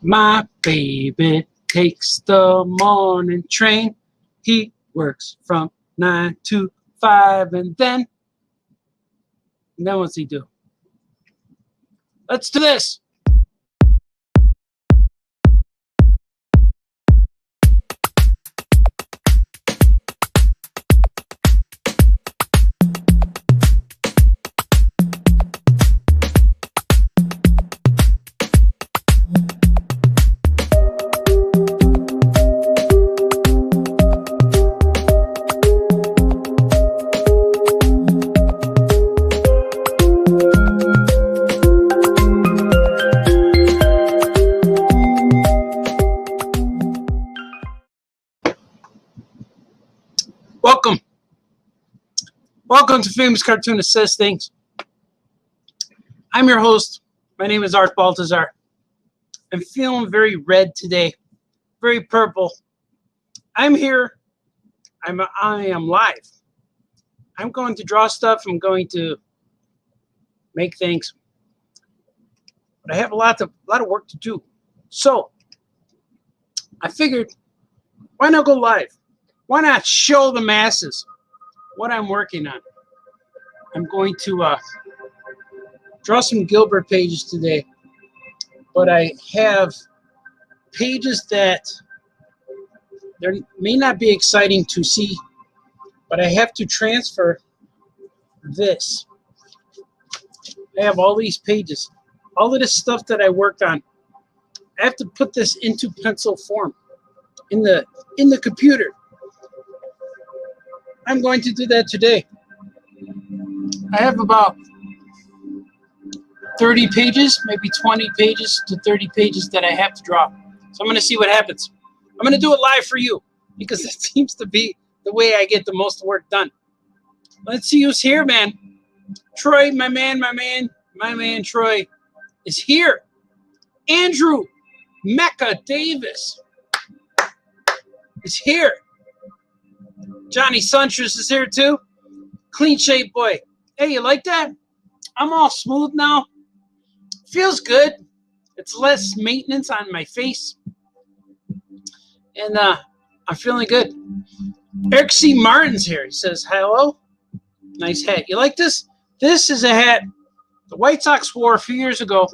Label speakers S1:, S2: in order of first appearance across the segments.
S1: My baby takes the morning train. He works from 9 to 5, and then what's he do? Let's do this. Welcome to Famous Cartoonist Says Things. I'm your host. My name is Art Baltazar. I'm feeling very red today, very purple. I'm here. I am live. I'm going to draw stuff. I'm going to make things. But I have a lot of work to do. So I figured, why not go live? Why not show the masses what I'm working on? I'm going to draw some Gilbert pages today, but I have pages that may not be exciting to see, but I have to transfer this. I have all these pages, all of this stuff that I worked on. I have to put this into pencil form in the computer. I'm going to do that today. I have about 30 pages, maybe 20 pages to 30 pages that I have to draw. So I'm going to see what happens. I'm going to do it live for you because that seems to be the way I get the most work done. Let's see who's here, man. Troy, my man Troy is here. Andrew Mecca Davis is here. Johnny Suntress is here too. Clean shape boy. Hey, you like that? I'm all smooth now. Feels good. It's less maintenance on my face. And I'm feeling good. Eric C. Martin's here. He says, hello. Nice hat. You like this? This is a hat the White Sox wore a few years ago.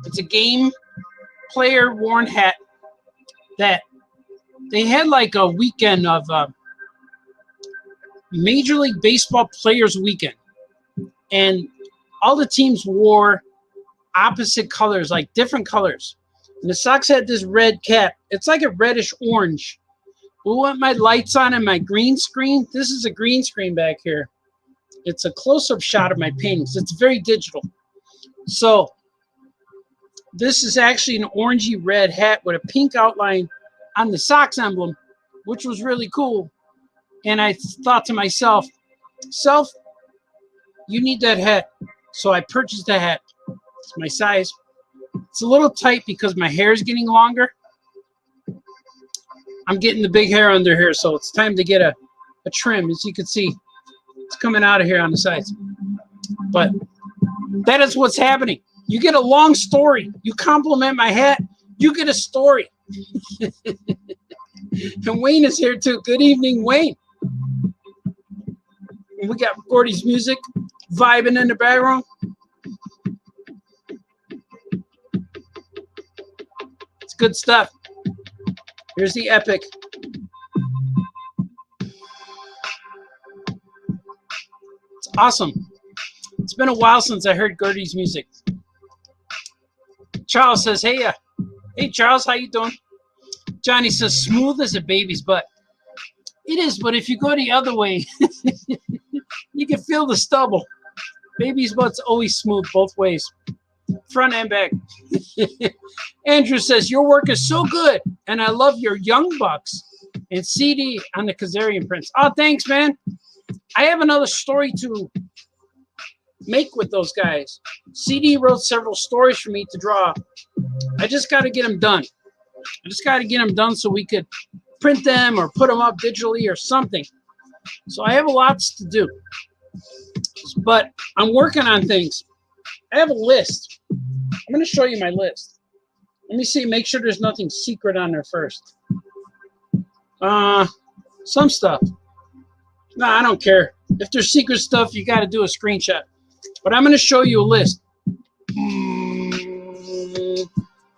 S1: It's a game player worn hat that they had like a weekend of Major League Baseball Players Weekend. And all the teams wore opposite colors, like different colors. And the Sox had this red cap. It's like a reddish orange. We'll want my lights on and my green screen. This is a green screen back here. It's a close-up shot of my paintings. It's very digital. So this is actually an orangey red hat with a pink outline on the Sox emblem, which was really cool. And I thought to myself, you need that hat. So I purchased the hat. It's my size. It's a little tight because my hair is getting longer. I'm getting the big hair under here, so it's time to get a trim. As you can see, it's coming out of here on the sides. But that is what's happening. You get a long story. You compliment my hat, you get a story. And Wayne is here too. Good evening, Wayne. And we got Gordy's music vibing in the background. It's good stuff. Here's the epic. It's awesome. It's been a while since I heard Gordy's music. Charles says, hey Charles, how you doing? Johnny says, smooth as a baby's butt. It is, but if you go the other way, you can feel the stubble. Baby's butt's always smooth both ways, front and back. Andrew says, your work is so good, and I love your Young Bucks and CD on the Kazarian prints. Oh, thanks, man. I have another story to make with those guys. CD wrote several stories for me to draw. I just got to get them done. So we could print them or put them up digitally or something. So I have a lot to do. But I'm working on things. I have a list. I'm going to show you my list. Let me see. Make sure there's nothing secret on there first. Some stuff. No, I don't care. If there's secret stuff, you got to do a screenshot. But I'm going to show you a list.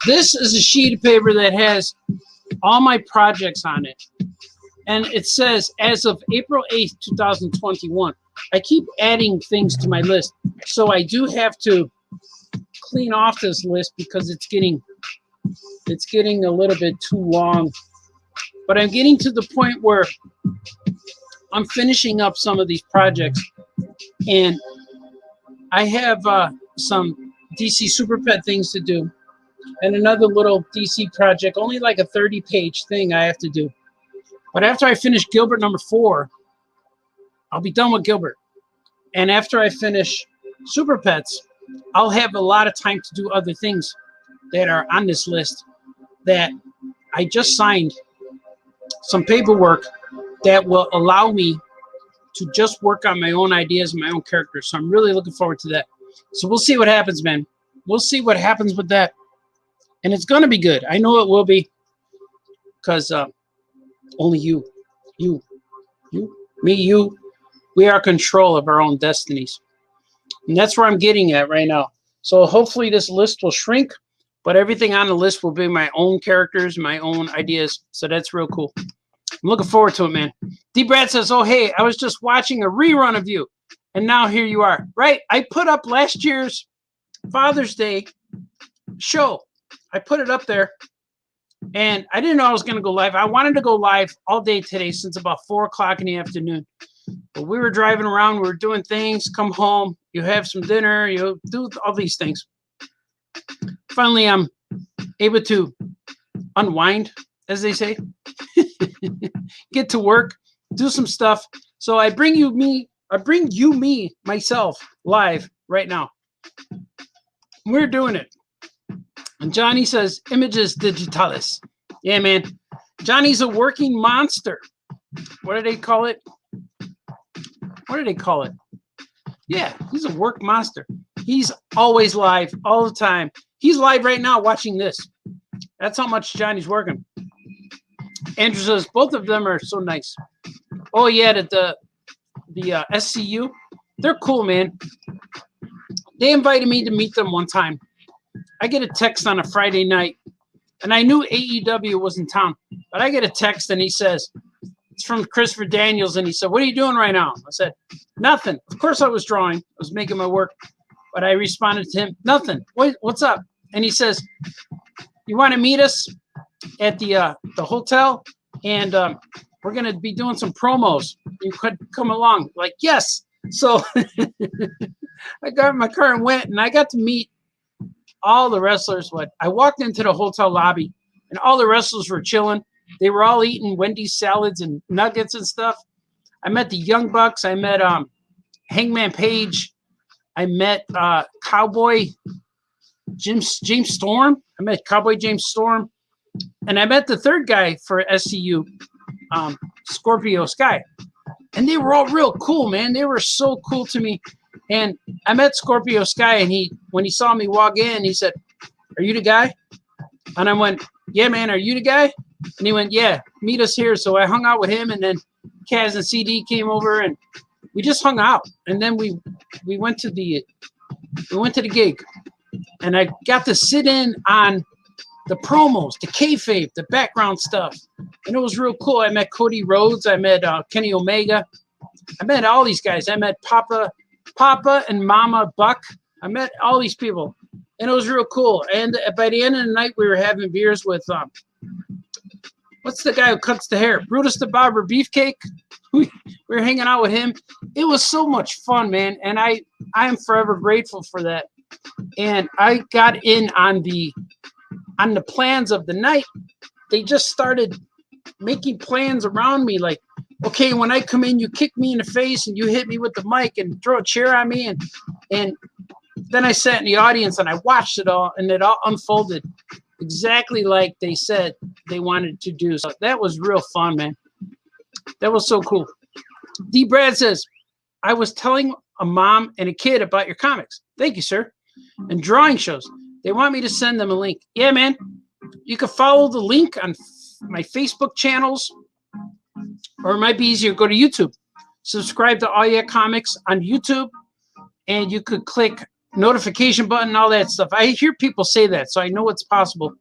S1: This is a sheet of paper that has all my projects on it. And it says, as of April 8th, 2021, I keep adding things to my list. So I do have to clean off this list because it's getting a little bit too long. But I'm getting to the point where I'm finishing up some of these projects. And I have some DC Super Pet things to do. And another little DC project, only like a 30-page thing I have to do. But after I finish Gilbert number 4, I'll be done with Gilbert. And after I finish Super Pets, I'll have a lot of time to do other things that are on this list that I just signed some paperwork that will allow me to just work on my own ideas and my own characters. So I'm really looking forward to that. So we'll see what happens, man. We'll see what happens with that. And it's going to be good. I know it will be, because only you, me, we are in control of our own destinies. And that's where I'm getting at right now. So hopefully this list will shrink, but everything on the list will be my own characters, my own ideas. So that's real cool. I'm looking forward to it, man. D. Brad says, oh, hey, I was just watching a rerun of you, and now here you are. Right? I put up last year's Father's Day show. I put it up there, and I didn't know I was going to go live. I wanted to go live all day today since about 4 o'clock in the afternoon. But we were driving around. We were doing things. Come home. You have some dinner. You do all these things. Finally, I'm able to unwind, as they say. Get to work. Do some stuff. So I bring you me, myself, live right now. We're doing it. And Johnny says, images digitalis. Yeah, man. Johnny's a working monster. What do they call it? What do they call it? Yeah, he's a work monster. He's always live all the time. He's live right now watching this. That's how much Johnny's working. Andrew says, both of them are so nice. Oh, yeah, the SCU. They're cool, man. They invited me to meet them one time. I get a text on a Friday night, and I knew AEW was in town, but I get a text, and he says, it's from Christopher Daniels, and he said, what are you doing right now? I said, nothing. Of course I was drawing. I was making my work, but I responded to him, nothing. What's up? And he says, you want to meet us at the hotel, and we're going to be doing some promos. You could come along. Like, yes. So I got in my car and went, and I got to meet all the wrestlers. I walked into the hotel lobby, and all the wrestlers were chilling. They were all eating Wendy's salads and nuggets and stuff. I met the Young Bucks. I met Hangman Page. I met Cowboy James Storm. I met Cowboy James Storm. And I met the third guy for SCU, Scorpio Sky. And they were all real cool, man. They were so cool to me. And I met Scorpio Sky, and when he saw me walk in, he said, are you the guy? And I went, yeah, man, are you the guy? And he went, yeah, meet us here. So I hung out with him, and then Kaz and CD came over, and we just hung out. And then we went to the gig, and I got to sit in on the promos, the kayfabe, the background stuff. And it was real cool. I met Cody Rhodes. I met Kenny Omega. I met all these guys. I met Papa and Mama Buck. I met all these people, and it was real cool. And by the end of the night, we were having beers with what's the guy who cuts the hair? Brutus the Barber Beefcake. We were hanging out with him. It was so much fun, man. And I am forever grateful for that. And I got in on the plans of the night. They just started making plans around me, like, okay, when I come in, you kick me in the face and you hit me with the mic and throw a chair on me. And then I sat in the audience and I watched it all, and it all unfolded exactly like they said they wanted to do. So that was real fun, man. That was so cool. D. Brad says, I was telling a mom and a kid about your comics. Thank you, sir. And drawing shows. They want me to send them a link. Yeah, man. You can follow the link on my Facebook channels, or it might be easier, go to YouTube. Subscribe to All Yeah Comics on YouTube, and you could click notification button, all that stuff. I hear people say that, so I know it's possible.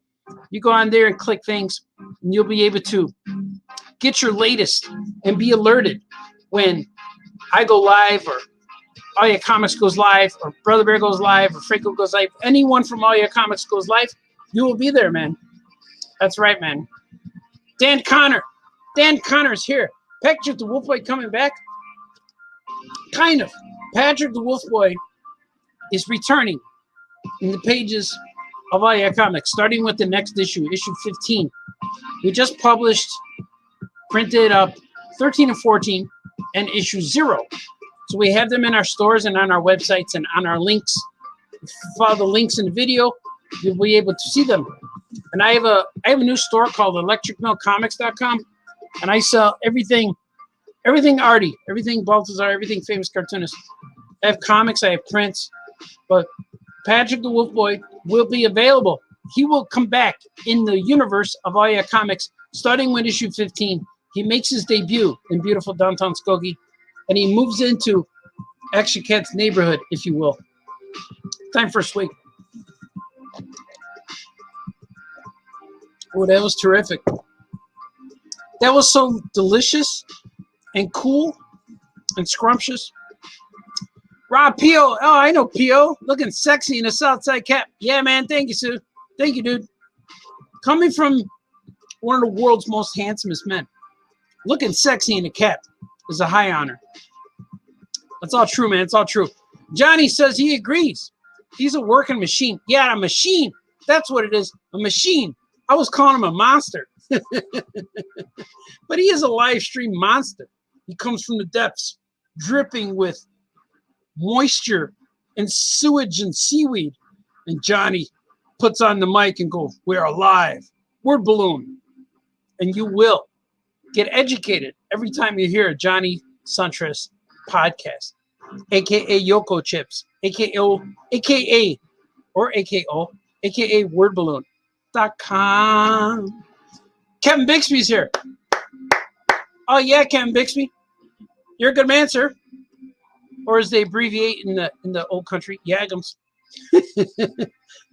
S1: You go on there and click things, and you'll be able to get your latest and be alerted when I go live, or All Yeah Comics goes live, or Brother Bear goes live, or Franco goes live. Anyone from All Yeah Comics goes live, you will be there, man. That's right, man. Dan Connor. Dan Connor's here. Patrick the Wolf Boy coming back? Kind of. Patrick the Wolf Boy is returning in the pages of All Yeah Comics, starting with the next issue, issue 15. We just published, printed up 13 and 14, and issue 0. So we have them in our stores and on our websites and on our links. If you follow the links in the video, you'll be able to see them. And I have a new store called electricmillcomics.com, and I sell everything arty, everything Baltazar, everything Famous Cartoonist. I have comics, I have prints, but Patrick the Wolf Boy will be available. He will come back in the universe of All Yeah Comics, starting with issue 15. He makes his debut in beautiful downtown Skokie, and he moves into Action Cat's neighborhood, if you will. Time for a swig. Oh, that was terrific. That was so delicious and cool and scrumptious. Rob P.O. Oh, I know P.O. Looking sexy in a Southside cap. Yeah, man. Thank you, Sue. Thank you, dude. Coming from one of the world's most handsomest men, looking sexy in a cap is a high honor. That's all true, man. It's all true. Johnny says he agrees. He's a working machine. Yeah, a machine. That's what it is. A machine. I was calling him a monster. But he is a live stream monster. He comes from the depths, dripping with moisture and sewage and seaweed. And Johnny puts on the mic and goes, "We're alive. Word balloon." And you will get educated every time you hear a Johnny Suntress podcast, aka Yoko Chips, aka wordballoon.com. Kevin Bixby's here. Oh yeah, Kevin Bixby. You're a good man, sir. Or as they abbreviate in the old country, Yagams.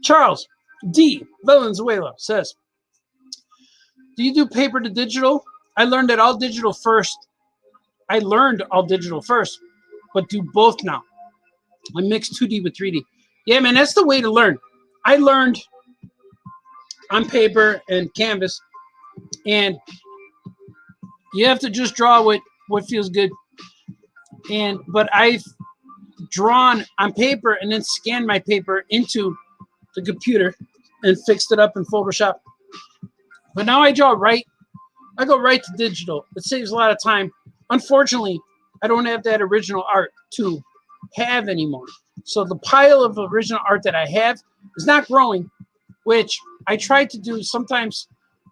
S1: Charles D. Valenzuela says, do you do paper to digital? I learned all digital first, but do both now. I mix 2D with 3D. Yeah, man, that's the way to learn. I learned on paper and canvas, and you have to just draw what feels good. But I've drawn on paper and then scanned my paper into the computer and fixed it up in Photoshop. But now I draw right. I go right to digital. It saves a lot of time. Unfortunately, I don't have that original art to have anymore. So the pile of original art that I have is not growing, which I try to do. Sometimes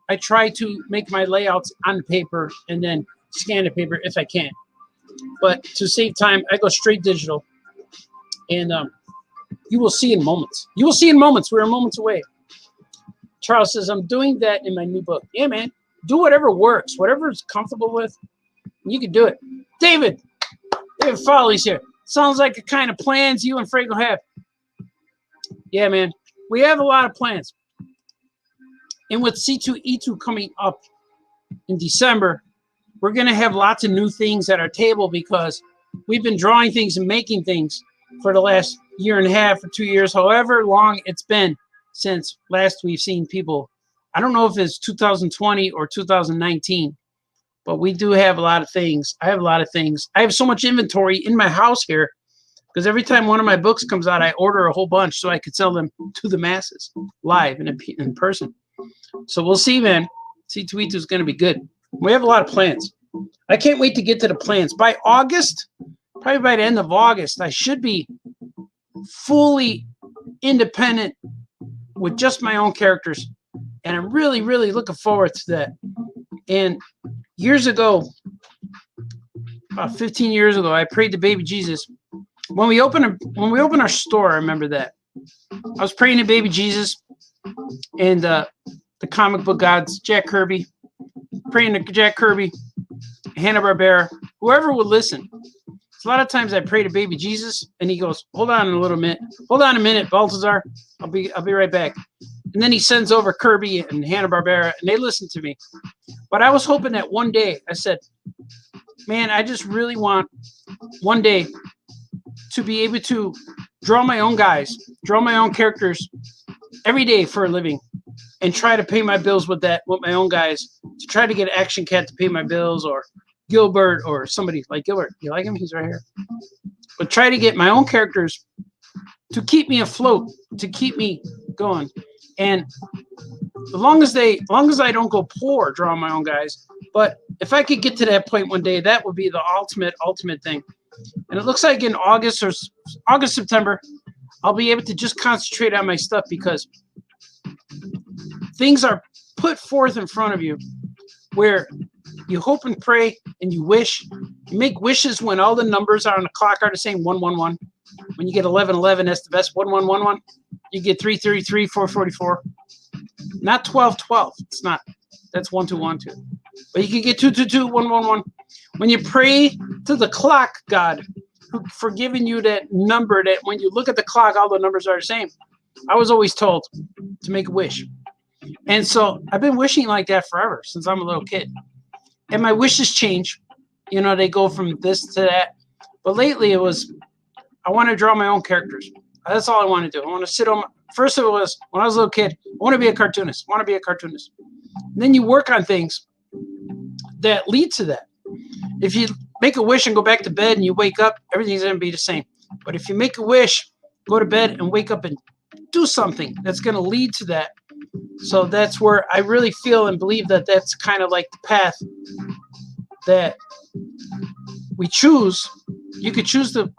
S1: I try to make my layouts on paper and then scan the paper if I can. But to save time, I go straight digital. And you will see in moments. You will see in moments. We're moments away. Charles says, I'm doing that in my new book. Yeah, man. Do whatever works. Whatever is comfortable with, you can do it. David Foley's here. Sounds like the kind of plans you and Franco have. Yeah, man. We have a lot of plans. And with C2E2 coming up in December, we're going to have lots of new things at our table because we've been drawing things and making things for the last year and a half or 2 years, however long it's been since last we've seen people. I don't know if it's 2020 or 2019, but we do have a lot of things. I have a lot of things. I have so much inventory in my house here because every time one of my books comes out, I order a whole bunch so I could sell them to the masses live in person. So we'll see, man. C2E2 is going to be good. We have a lot of plans. I can't wait to get to the plans. By August, probably by the end of August, I should be fully independent with just my own characters. And I'm really, really looking forward to that. And years ago, about 15 years ago, I prayed to baby Jesus. When we opened our store, I remember that. I was praying to baby Jesus, and the the comic book gods, Jack Kirby, praying to Jack Kirby, Hanna-Barbera, whoever would listen. A lot of times I pray to baby Jesus, and he goes, hold on a minute, Baltazar. I'll be right back. And then he sends over Kirby and Hanna-Barbera, and they listen to me. But I was hoping that one day, I said, man, I just really want one day to be able to draw my own guys, draw my own characters every day for a living, and try to pay my bills with my own guys, to try to get Action Cat to pay my bills, or Gilbert, or somebody like Gilbert. You like him? He's right here. But try to get my own characters to keep me afloat, to keep me going. And as long as I don't go poor drawing my own guys, but if I could get to that point one day, that would be the ultimate thing. And it looks like in August, September, I'll be able to just concentrate on my stuff, because things are put forth in front of you where you hope and pray and you wish. You make wishes when all the numbers on the clock are the same. 111. When you get 1111, that's the best. 1111. You get 333, 444. Not 1212. It's not. That's 1212. But you can get 222, 111. When you pray to the clock god for giving you that number, that when you look at the clock, all the numbers are the same. I was always told to make a wish. And so I've been wishing like that forever, since I'm a little kid. And my wishes change. You know, they go from this to that. But lately it was, I want to draw my own characters. That's all I want to do. I want to sit on first it was, when I was a little kid, I want to be a cartoonist. And then you work on things that lead to that. If you make a wish and go back to bed and you wake up, everything's going to be the same. But if you make a wish, go to bed and wake up and do something that's going to lead to that. So that's where I really feel and believe that that's kind of like the path that we choose. You could choose the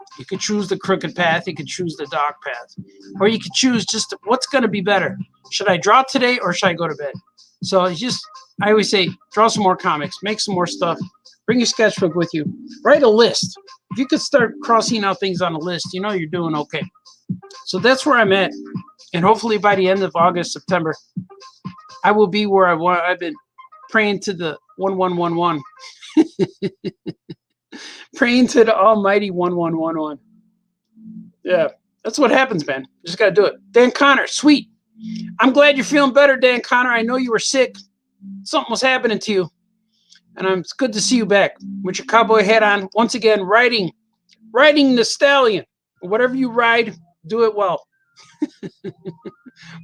S1: crooked path, you could choose the dark path, or you could choose just what's going to be better. Should I draw today or should I go to bed? So it's just, I always say, draw some more comics, make some more stuff, bring your sketchbook with you, write a list. If you could start crossing out things on a list, you know you're doing okay. So that's where I'm at. And hopefully by the end of August, September, I will be where I want. I've been praying to the 1111. Praying to the almighty 1111. Yeah, that's what happens, man. You just got to do it. Dan Connor, sweet. I'm glad you're feeling better, Dan Connor. I know you were sick. Something was happening to you. And it's good to see you back with your cowboy hat on. Once again, riding the stallion. Whatever you ride, do it well.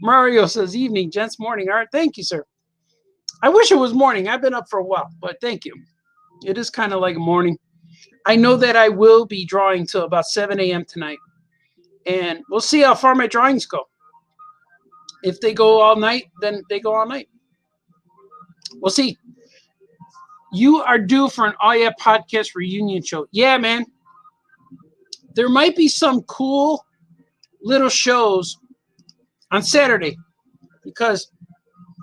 S1: Mario says, evening, gents, morning. All right, thank you, sir. I wish it was morning. I've been up for a while, but thank you. It is kind of like a morning. I know that I will be drawing till about 7 a.m. tonight. And we'll see how far my drawings go. If they go all night, then they go all night. We'll see. You are due for an Oh Yeah podcast reunion show. Yeah, man. There might be some cool little shows on Saturday, because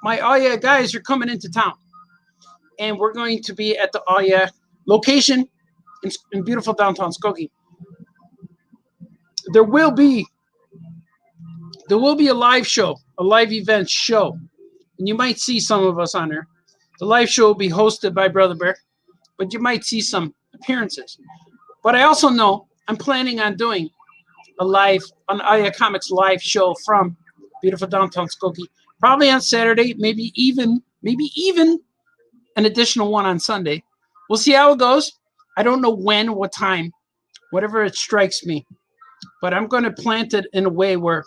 S1: my Oh Yeah guys are coming into town. And we're going to be at the Oh Yeah location in beautiful downtown Skokie. There will be a live show, a live event show. And you might see some of us on there. The live show will be hosted by Brother Bear, but you might see some appearances. But I also know I'm planning on doing an Oh Yeah Comics live show from beautiful downtown Skokie, probably on Saturday, maybe even an additional one on Sunday. We'll see how it goes. I don't know when, what time, whatever it strikes me. But I'm going to plant it in a way where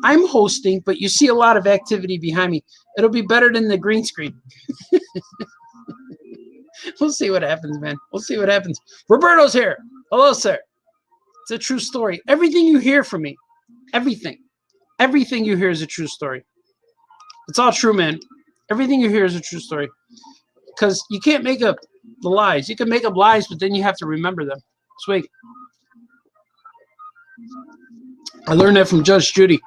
S1: I'm hosting, but you see a lot of activity behind me. It'll be better than the green screen. We'll see what happens, man. We'll see what happens. Roberto's here. Hello, sir. It's a true story. Everything you hear from me, everything you hear is a true story. It's all true, man. Everything you hear is a true story. Because you can't make up the lies. You can make up lies, but then you have to remember them. Sweet. I learned that from Judge Judy.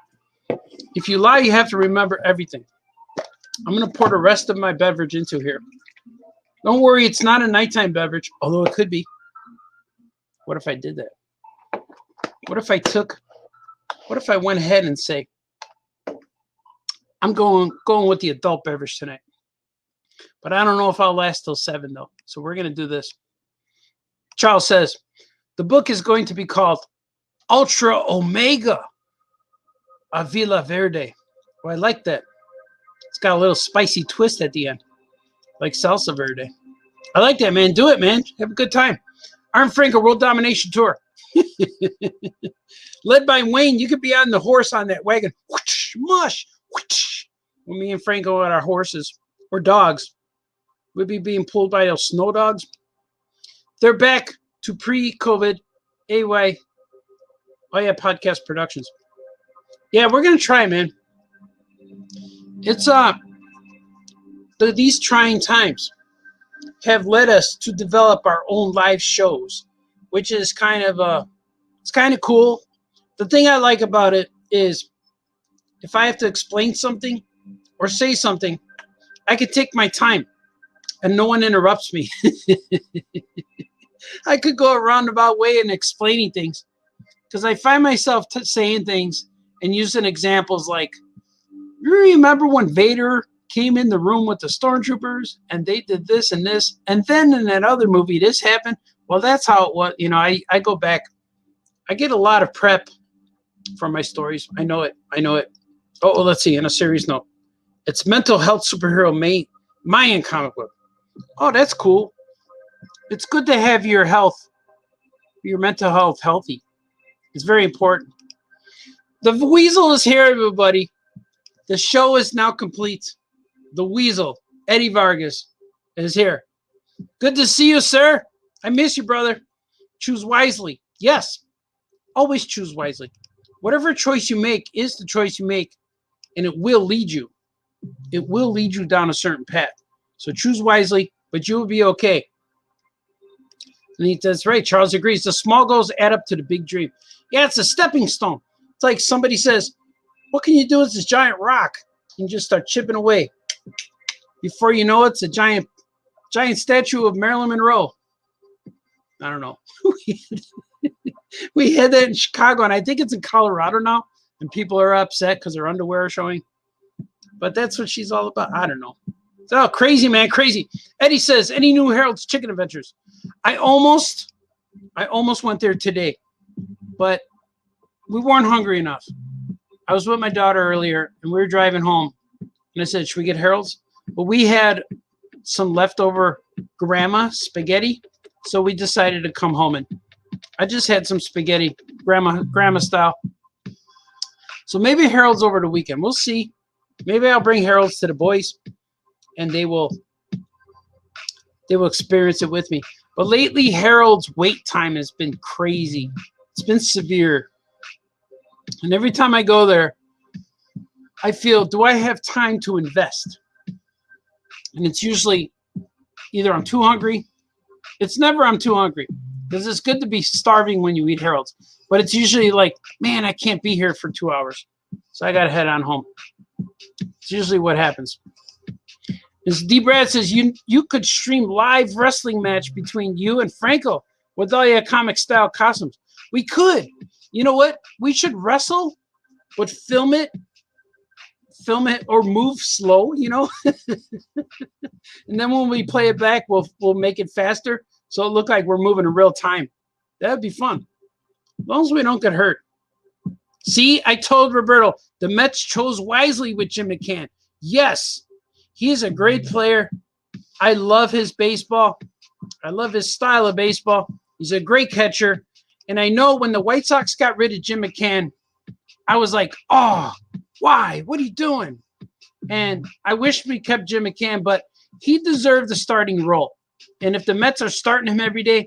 S1: If you lie, you have to remember everything. I'm going to pour the rest of my beverage into here. Don't worry, it's not a nighttime beverage, although it could be. What if I did that? What if I went ahead and say, I'm going with the adult beverage tonight. But I don't know if I'll last till 7, though. So we're going to do this. Charles says, the book is going to be called Ultra Omega Avila Verde. Well, I like that. It's got a little spicy twist at the end, like salsa verde. I like that, man. Do it, man. Have a good time. Arm Franco World Domination Tour. Led by Wayne, you could be on the horse on that wagon. Whoosh, mush. Whoosh. When me and Franco on our horses or dogs, we'd be being pulled by those snow dogs. They're back to pre-COVID AY. Oh yeah, podcast productions. Yeah, we're gonna try, man. It's these trying times have led us to develop our own live shows, which is it's kind of cool. The thing I like about it is if I have to explain something or say something, I can take my time and no one interrupts me. I could go a roundabout way in explaining things because I find myself saying things and using examples like, you remember when Vader came in the room with the stormtroopers and they did this and this, and then in that other movie this happened? Well, that's how it was. You know, I go back. I get a lot of prep from my stories. I know it. Oh, let's see. On a serious note, it's mental health superhero Mayan comic book. Oh, that's cool. It's good to have your mental health healthy. It's very important. The Weasel is here, everybody. The show is now complete. The Weasel, Eddie Vargas, is here. Good to see you, sir. I miss you, brother. Choose wisely. Yes, always choose wisely. Whatever choice you make is the choice you make, and it will lead you. It will lead you down a certain path. So choose wisely, but you will be okay. And that's right. Charles agrees. The small goals add up to the big dream. Yeah, it's a stepping stone. It's like somebody says, what can you do with this giant rock? And just start chipping away. Before you know it, it's a giant statue of Marilyn Monroe. I don't know. We had that in Chicago, and I think it's in Colorado now, and people are upset because their underwear are showing. But that's what she's all about. I don't know. Oh, crazy, man, crazy. Eddie says, any new Harold's Chicken Adventures? I almost went there today, but we weren't hungry enough. I was with my daughter earlier, and we were driving home, and I said, should we get Harold's? But we had some leftover grandma spaghetti, so we decided to come home, and I just had some spaghetti, grandma style. So maybe Harold's over the weekend. We'll see. Maybe I'll bring Harold's to the boys, and they will experience it with me. But lately, Harold's wait time has been crazy. It's been severe. And every time I go there, I feel, do I have time to invest? And it's usually either I'm too hungry. It's never I'm too hungry, because it's good to be starving when you eat Harold's. But it's usually like, man, I can't be here for 2 hours, so I got to head on home. It's usually what happens. As D. Brad says, you could stream live wrestling match between you and Franco with all your comic style costumes. We could. You know what? We should wrestle, but film it or move slow, you know. And then when we play it back, we'll make it faster, so it look like we're moving in real time. That'd be fun, as long as we don't get hurt. See, I told Roberto, the Mets chose wisely with Jim McCann. Yes, he is a great player. I love his baseball. I love his style of baseball. He's a great catcher. And I know when the White Sox got rid of Jim McCann, I was like, oh, why? What are you doing? And I wish we kept Jim McCann, but he deserved the starting role. And if the Mets are starting him every day,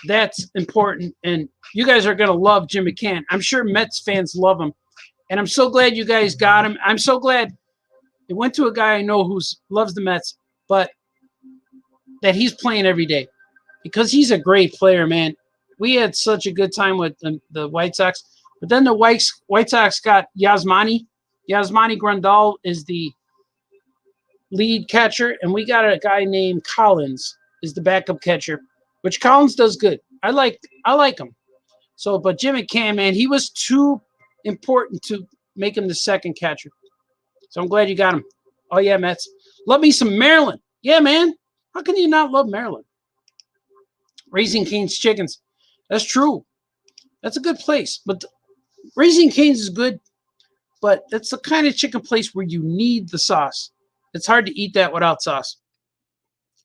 S1: that's important. And you guys are going to love Jim McCann. I'm sure Mets fans love him. And I'm so glad you guys got him. I'm so glad it went to a guy I know who loves the Mets, but that he's playing every day, because he's a great player, man. We had such a good time with the White Sox. But then the White Sox got Yasmani. Yasmani Grandal is the lead catcher, and we got a guy named Collins is the backup catcher, which Collins does good. I like him. So, but Jim McCann, man, he was too important to make him the second catcher. So I'm glad you got them. Oh, yeah, Mets. Love me some Maryland. Yeah, man. How can you not love Maryland? Raising Cane's Chickens. That's true. That's a good place. But Raising Cane's is good, but that's the kind of chicken place where you need the sauce. It's hard to eat that without sauce.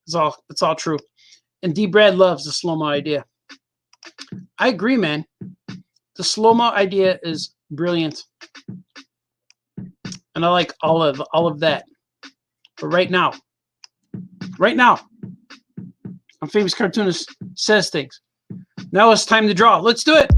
S1: It's all true. And D. Brad loves the slow-mo idea. I agree, man. The slow-mo idea is brilliant. And I like all of that. But right now, I'm Famous Cartoonist Says Things. Now it's time to draw. Let's do it.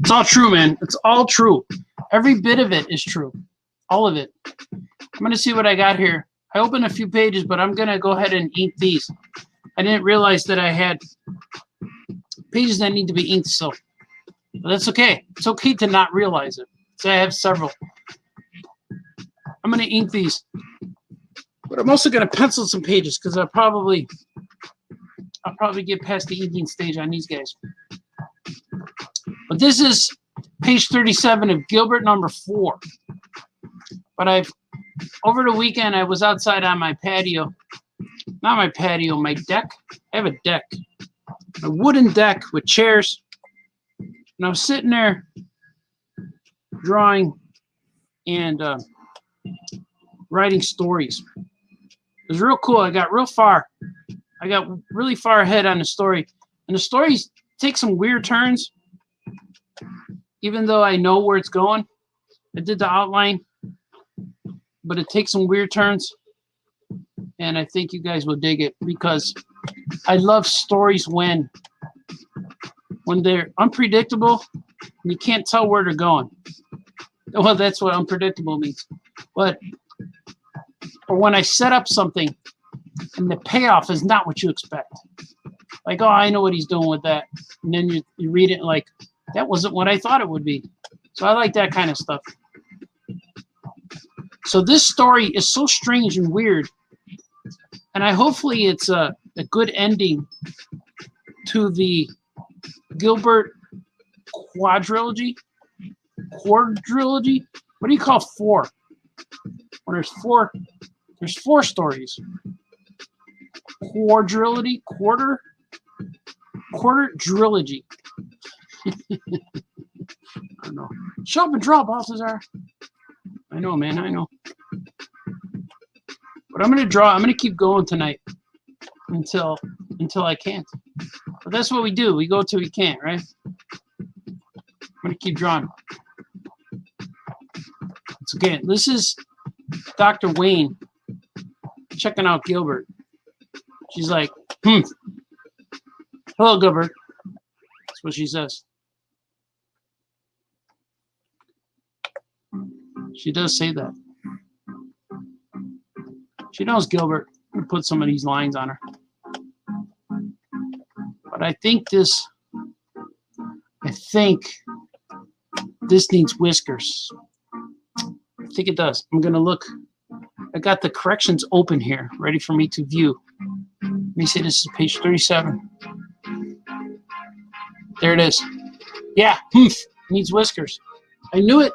S1: It's all true, man. It's all true. Every bit of it is true. All of it. I'm going to see what I got here. I opened a few pages, but I'm going to go ahead and ink these. I didn't realize that I had pages that need to be inked, so but that's okay. It's okay to not realize it. So I have several. I'm going to ink these. But I'm also going to pencil some pages because I'll probably get past the inking stage on these guys. But this is page 37 of Gilbert number 4. But over the weekend, I was outside on my patio. Not my patio, my deck. I have a deck. A wooden deck with chairs. And I was sitting there drawing and writing stories. It was real cool. I got real far. I got really far ahead on the story. And the stories take some weird turns. Even though I know where it's going, I did the outline, but it takes some weird turns, and I think you guys will dig it because I love stories when they're unpredictable and you can't tell where they're going. Well, that's what unpredictable means. Or when I set up something and the payoff is not what you expect. Like, oh, I know what he's doing with that. And then you read it like, that wasn't what I thought it would be. So I like that kind of stuff. So this story is so strange and weird. And hopefully it's a good ending to the Gilbert quadrilogy. Quadrilogy? What do you call 4? When there's 4 stories. Quadrilogy? Quarter-drilogy. I don't know. Shut up and draw, Balthazar. I know, man. I know. But I'm gonna draw. I'm gonna keep going tonight until I can't. But that's what we do. We go till we can't, right? I'm gonna keep drawing. It's okay. This is Dr. Wayne checking out Gilbert. She's like, hello, Gilbert. That's what she says. She does say that. She knows Gilbert. I'm going to put some of these lines on her. But I think this needs whiskers. I think it does. I'm going to look. I got the corrections open here, ready for me to view. Let me see, this is page 37. There it is. Yeah, needs whiskers. I knew it.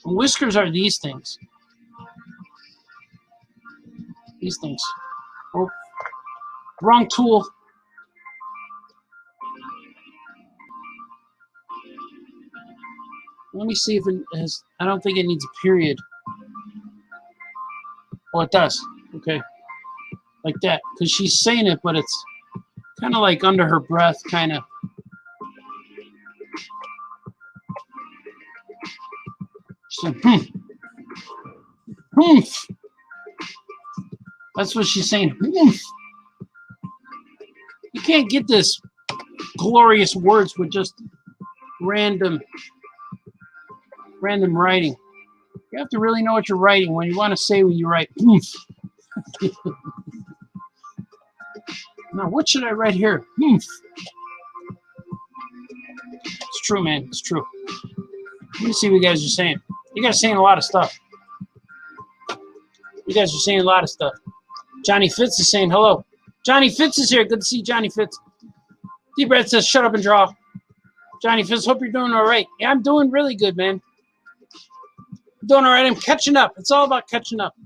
S1: And whiskers are these things. These things. Oh, wrong tool. Let me see if it has. I don't think it needs a period. Oh, it does. Okay. Like that. Because she's saying it, but it's kind of like under her breath, kind of. She's like, That's what she's saying. You can't get this glorious words with just random writing. You have to really know what you're writing when you want to say when you write. Now, what should I write here? It's true, man. It's true. Let me see what you guys are saying. You guys are saying a lot of stuff. You guys are saying a lot of stuff. Johnny Fitz is saying hello. Johnny Fitz is here. Good to see Johnny Fitz. D-Brad says, shut up and draw. Johnny Fitz, hope you're doing all right. Yeah, I'm doing really good, man. I'm doing all right. I'm catching up. It's all about catching up.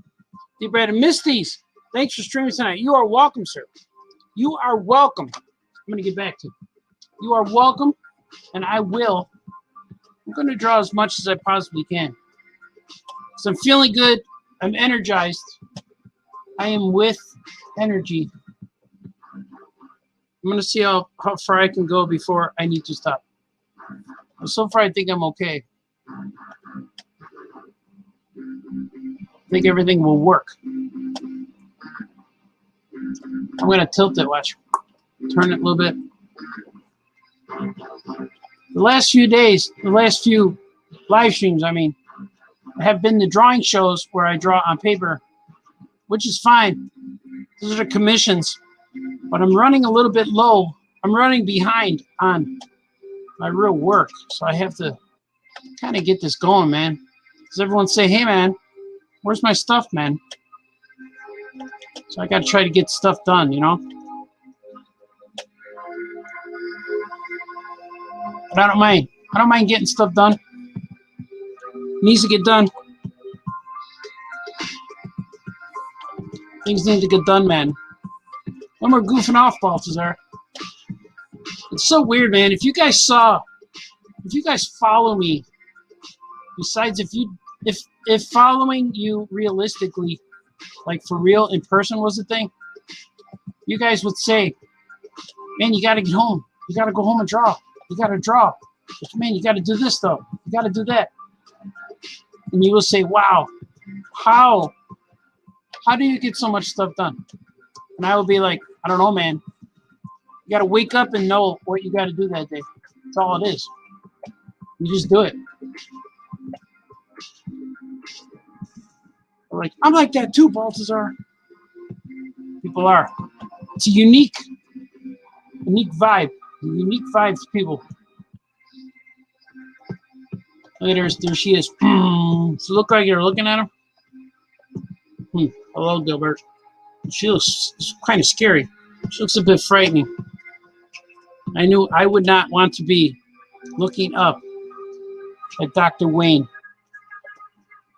S1: D-Brad and Misty's, thanks for streaming tonight. You are welcome, sir. You are welcome. I'm going to get back to you. You are welcome, and I will. I'm going to draw as much as I possibly can. So I'm feeling good. I'm energized. I am with energy. I'm going to see how far I can go before I need to stop. So far, I think I'm okay. I think everything will work. I'm going to tilt it, watch. Turn it a little bit. The last few days, the last few live streams, I mean, have been the drawing shows where I draw on paper, which is fine. Those are the commissions. But I'm running a little bit low. I'm running behind on my real work. So I have to kind of get this going, man. Because everyone say, hey, man, where's my stuff, man? So I got to try to get stuff done, you know? But I don't mind. I don't mind getting stuff done. It needs to get done. Things need to get done, man. No more goofing off, Baltazar. It's so weird, man. If you guys follow me, besides if following you realistically, like for real in person was the thing, you guys would say, man, you got to get home. You got to go home and draw. You got to draw. But, man, you got to do this, though. You got to do that. And you will say, wow, how do you get so much stuff done? And I will be like, I don't know, man. You got to wake up and know what you got to do that day. That's all it is. You just do it. Like, I'm like that too, Baltazar. People are. It's a unique vibe. Unique vibes, people. Look at her. There she is. Does it look like you're looking at her? Hello, Gilbert. She looks kind of scary. She looks a bit frightening. I knew I would not want to be looking up at Dr. Wayne.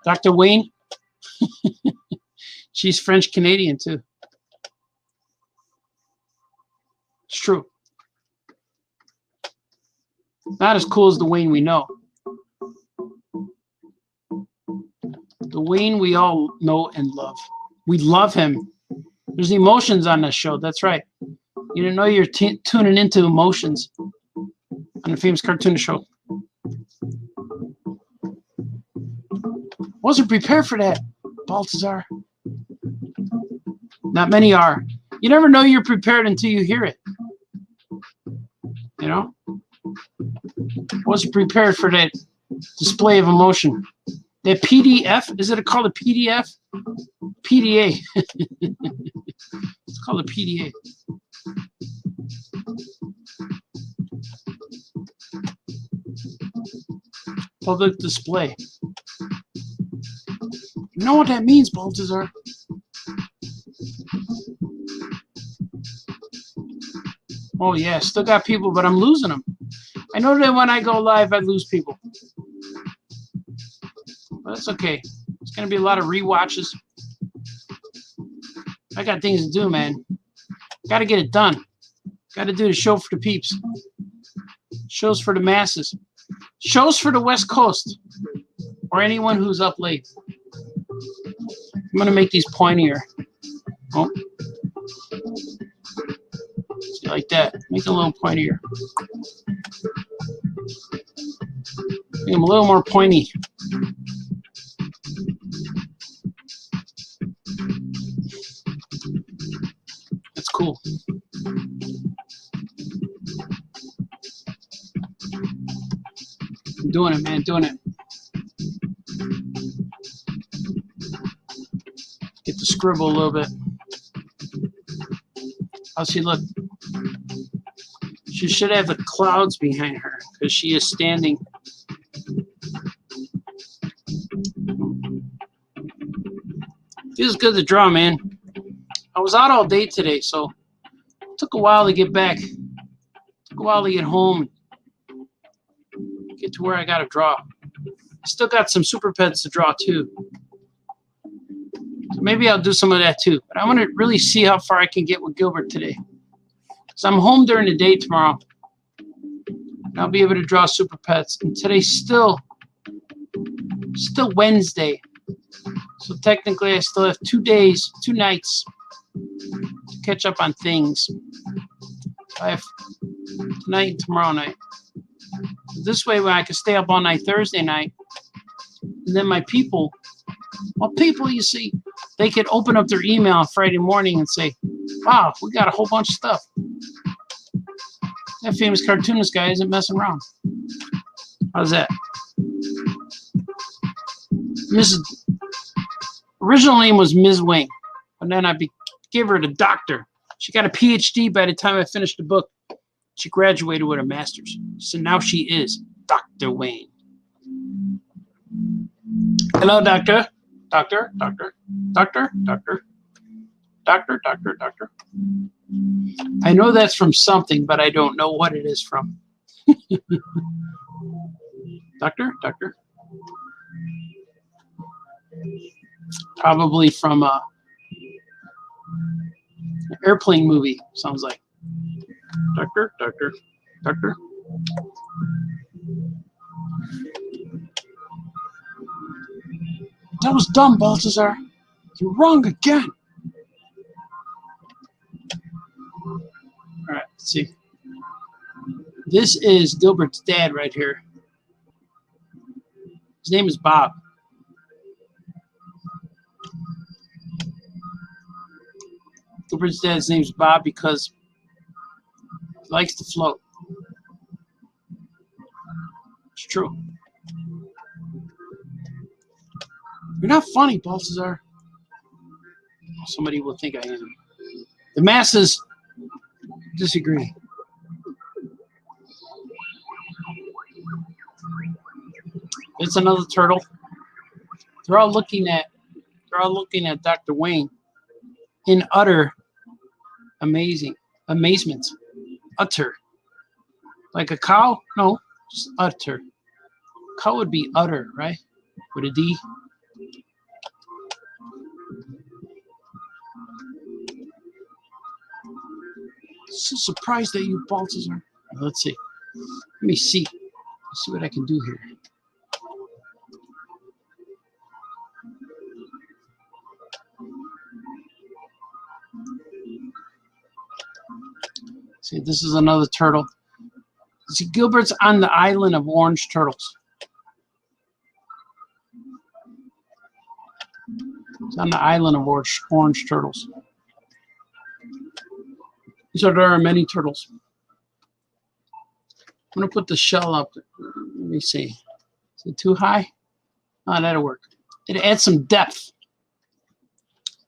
S1: Dr. Wayne? She's French-Canadian, too. It's true. Not as cool as the Wayne we know. The Wayne we all know and love. We love him. There's emotions on this show. That's right. You didn't know you're tuning into emotions on the Famous Cartoonist show. Wasn't prepared for that, Baltazar. Not many are. You never know you're prepared until you hear it. You know? Wasn't prepared for that display of emotion. That PDF, is it called a PDF? PDA. It's called a PDA. Public display. You know what that means, Baltazar? Oh, yeah, still got people, but I'm losing them. I know that when I go live, I lose people. But that's okay. It's going to be a lot of rewatches. I got things to do, man. Got to get it done. Got to do the show for the peeps. Shows for the masses. Shows for the West Coast. Or anyone who's up late. I'm going to make these pointier. Oh. See, like that. Make it a little pointier. Make them a little more pointy. That's cool. Doing it, man. Doing it. Get the scribble a little bit. How's she look? She should have the clouds behind her because she is standing. Feels good to draw, man. I was out all day today, so it took a while to get back. Took a while to get home. Get to where I got to draw. I still got some super pets to draw, too. So maybe I'll do some of that, too. But I want to really see how far I can get with Gilbert today. Because I'm home during the day tomorrow. And I'll be able to draw super pets. And today's still Wednesday. So technically I still have 2 days, 2 nights to catch up on things. I have tonight and tomorrow night. This way, when I can stay up all night Thursday night, and then my people, you see, they could open up their email on Friday morning and say, wow, we got a whole bunch of stuff. That famous cartoonist guy isn't messing around. How's that? Original name was Ms. Wing, but then I gave her the doctor. She got a PhD by the time I finished the book. She graduated with a master's. So now she is Dr. Wayne. Hello, doctor. Doctor. I know that's from something, but I don't know what it is from. Doctor. Probably from an airplane movie, sounds like. Doctor. That was dumb, Balthazar. You're wrong again. All right, let's see. This is Gilbert's dad right here. His name is Bob. Gilbert's dad's name is Bob because he likes to float. It's true. You're not funny, Balthazar. Somebody will think I am. The masses disagree. It's another turtle. They're all looking at Dr. Wayne in utter amazement. Utter. Like a cow? No, just utter. Cow would be utter, right? With a D. So surprised at you, Balthazar. Let's see. Let me see. Let's see what I can do here. See, this is another turtle. See, Gilbert's on the island of orange turtles. It's on the island of orange turtles. So there are many turtles. I'm going to put the shell up. Let me see. Is it too high? Oh, that'll work. It adds some depth.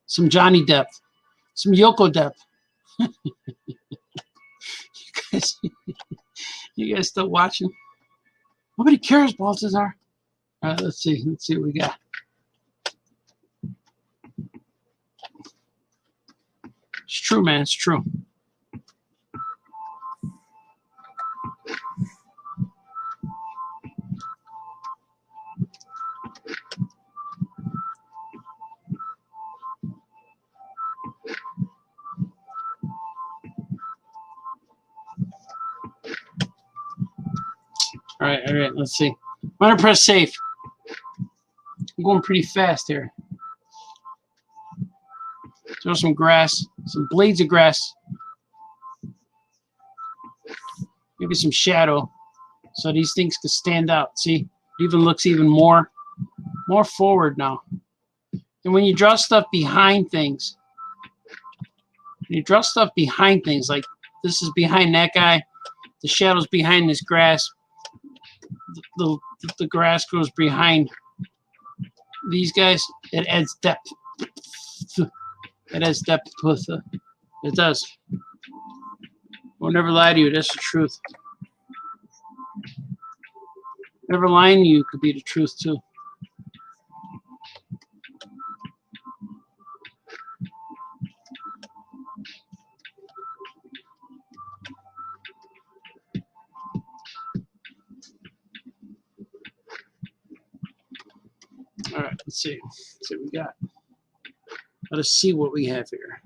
S1: Some Johnny depth. Some Yoko depth. You guys still watching? Nobody cares, Balthazar. All right, let's see. Let's see what we got. It's true, man. It's true. All right, let's see. I'm going to press save. I'm going pretty fast here. Throw some grass, some blades of grass. Maybe some shadow so these things can stand out. See, it even looks even more forward now. And when you draw stuff behind things, like this is behind that guy, the shadow's behind this grass, the the grass grows behind these guys, it adds depth. It adds depth with the. It does. I'll never lie to you. That's the truth. Never lying to you could be the truth too. All right, let's see. Let's see what we got. Let us see what we have here.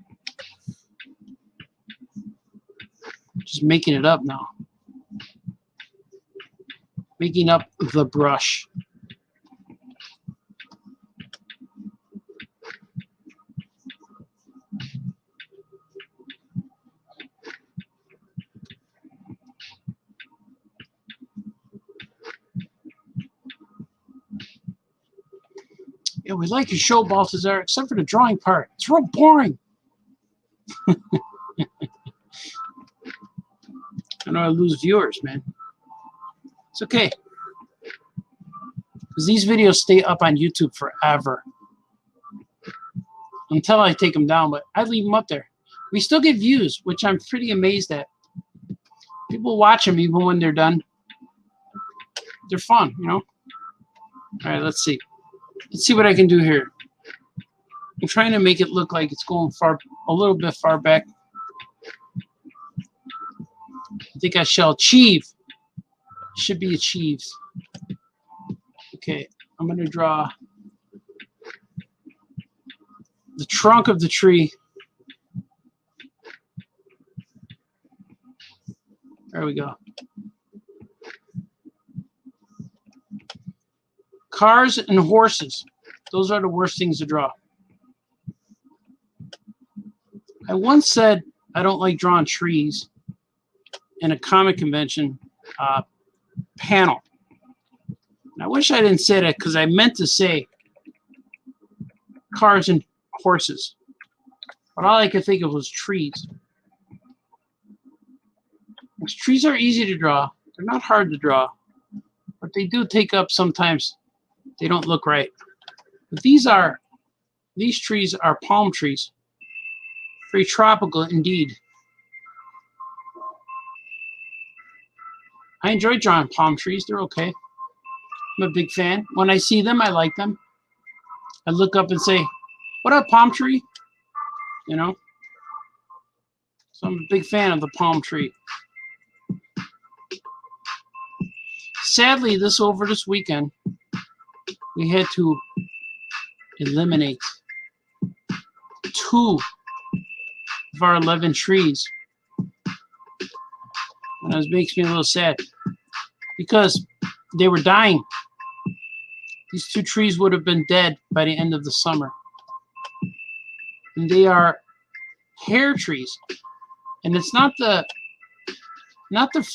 S1: Just making it up now. Making up the brush. Yeah, we like your show, Balthazar, except for the drawing part. It's real boring. I know I lose viewers, man. It's okay. Because these videos stay up on YouTube forever. Until I take them down, but I leave them up there. We still get views, which I'm pretty amazed at. People watch them even when they're done. They're fun, you know? All right, let's see. Let's see what I can do here. I'm trying to make it look like it's going far, a little bit far back. I think I shall achieve. Should be achieved. Okay, I'm going to draw the trunk of the tree. There we go. Cars and horses. Those are the worst things to draw. I once said I don't like drawing trees in a comic convention panel. And I wish I didn't say that because I meant to say cars and horses. But all I could think of was trees. Because trees are easy to draw. They're not hard to draw. But they do take up sometimes. They don't look right. But these trees are palm trees. Very tropical indeed. I enjoy drawing palm trees. They're okay. I'm a big fan. When I see them, I like them. I look up and say, "What up, palm tree?" You know? So I'm a big fan of the palm tree. Sadly, this weekend, we had to eliminate 2 of our 11 trees. And it makes me a little sad because they were dying. These 2 trees would have been dead by the end of the summer. And they are pear trees. And it's not the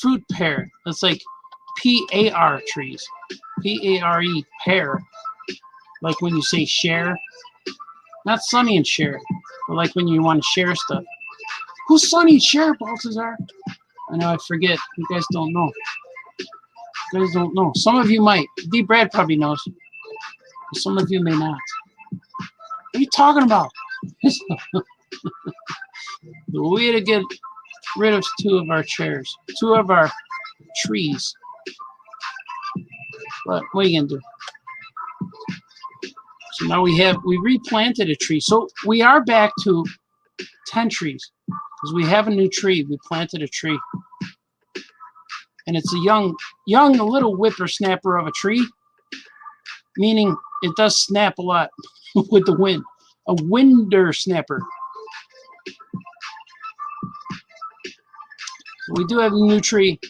S1: fruit pear. It's like P-A-R trees. P-A-R-E, pear. Like when you say share. Not Sonny and Cher, but like when you want to share stuff. Who's Sonny and Cher, Balthazar? I know, I forget. You guys don't know. You guys don't know. Some of you might. D. Brad probably knows. Some of you may not. What are you talking about? The way to get rid of 2 of our chairs. 2 of our trees. But what are you going to do? So now we replanted a tree. So we are back to 10 trees. Because we have a new tree. We planted a tree. And it's a young, a little whippersnapper of a tree. Meaning it does snap a lot with the wind. A winder snapper. So we do have a new tree.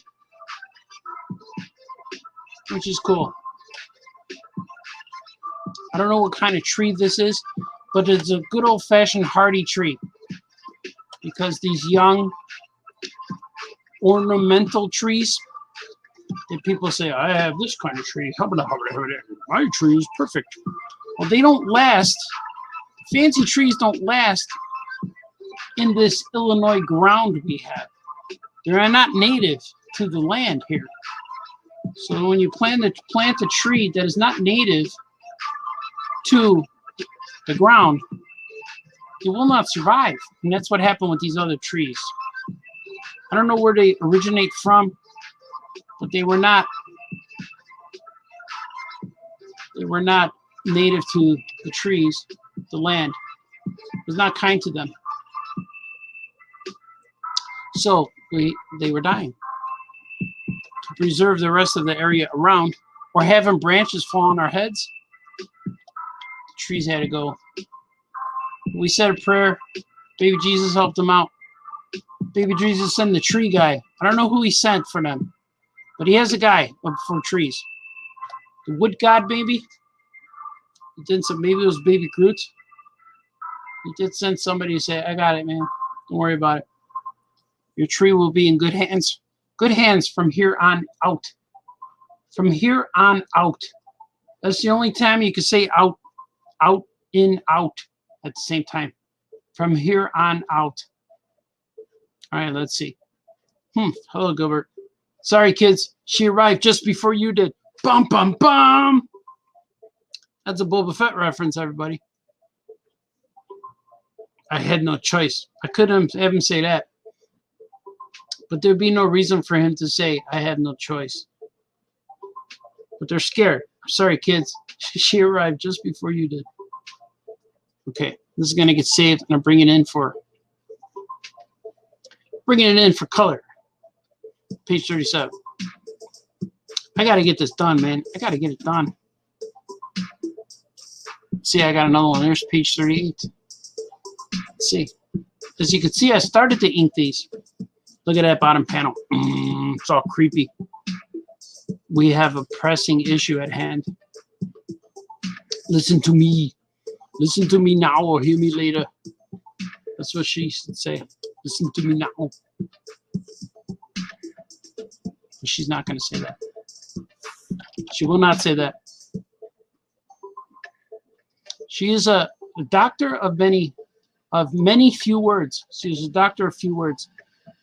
S1: Which is cool. I don't know what kind of tree this is, but it's a good old-fashioned hardy tree. Because these young ornamental trees, that people say, I have this kind of tree. My tree is perfect. Well, they don't last. Fancy trees don't last in this Illinois ground we have. They are not native to the land here. So when you plant a tree that is not native to the ground, it will not survive. And that's what happened with these other trees. I don't know where they originate from, but they were not native to the trees, the land. It was not kind to them. So they were dying. To preserve the rest of the area around, or having branches fall on our heads, the trees had to go. We said a prayer. Baby Jesus helped them out. Baby Jesus sent the tree guy. I don't know who he sent for them, but he has a guy for trees. The wood god, maybe? He did some, maybe it was Baby Groot. He did send somebody to say, I got it, man. Don't worry about it. Your tree will be in good hands. Good hands from here on out. From here on out. That's the only time you can say out, out, in, out at the same time. From here on out. All right, let's see. Hello, Gilbert. Sorry, kids. She arrived just before you did. Bum, bum, bum. That's a Boba Fett reference, everybody. I had no choice. I couldn't have him say that. But there'd be no reason for him to say, I had no choice. But they're scared. I'm sorry, kids. She arrived just before you did. Okay, this is going to get saved, and I'm bringing it in for color. Page 37. I got to get this done, man. I got to get it done. See, I got another one. There's page 38. Let's see. As you can see, I started to ink these. Look at that bottom panel. It's all creepy. We have a pressing issue at hand. Listen to me. Listen to me now or hear me later. That's what she should say. Listen to me now. She's not going to say that. She will not say that. She is a doctor of many few words. She's a doctor of few words.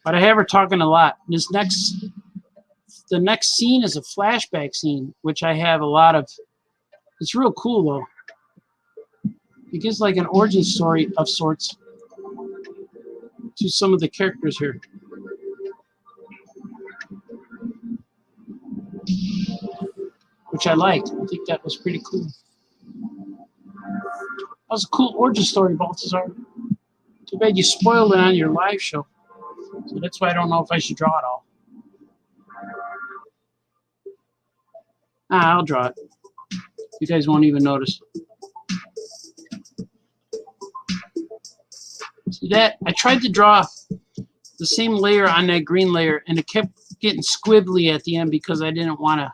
S1: But I have her talking a lot. The next scene is a flashback scene, which I have a lot of. It's real cool, though. It gives like an origin story of sorts to some of the characters here. Which I liked. I think that was pretty cool. That was a cool origin story, Baltazar. Too bad you spoiled it on your live show. So that's why I don't know if I should draw it all. I'll draw it. You guys won't even notice. See that? I tried to draw the same layer on that green layer, and it kept getting squibbly at the end because I didn't want to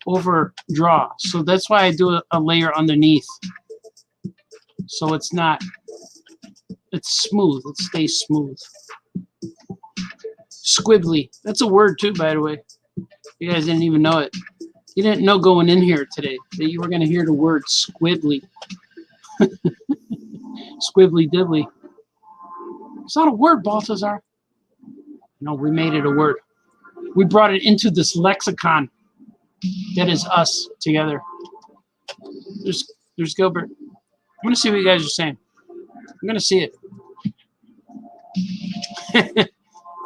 S1: overdraw. So that's why I do a layer underneath. So it's smooth. It stays smooth. Squibbly. That's a word too, by the way. You guys didn't even know it. You didn't know going in here today that you were going to hear the word squibbly. Squibbly dibbly. It's not a word, Baltazar. No, we made it a word. We brought it into this lexicon that is us together. There's Gilbert. I'm going to see what you guys are saying. I'm going to see it.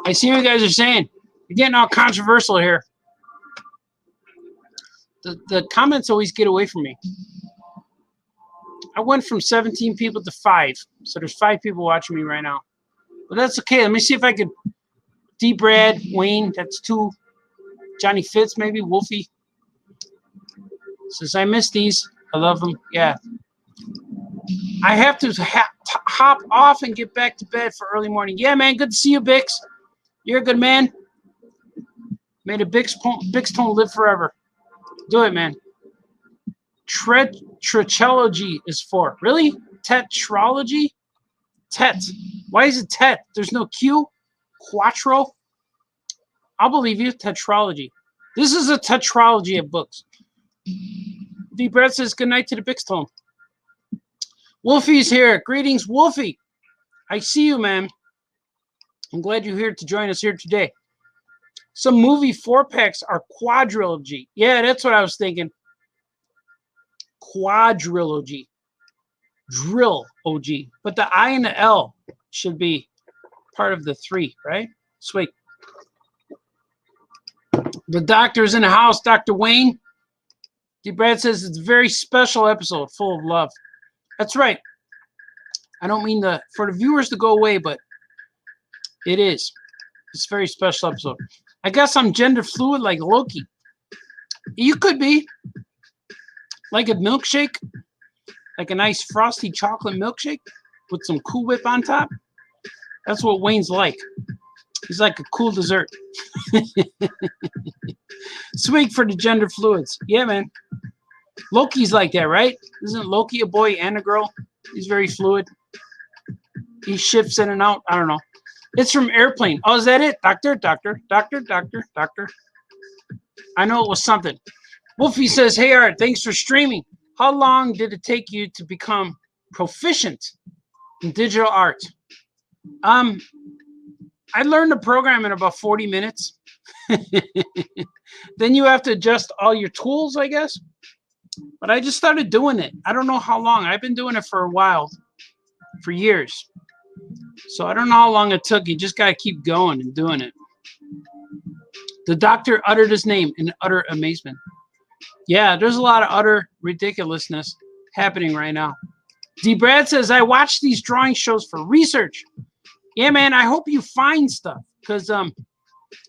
S1: I see what you guys are saying. You're getting all controversial here. The comments always get away from me. I went from 17 people to 5. So there's 5 people watching me right now. But that's okay. Let me see if I could. D. Brad, Wayne, that's 2. Johnny Fitz, maybe. Wolfie. Says, I miss these. I love them. Yeah. I have to hop off and get back to bed for early morning. Yeah, man. Good to see you, Bix. You're a good man. May the Bix-tone live forever. Do it, man. Trichology is 4. Really? Tetralogy? Tet. Why is it tet? There's no Q? Quattro? I'll believe you. Tetralogy. This is a tetralogy of books. D. Brett says good night to the Bix-tone. Wolfie's here. Greetings, Wolfie. I see you, man. I'm glad you're here to join us here today. Some movie 4-packs are quadrilogy. Yeah, that's what I was thinking. Quadrilogy. Drill OG. But the I and the L should be part of the 3, right? Sweet. The doctor's in the house, Dr. Wayne. D. Brad says it's a very special episode, full of love. That's right. I don't mean for the viewers to go away, but it is. It's a very special episode. I guess I'm gender fluid like Loki. You could be. Like a milkshake. Like a nice frosty chocolate milkshake with some Cool Whip on top. That's what Wayne's like. He's like a cool dessert. Swig for the gender fluids. Yeah, man. Loki's like that, right? Isn't Loki a boy and a girl? He's very fluid. He shifts in and out. I don't know. It's from Airplane. Oh, is that it? Doctor. I know it was something. Wolfie says, hey, Art, thanks for streaming. How long did it take you to become proficient in digital art? I learned the program in about 40 minutes. Then you have to adjust all your tools, I guess. But I just started doing it. I don't know how long. I've been doing it for a while, for years. So I don't know how long it took. You just got to keep going and doing it. The doctor uttered his name in utter amazement. Yeah, there's a lot of utter ridiculousness happening right now. D. Brad says, I watch these drawing shows for research. Yeah, man, I hope you find stuff. Because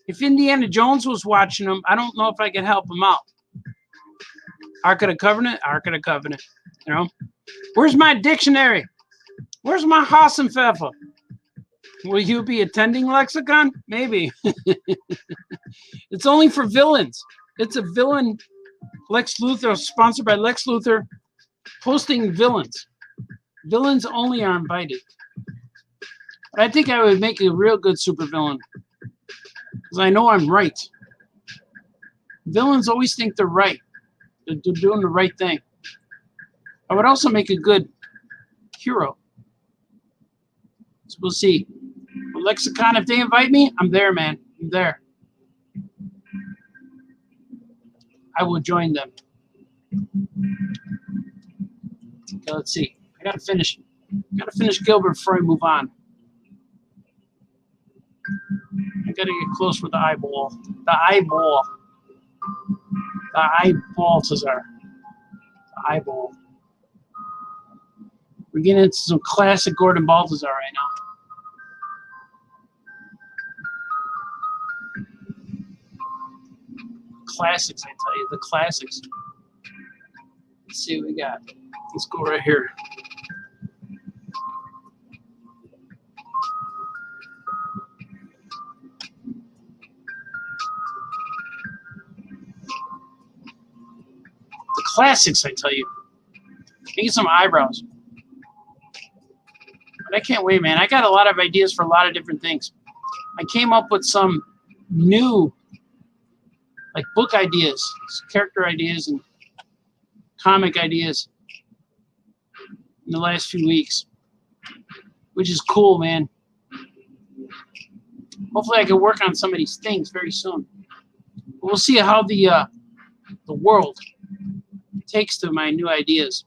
S1: if Indiana Jones was watching them, I don't know if I could help him out. Ark of the Covenant, Ark of the Covenant. You know? Where's my dictionary? Where's my Haas and Pfeffer? Will you be attending Lexicon? Maybe. It's only for villains. It's a villain Lex Luthor, sponsored by Lex Luthor, posting villains. Villains only are invited. But I think I would make a real good supervillain. Because I know I'm right. Villains always think they're right. They're doing the right thing. I would also make a good hero. So we'll see. But Lexicon, if they invite me, I'm there, man. I'm there. I will join them. Okay, let's see. I gotta finish Gilbert before I move on. I gotta get close with the eyeball. The eyeball. The eyeball, Cesar. The eyeball. We're getting into some classic Gordon Balthazar right now. Classics, I tell you, the classics. Let's see what we got. Let's go right here. The classics, I tell you. Get some eyebrows. But I can't wait, man. I got a lot of ideas for a lot of different things. I came up with some new, like, book ideas, character ideas, and comic ideas in the last few weeks, which is cool, man. Hopefully I can work on some of these things very soon. But we'll see how the world takes to my new ideas.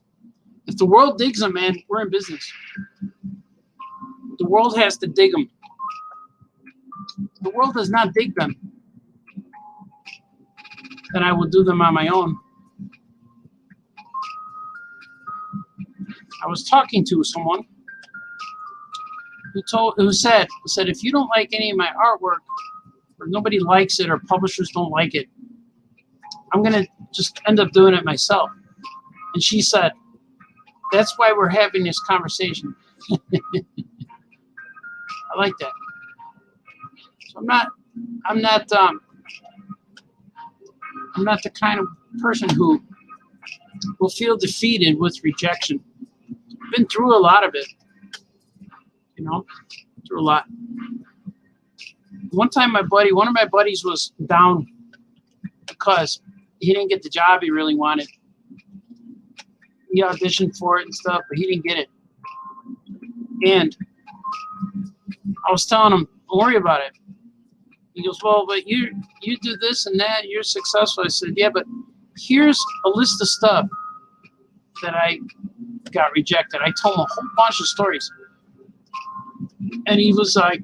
S1: If the world digs them, man, we're in business. The world has to dig them. The world does not dig them. Then I will do them on my own. I was talking to someone who said if you don't like any of my artwork, or nobody likes it, or publishers don't like it, I'm gonna just end up doing it myself. And she said, that's why we're having this conversation. I like that. So I'm not the kind of person who will feel defeated with rejection. I've been through a lot of it. You know, through a lot. One time one of my buddies was down because he didn't get the job he really wanted. He auditioned for it and stuff, but he didn't get it. And I was telling him, don't worry about it. He goes, well, but you do this and that, you're successful. I said, yeah, but here's a list of stuff that I got rejected. I told him a whole bunch of stories. And he was like,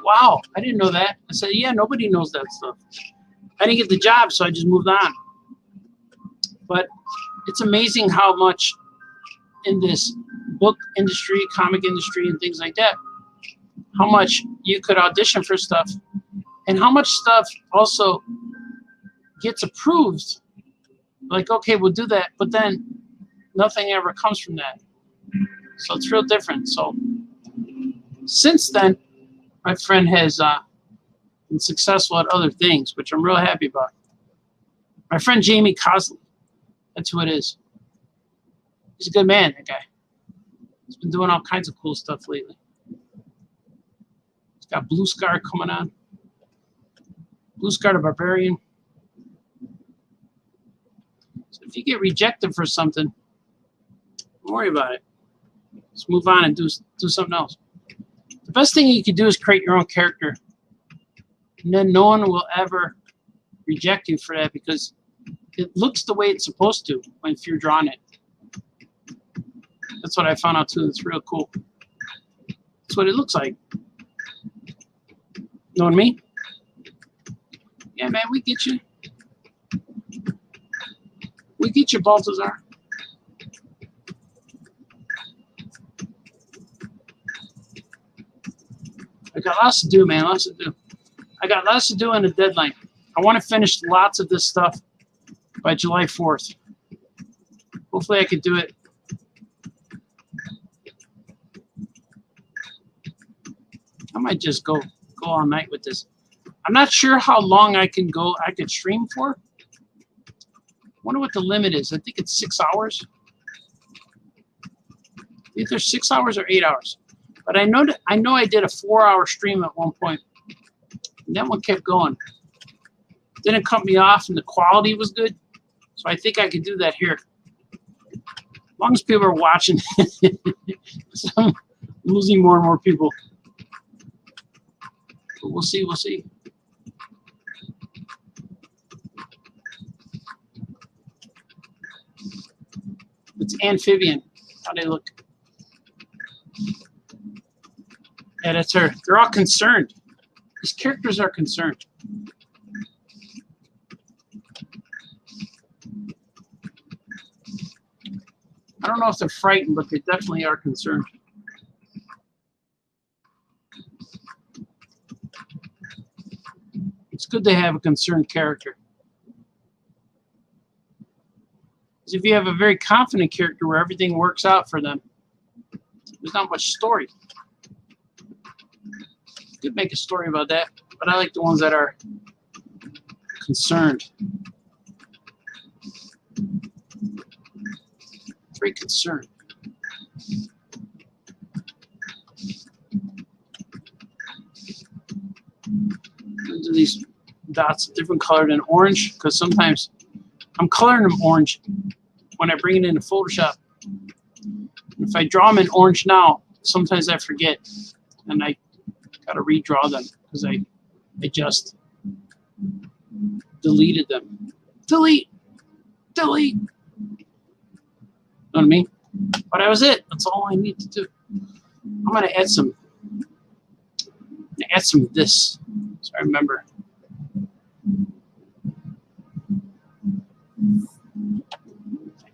S1: wow, I didn't know that. I said, yeah, nobody knows that stuff. I didn't get the job, so I just moved on. But it's amazing how much in this book industry, comic industry, and things like that, how much you could audition for stuff and how much stuff also gets approved. Like, okay, we'll do that, but then nothing ever comes from that. So it's real different. So since then, my friend has been successful at other things, which I'm real happy about. My friend Jamie Cosley, that's who it is. He's a good man, that guy. He's been doing all kinds of cool stuff lately. He's got Blue Scar coming on. Blue Scar the Barbarian. So if you get rejected for something, don't worry about it. Just move on and do something else. The best thing you can do is create your own character. And then no one will ever reject you for that because it looks the way it's supposed to if you're drawing it. That's what I found out too. It's real cool. That's what it looks like. Know what I mean? Yeah, man, we get you. We get you, Baltazar. I got lots to do, man. Lots to do. I got lots to do on a deadline. I want to finish lots of this stuff by July 4th. Hopefully I could do it. I might just go all night with this. I'm not sure how long I could stream for. I wonder what the limit is. I think it's 6 hours. Either 6 hours or 8 hours. But I know I did a 4-hour stream at one point. And that one kept going. Didn't cut me off and the quality was good. So I think I could do that here. As long as people are watching. So I'm losing more and more people. But we'll see, we'll see. It's amphibian. How they look. Yeah, that's her. They're all concerned. These characters are concerned. I don't know if they're frightened, but they definitely are concerned. It's good to have a concerned character. Because if you have a very confident character where everything works out for them, there's not much story. You could make a story about that, but I like the ones that are concerned. Very concerned. Do these dots different color than orange because sometimes I'm coloring them orange when I bring it into Photoshop. If I draw them in orange now, sometimes I forget and I gotta redraw them because I just deleted them. Delete. Know what I mean? But that was it. That's all I need to do. I'm gonna add some of this so I remember.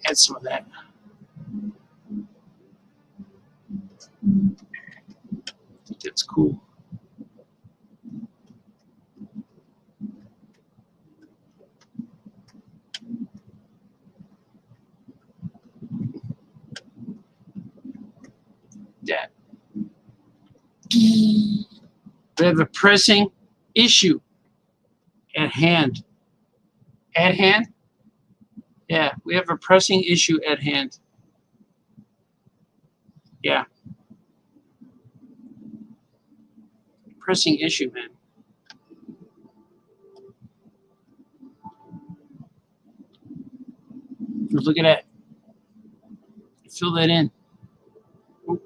S1: Add some of that. I think that's cool. Yeah. We have a pressing issue at hand. At hand? Yeah, we have a pressing issue at hand. Yeah. Pressing issue, man. Look at that. Fill that in. There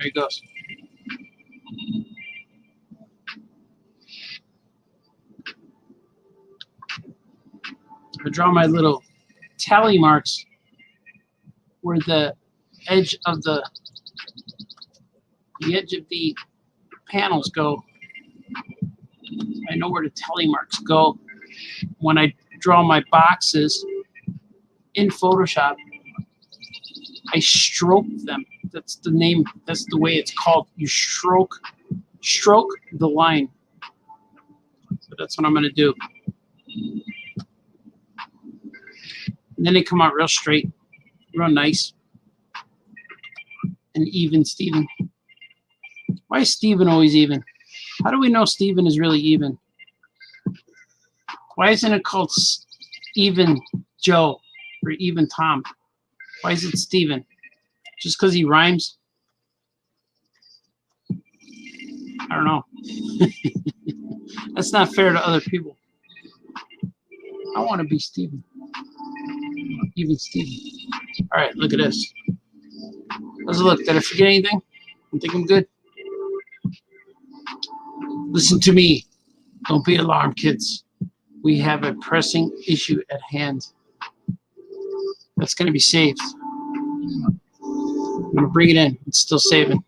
S1: he goes. draw my little tally marks where the edge of the panels go. I know where the tally marks go when I draw my boxes in Photoshop. I stroke them. That's the name. That's the way it's called. You stroke the line. So that's what I'm going to do. And then they come out real straight, real nice, and even Steven. Why is Steven always even? How do we know Steven is really even? Why isn't it called Even Joe or Even Tom? Why is it Steven? Just because he rhymes? I don't know. That's not fair to other people. I want to be Steven. Even Steven. All right, look at this. How's it look? Did I forget anything? I think I'm good. Listen to me. Don't be alarmed, kids. We have a pressing issue at hand. That's going to be saved. I'm going to bring it in. It's still saving.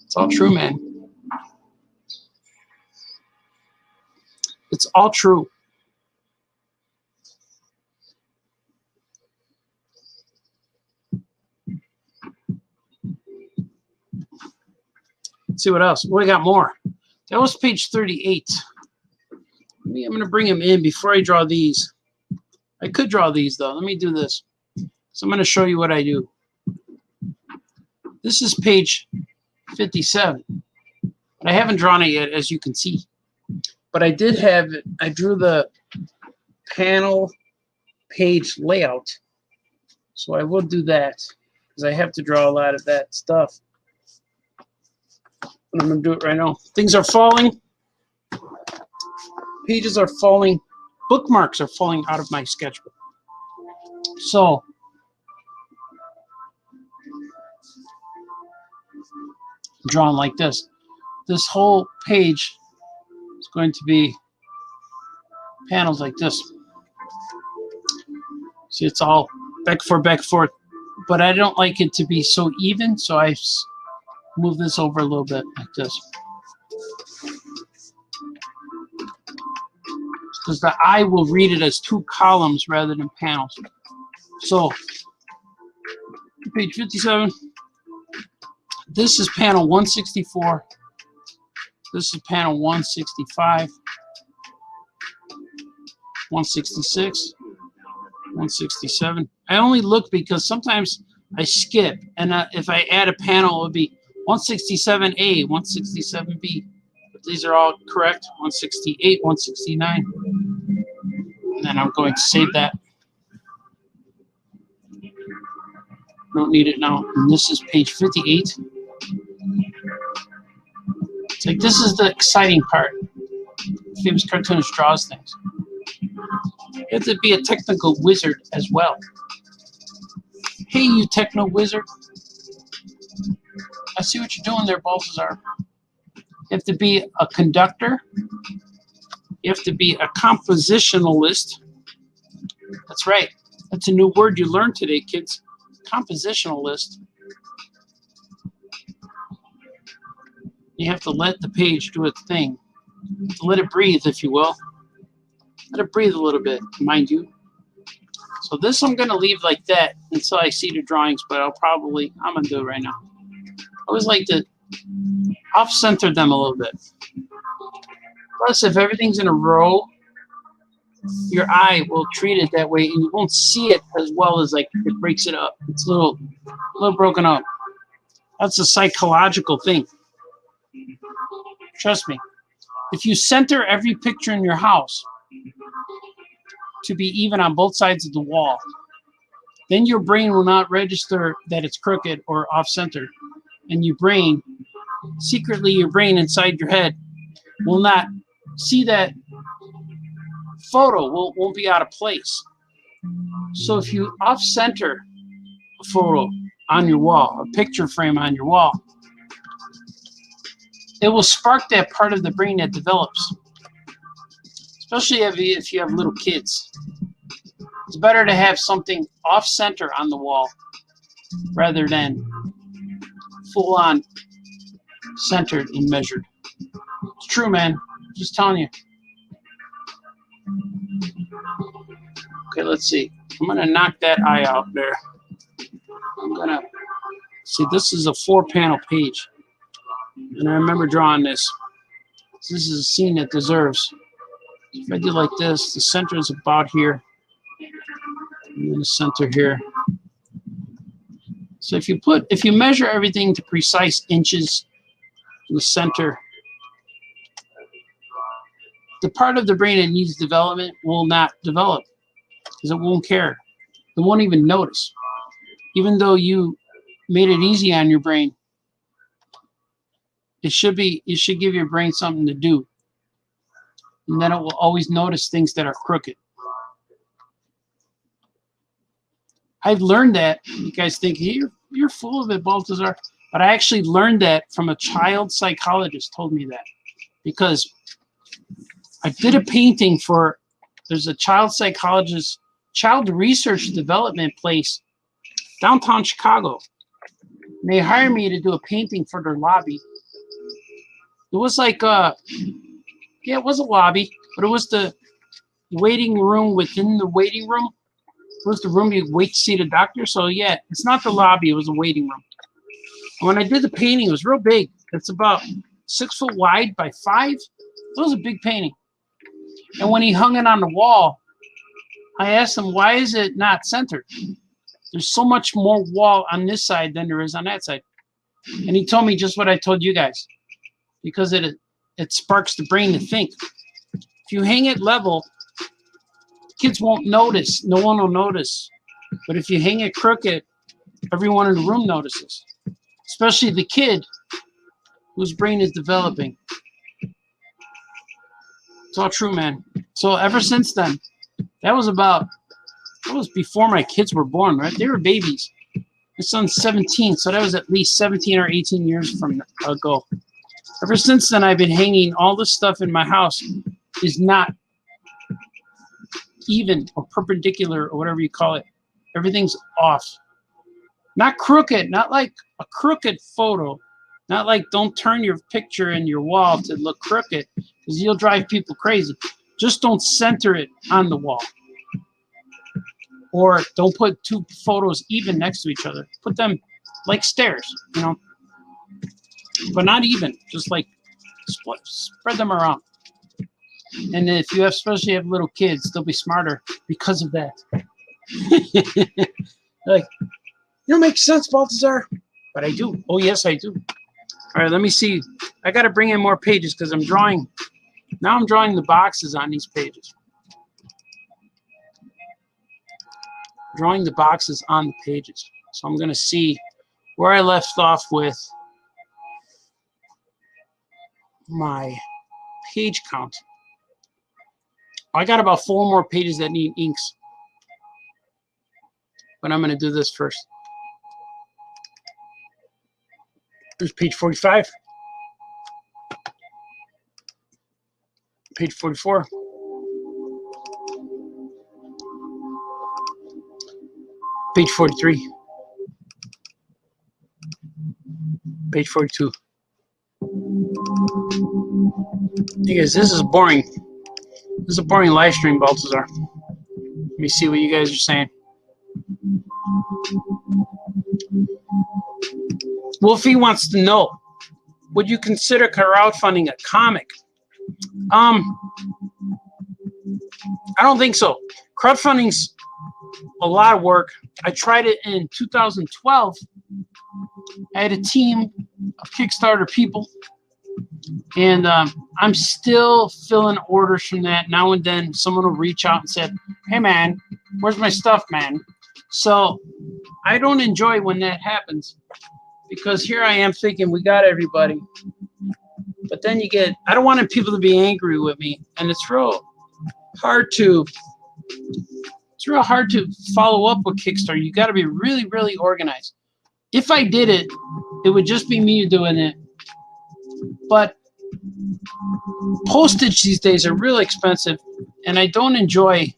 S1: It's all true, man. It's all true. Let's see what else. What do we got more? That was page 38. I'm going to bring them in before I draw these. I could draw these, though. Let me do this. So I'm going to show you what I do. This is page 57. But I haven't drawn it yet, as you can see. But I did have it. I drew the panel page layout. So I will do that, because I have to draw a lot of that stuff. And I'm going to do it right now. Things are falling. Pages are falling. Bookmarks are falling out of my sketchbook. So, I'm drawing like this. This whole page is going to be panels like this. See, it's all back and forth. But I don't like it to be so even, so I move this over a little bit like this. Because the eye will read it as two columns rather than panels. So, page 57. This is panel 164. This is panel 165. 166. 167. I only look because sometimes I skip. And if I add a panel, it would be 167A, 167B. But these are all correct. 168, 169. And then I'm going to save that. Don't need it now. And this is page 58. It's like, this is the exciting part. Famous Cartoonist draws things. You have to be a technical wizard as well. Hey, you techno wizard. I see what you're doing there, Balthazar. You have to be a conductor. You have to be a compositionalist. That's right. That's a new word you learned today, kids. Compositionalist. You have to let the page do its thing. To let it breathe, if you will. Let it breathe a little bit, mind you. So this I'm going to leave like that until I see the drawings, but I'm going to do it right now. I always like to off-center them a little bit. Plus, if everything's in a row, your eye will treat it that way, and you won't see it as well as like it breaks it up. It's a little broken up. That's a psychological thing. Trust me. If you center every picture in your house to be even on both sides of the wall, then your brain will not register that it's crooked or off-center. And your brain, secretly your brain inside your head, will not see that photo, won't be out of place. So if you off-center a photo on your wall, a picture frame on your wall, it will spark that part of the brain that develops. especially if you have little kids. It's better to have something off center on the wall rather than full on centered and measured. It's true, man. Just telling you. Okay, let's see. I'm gonna knock that eye out there. I'm gonna see. This is a 4-panel page, and I remember drawing this. This is a scene that deserves. If I do like this, the center is about here, and then the center here. So if you measure everything to precise inches in the center, the part of the brain that needs development will not develop because it won't care. It won't even notice. Even though you made it easy on your brain, it should give your brain something to do. And then it will always notice things that are crooked. I've learned that. You guys think you're full of it, Baltazar. But I actually learned that from a child psychologist told me that. Because I did a painting for, there's a child psychologist, child research development place downtown Chicago. And they hired me to do a painting for their lobby. It was like, yeah, it was a lobby, but it was the waiting room within the waiting room. It was the room you wait to see the doctor. So yeah, it's not the lobby, it was a waiting room. And when I did the painting, it was real big. It's about 6 foot wide by 5. It was a big painting. And when he hung it on the wall, I asked him, why is it not centered? There's so much more wall on this side than there is on that side. And he told me just what I told you guys. Because it sparks the brain to think. If you hang it level, kids won't notice. No one will notice. But if you hang it crooked, everyone in the room notices. Especially the kid whose brain is developing. It's all true, man. So ever since then, that was before my kids were born, right? They were babies. My son's 17, so that was at least 17 or 18 years from ago. Ever since then, I've been hanging all this stuff in my house is not even or perpendicular or whatever you call it. Everything's off. Not crooked, not like a crooked photo. Not like don't turn your picture in your wall to look crooked because you'll drive people crazy. Just don't center it on the wall. Or don't put 2 photos even next to each other. Put them like stairs, you know. But not even, just like spread them around. And if you especially have little kids, they'll be smarter because of that. Like, you don't make sense, Baltazar. But I do. Oh, yes, I do. All right, let me see. I got to bring in more pages because I'm drawing. Now I'm drawing the boxes on these pages. Drawing the boxes on the pages. So I'm going to see where I left off with my page count. I got about 4 more pages that need inks. But I'm going to do this first. There's page 45. Page 44. Page 43. Page 42. You guys, this is boring. This is a boring live stream, Baltazar. Let me see what you guys are saying. Wolfie wants to know, would you consider crowdfunding a comic? I don't think so. Crowdfunding's a lot of work. I tried it in 2012. I had a team of Kickstarter people, and I'm still filling orders from that. Now and then someone will reach out and say, hey man, where's my stuff, man? So I don't enjoy when that happens, because here I am thinking we got everybody, but then you get, I don't want people to be angry with me, and it's real hard to follow up with Kickstarter. You got to be really, really organized. If I did it, it would just be me doing it. But postage these days are really expensive, and I don't enjoy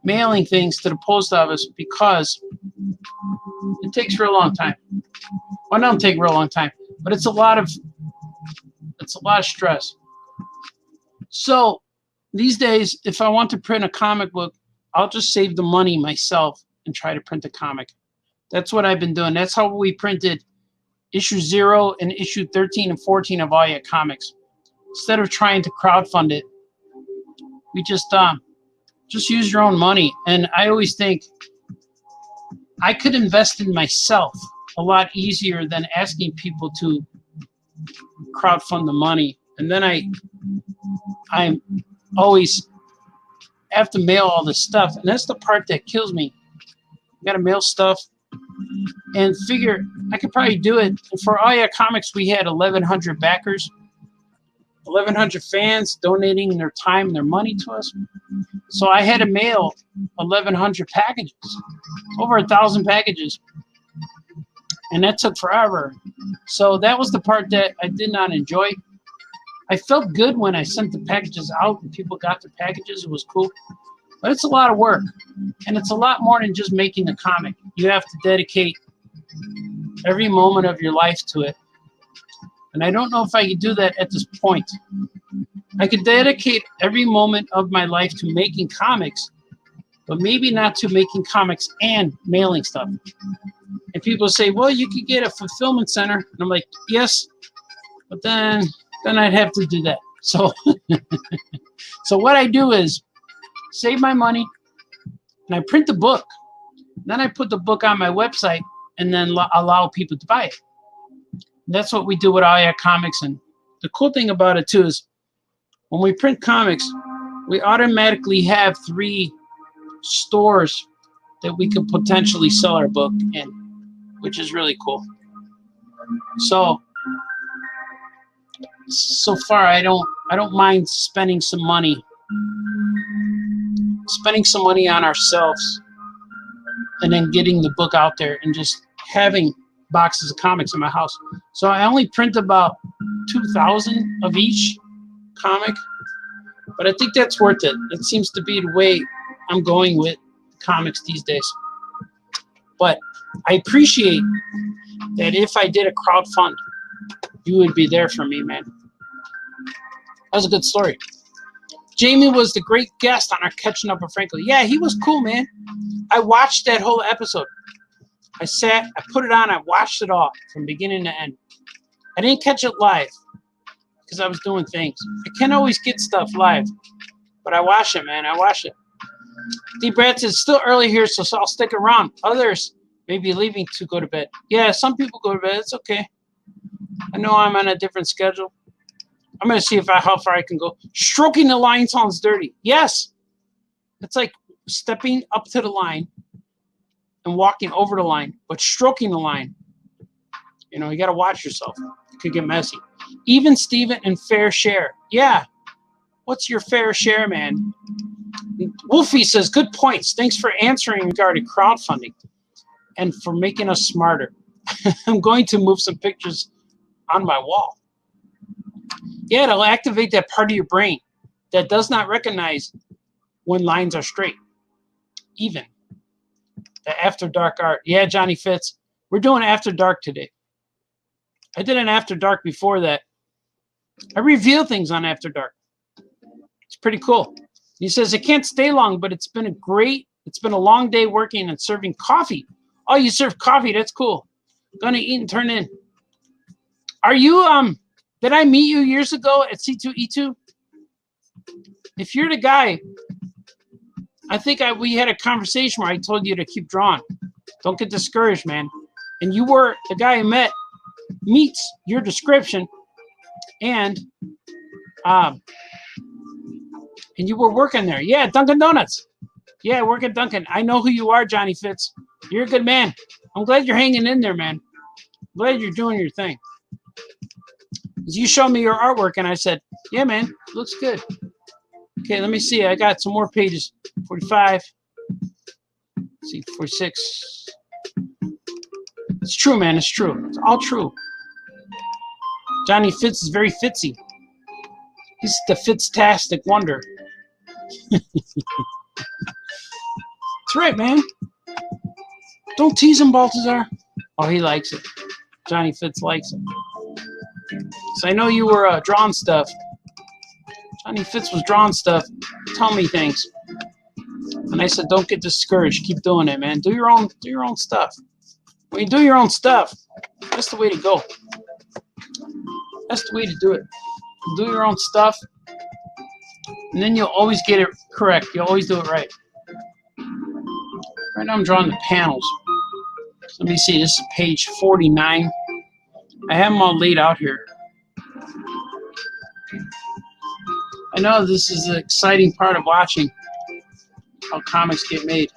S1: mailing things to the post office because it takes a real long time. Well, it don't take a real long time, but it's a lot of stress. So these days, if I want to print a comic book, I'll just save the money myself and try to print a comic. That's what I've been doing. That's how we printed issue 0 and issue 13 and 14 of All Yet Comics. Instead of trying to crowdfund it, we just use your own money. And I always think I could invest in myself a lot easier than asking people to crowdfund the money. And then I'm always have to mail all this stuff, and that's the part that kills me. I gotta mail stuff and figure I could probably do it. For All Yet Comics, we had 1,100 backers, 1,100 fans donating their time and their money to us. So I had to mail 1,100 packages, over 1,000 packages, and that took forever. So that was the part that I did not enjoy. I felt good when I sent the packages out and people got their packages. It was cool. But it's a lot of work. And it's a lot more than just making the comic. You have to dedicate every moment of your life to it. And I don't know if I could do that at this point. I could dedicate every moment of my life to making comics, but maybe not to making comics and mailing stuff. And people say, well, you could get a fulfillment center. And I'm like, yes, but then I'd have to do that. So, so what I do is save my money and I print the book. Then I put the book on my website and then allow people to buy it. That's what we do with All Yet Comics. And the cool thing about it too is when we print comics, we automatically have 3 stores that we could potentially sell our book in, which is really cool. So far I don't mind spending some money on ourselves and then getting the book out there and just having boxes of comics in my house. So I only print about 2,000 of each comic, but I think that's worth it. It seems to be the way I'm going with comics these days. But I appreciate that if I did a crowdfund, you would be there for me, man. That was a good story. Jamie was the great guest on our Catching Up with Franklin. Yeah, he was cool, man. I watched that whole episode. I put it on, I watched it all from beginning to end. I didn't catch it live because I was doing things. I can't always get stuff live, but I watch it, man. I watch it. D. Brad says, still early here, so I'll stick around. Others may be leaving to go to bed. Yeah, some people go to bed. It's okay. I know I'm on a different schedule. I'm going to see how far I can go. Stroking the line sounds dirty. Yes. It's like stepping up to the line and walking over the line, but stroking the line. You know, you got to watch yourself. It could get messy. Even Steven and fair share. Yeah. What's your fair share, man? Wolfie says, good points. Thanks for answering regarding crowdfunding and for making us smarter. I'm going to move some pictures on my wall. Yeah, it'll activate that part of your brain that does not recognize when lines are straight. Even. The After Dark art. Yeah, Johnny Fitz. We're doing After Dark today. I did an After Dark before that. I reveal things on After Dark. It's pretty cool. He says, it can't stay long, but it's been a long day working and serving coffee. Oh, you serve coffee. That's cool. Gonna eat and turn in. Are you, did I meet you years ago at C2E2? If you're the guy, I think we had a conversation where I told you to keep drawing. Don't get discouraged, man. And you were the guy I met meets your description, and you were working there. Yeah, Dunkin' Donuts. Yeah, work at Dunkin'. I know who you are, Johnny Fitz. You're a good man. I'm glad you're hanging in there, man. I'm glad you're doing your thing. You showed me your artwork, and I said, yeah, man, looks good. Okay, let me see. I got some more pages. 45. Let's see, 46. It's true, man. It's true. It's all true. Johnny Fitz is very fitzy. He's the Fitztastic wonder. That's right, man. Don't tease him, Baltazar. Oh, he likes it. Johnny Fitz likes it. So I know you were drawing stuff. Johnny Fitz was drawing stuff. Tell me things. And I said, don't get discouraged. Keep doing it, man. Do your own stuff. When you do your own stuff, that's the way to go. That's the way to do it. Do your own stuff, and then you'll always get it correct. You'll always do it right. Right now I'm drawing the panels. So let me see. This is page 49. I have them all laid out here. I know this is the exciting part of watching how comics get made,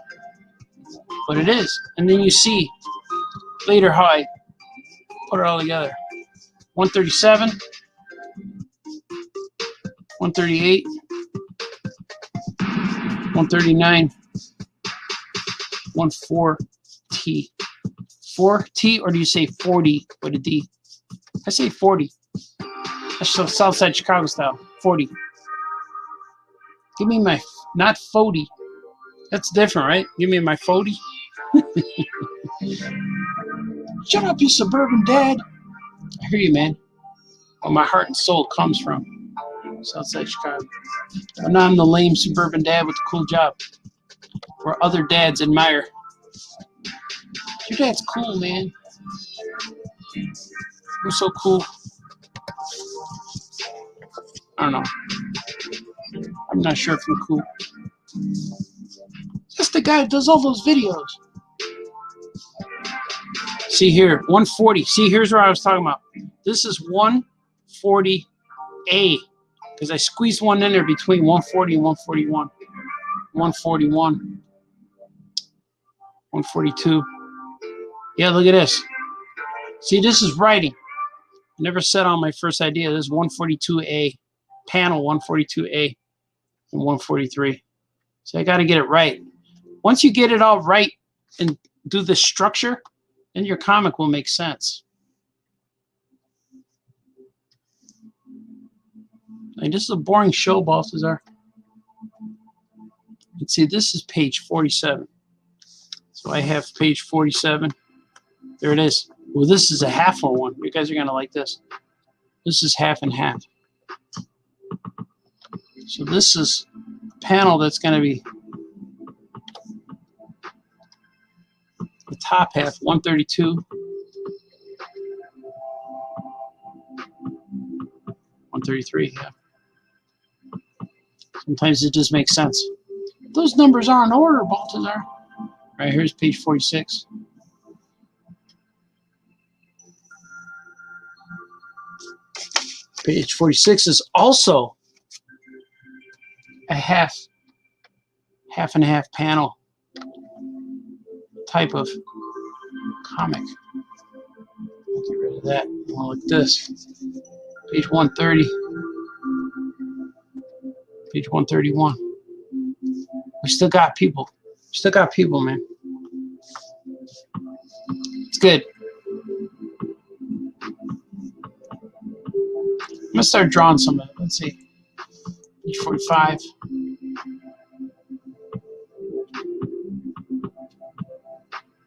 S1: but it is. And then you see later how I put it all together. 137, 138, 139, 14T. 4T, or do you say 40 with a D? I say 40. That's Southside Chicago style. 40. Give me my, not 40. That's different, right? Give me my 40. Shut up, you suburban dad. I hear you, man. Where my heart and soul comes from. Southside Chicago. But now I'm the lame suburban dad with the cool job. Where other dads admire. Your dad's cool, man. You're so cool. I don't know. I'm not sure if I'm cool. That's the guy that does all those videos. See here, 140. See, here's where I was talking about. This is 140A. Because I squeezed one in there between 140 and 141. 141. 142. Yeah, look at this. See, this is writing. I never said on my first idea. This is 142A. Panel 142A and 143. So I got to get it right. Once you get it all right and do the structure, then your comic will make sense. Like, this is a boring show, Baltazar. Let's see, this is page 47. So I have page 47. There it is. Well, this is a half one. You guys are going to like this. This is half and half. So this is a panel that's going to be the top half, 132. 133, yeah. Sometimes it just makes sense. Those numbers are in order, Baltazar. All right, here's page 46. Page 46 is also a half and a half panel type of comic. I'll get rid of that. I'll look at this. Page 130. Page 131. We still got people. Still got people, man. It's good. I'm going to start drawing some of it. Let's see. Page 45.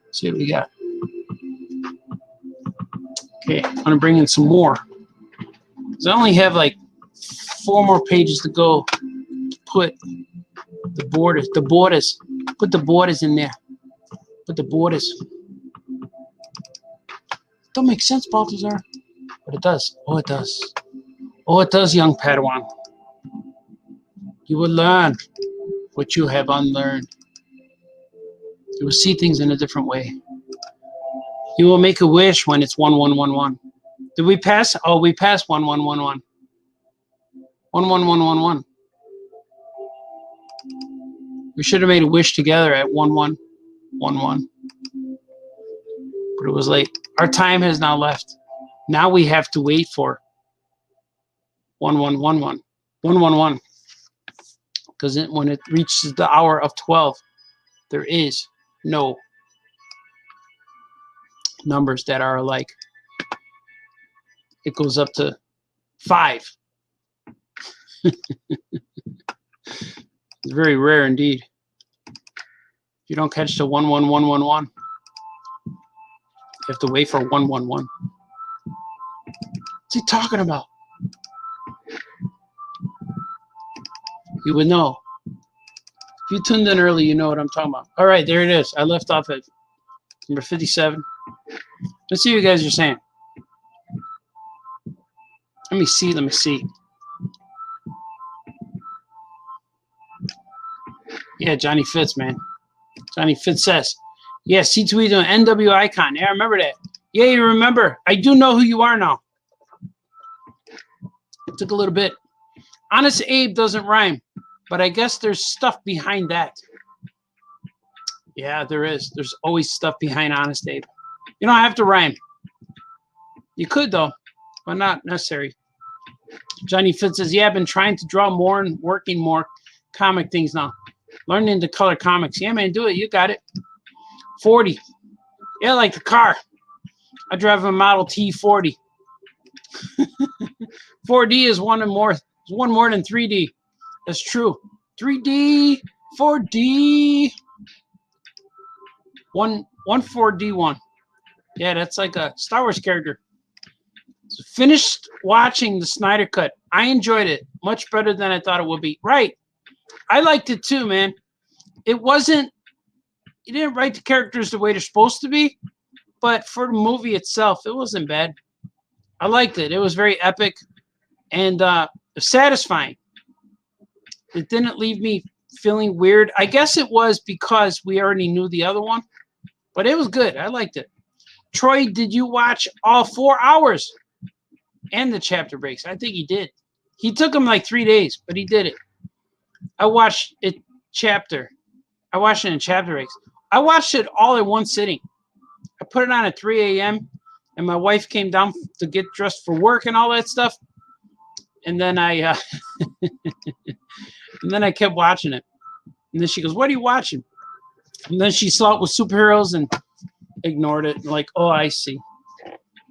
S1: Let's see what we got. Okay, I'm going to bring in some more. Because I only have like 4 more pages to go to put the borders. Put the borders in there. Put the borders. Don't make sense, Baltazar. But it does. Oh, it does. Oh, it does, young Padawan. You will learn what you have unlearned. You will see things in a different way. You will make a wish when it's 1111. Did we pass? Oh, we passed 1111. 11111. We should have made a wish together at 1111. But it was late. Our time has now left. Now we have to wait for 1111. 111. Because when it reaches the hour of 12, there is no numbers that are alike. it goes up to 5. It's very rare indeed. If you don't catch the 11111, you have to wait for 111. What's he talking about? You would know. If you tuned in early, you know what I'm talking about. All right, there it is. I left off at number 57. Let's see what you guys are saying. Let me see. Yeah, Johnny Fitz, man. Johnny Fitz says, yeah, C2E doing NW Icon. Yeah, I remember that. Yeah, you remember. I do know who you are now. It took a little bit. Honest Abe doesn't rhyme, but I guess there's stuff behind that. Yeah, there is. There's always stuff behind Honest Abe. You don't have to rhyme. You could, though, but not necessary. Johnny Fitz says, yeah, I've been trying to draw more and working more comic things now. Learning to color comics. Yeah, man, do it. You got it. 40. Yeah, like the car. I drive a Model T 40. 4D is one more than 3D. That's true. 3D, 4D, one 4D1. Yeah, that's like a Star Wars character. So finished watching the Snyder Cut. I enjoyed it much better than I thought it would be. Right. I liked it too, man. It wasn't, you didn't write the characters the way they're supposed to be, but for the movie itself, it wasn't bad. I liked it. It was very epic and satisfying. It didn't leave me feeling weird. I guess it was because we already knew the other one, but it was good. I liked it. Troy, did you watch all 4 hours and the chapter breaks? I think he did. He took him like 3 days, but he did it. I watched it in chapter breaks. I watched it all in one sitting. I put it on at 3 a.m. and my wife came down to get dressed for work and all that stuff. And then I kept watching it. And then she goes, "What are you watching?" And then she saw it with superheroes and ignored it. Like, oh, I see.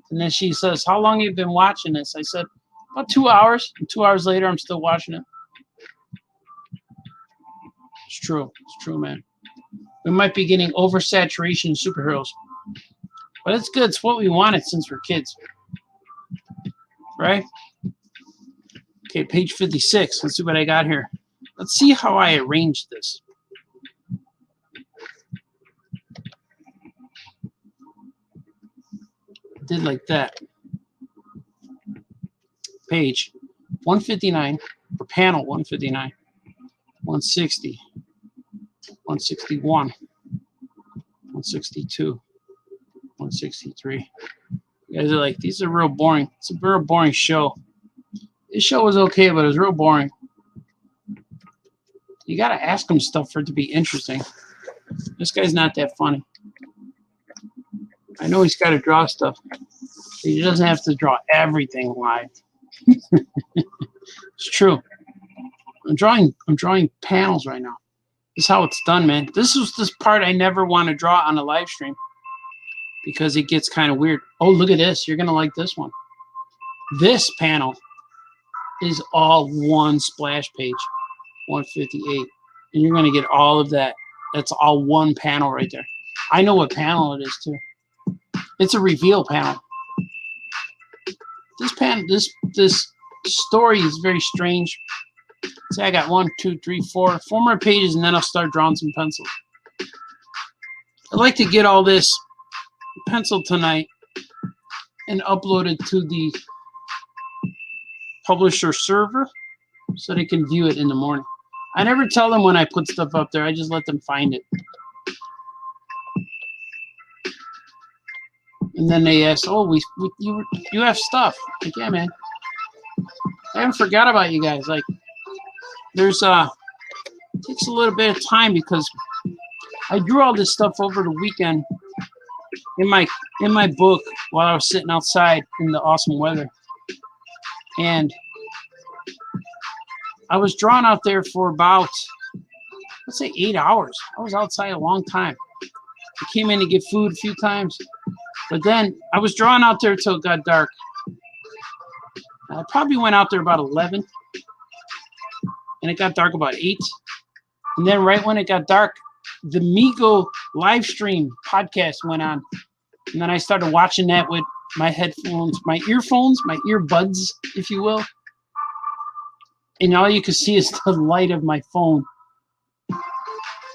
S1: And then she says, "How long have you been watching this?" I said, "About 2 hours." And 2 hours later, I'm still watching it. It's true. It's true, man. We might be getting oversaturation in superheroes. But it's good. It's what we wanted since we're kids. Right? Okay, page 56. Let's see what I got here. Let's see how I arranged this. Did like that. Page 159, or panel 159, 160, 161, 162, 163. You guys are like, these are real boring. It's a real boring show. This show was okay, but it was real boring. You got to ask him stuff for it to be interesting. This guy's not that funny. I know he's got to draw stuff. He doesn't have to draw everything live. It's true. I'm drawing panels right now. This is how it's done, man. This was this part I never want to draw on a live stream because it gets kind of weird. Oh, look at this. You're going to like this one. This panel is all one splash page, 158. And you're going to get all of that. That's all one panel right there. I know what panel it is, too. It's a reveal panel. This story is very strange. See, I got 1, 2, 3, 4 more pages, and then I'll start drawing some pencils. I'd like to get all this penciled tonight and upload it to the publisher server so they can view it in the morning. I never tell them when I put stuff up there. I just let them find it. And then they ask, "Oh, you have stuff." Like, yeah, man. I haven't forgot about you guys. Like, there's it takes a little bit of time because I drew all this stuff over the weekend in my book while I was sitting outside in the awesome weather. And I was drawn out there for about, let's say, 8 hours. I was outside a long time. I came in to get food a few times. But then I was drawn out there till it got dark. I probably went out there about 11, and it got dark about 8. And then right when it got dark, the Migo live stream podcast went on. And then I started watching that with my headphones, my earphones, my earbuds, if you will. And all you could see is the light of my phone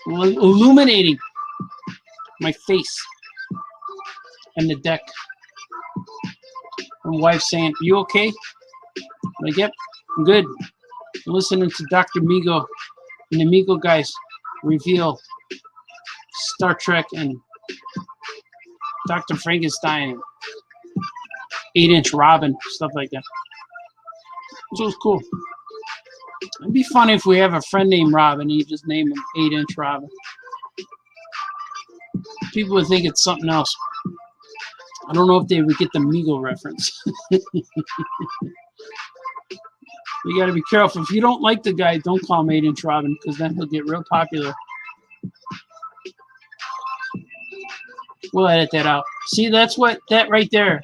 S1: illuminating my face and the deck. My wife saying, "You okay?" I'm like, "Yep, I'm good." I'm listening to Dr. Migo and the Migo guys reveal Star Trek and Dr. Frankenstein and 8-inch Robin, stuff like that. So it was cool. It'd be funny if we have a friend named Robin and you just name him 8-inch Robin. People would think it's something else. I don't know if they would get the Migo reference. You got to be careful. If you don't like the guy, don't call him 8-inch Robin, because then he'll get real popular. We'll edit that out. See, that right there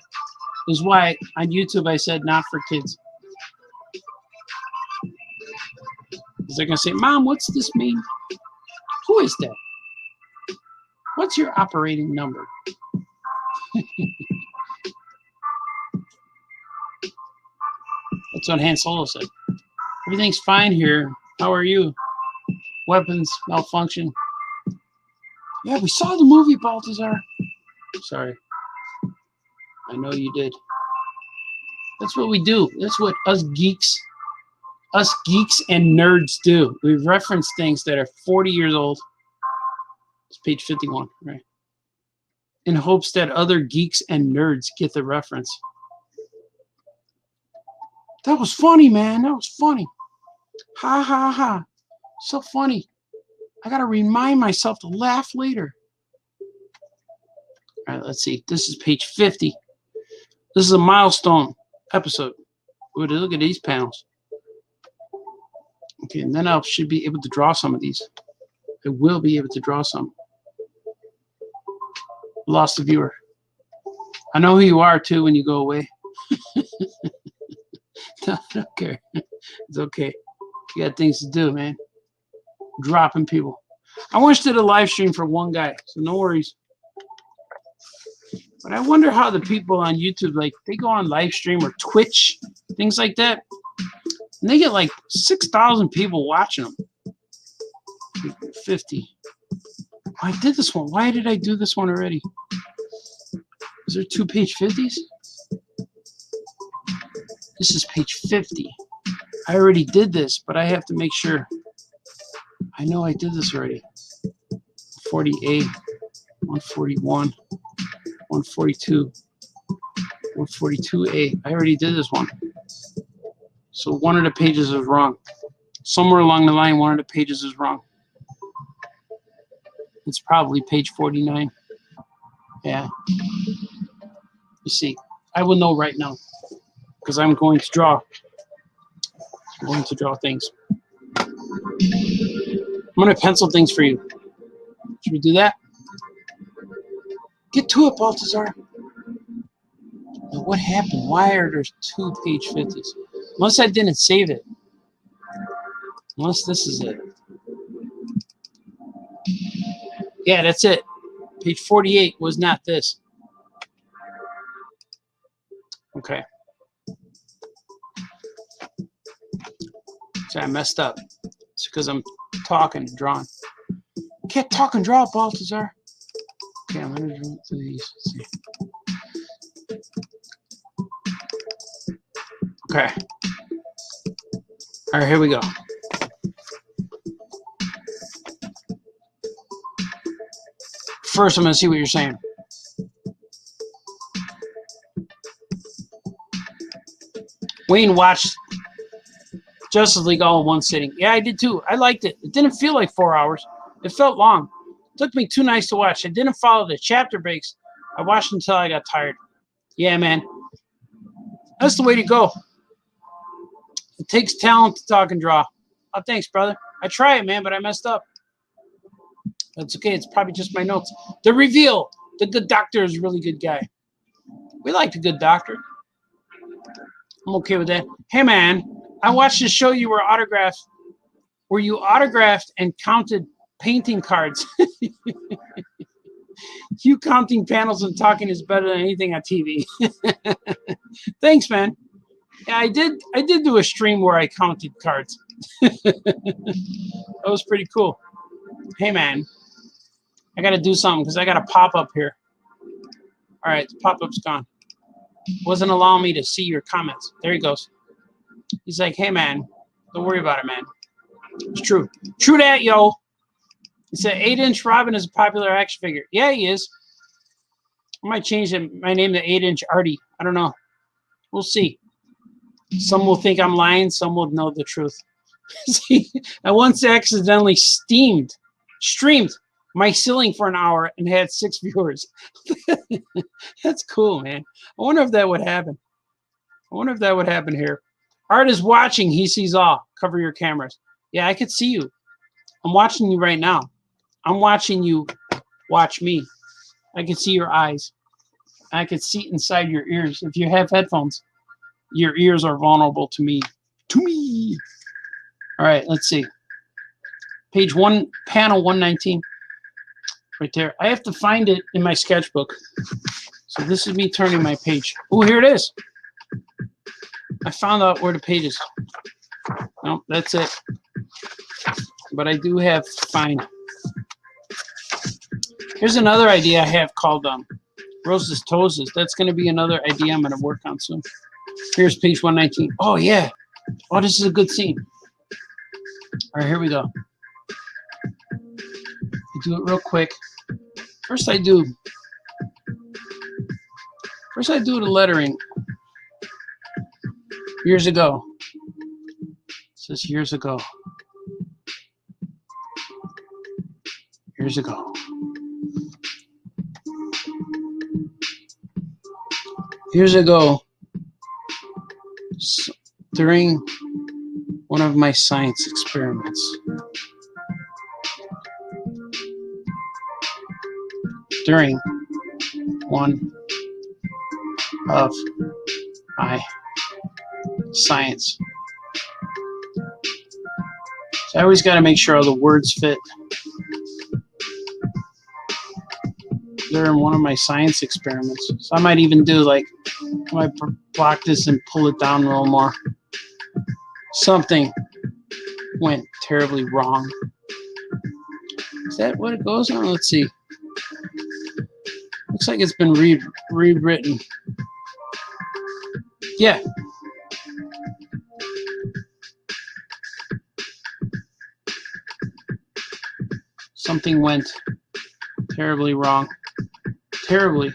S1: is why on YouTube I said not for kids. Because they're going to say, "Mom, what's this mean? Who is that? What's your operating number?" That's what Han Solo said. "Everything's fine here. How are you? Weapons malfunction." Yeah, we saw the movie, Baltazar. Sorry. I know you did. That's what we do. That's what us geeks and nerds do. We reference things that are 40 years old. It's page 51, right? In hopes that other geeks and nerds get the reference. That was funny, man. That was funny. Ha, ha, ha. So funny. I got to remind myself to laugh later. All right, let's see. This is page 50. This is a milestone episode. Look at these panels. Okay, and then I should be able to draw some of these. I will be able to draw some. Lost a viewer. I know who you are, too, when you go away. No, I don't care. It's okay. You got things to do, man. Dropping people. I once did a live stream for one guy, so no worries. But I wonder how the people on YouTube, like, they go on live stream or Twitch, things like that, and they get like 6,000 people watching them. 50. I did this one. Why did I do this one already? Is there 2 page 50s? This is page 50. I already did this, but I have to make sure. I know I did this already. 40A, 141, 142, 142A. I already did this one. So one of the pages is wrong. Somewhere along the line, one of the pages is wrong. It's probably page 49. Yeah. You see, I will know right now because I'm going to draw. I'm going to draw things. I'm going to pencil things for you. Should we do that? Get to it, Baltazar. Now, what happened? Why are there 2 page 50s? Unless I didn't save it. Unless this is it. Yeah, that's it. Page 48 was not this. Okay. So I messed up. It's because I'm talking and drawing. Can't talk and draw, Baltazar. Okay, I'm going to do these. Let's see. Okay. All right, here we go. First, I'm going to see what you're saying. Wayne watched Justice League all in one sitting. Yeah, I did too. I liked it. It didn't feel like 4 hours. It felt long. It took me 2 nights to watch. I didn't follow the chapter breaks. I watched until I got tired. Yeah, man. That's the way to go. It takes talent to talk and draw. Oh, thanks, brother. I try it, man, but I messed up. That's okay. It's probably just my notes. The reveal. The good doctor is a really good guy. We like the good doctor. I'm okay with that. Hey, man, I watched the show you were autographed, where you autographed and counted painting cards. You counting panels and talking is better than anything on TV. Thanks, man. Yeah, I did do a stream where I counted cards. That was pretty cool. Hey, man, I got to do something because I got a pop-up here. All right, the pop-up's gone. Wasn't allowing me to see your comments. There he goes. He's like, hey, man, don't worry about it, man. It's true. True that, yo. He said 8-inch Robin is a popular action figure. Yeah, he is. I might change my name to 8-inch Artie. I don't know. We'll see. Some will think I'm lying. Some will know the truth. See, I once accidentally streamed my ceiling for an hour and had 6 viewers. That's cool, man. I wonder if that would happen. I wonder if that would happen here. Art is watching. He sees all. Cover your cameras. Yeah, I could see you. I'm watching you right now. I'm watching you watch me. I can see your eyes. I can see inside your ears. If you have headphones, your ears are vulnerable to me. To me. All right, let's see. Page 1, panel 119. Right there. I have to find it in my sketchbook. So this is me turning my page. Oh, here it is. I found out where the page is. No, that's it. But I do have to find. Here's another idea I have called Rose's Toes. That's going to be another idea I'm going to work on soon. Here's page 119. Oh, yeah. Oh, this is a good scene. All right, here we go. Do it real quick. First I do the lettering. Years ago. It says years ago. Years ago. Years ago, during one of my science experiments. During one of my science. So I always got to make sure all the words fit. During one of my science experiments. So I might even do like, I might block this and pull it down a little more. Something went terribly wrong. Is that what it goes on? Let's see. Looks like it's been rewritten. Yeah. Something went terribly wrong. Terribly.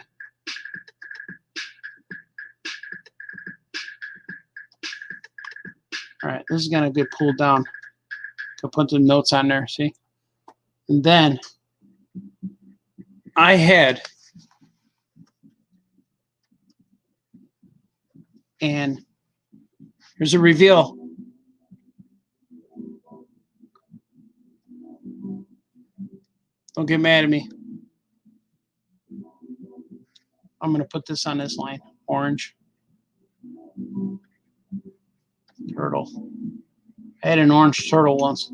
S1: All right, this is gonna get pulled down. I'll put the notes on there, see? And then I had and here's a reveal. Don't get mad at me. I'm going to put this on this line. Orange. Turtle. I had an orange turtle once.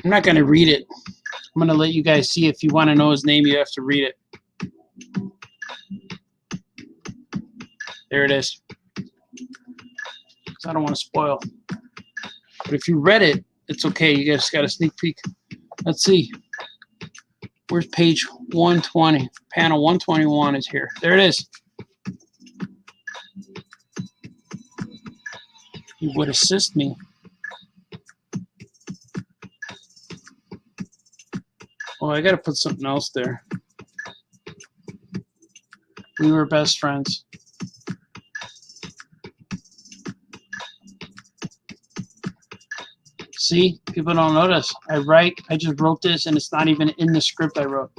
S1: I'm not going to read it. I'm going to let you guys see. If you want to know his name, you have to read it. There it is. Because I don't want to spoil. But if you read it, it's okay. You guys got a sneak peek. Let's see. Where's page 120? Panel 121 is here. There it is. You would assist me. Oh, I got to put something else there. We were best friends. See, people don't notice. I just wrote this and it's not even in the script I wrote.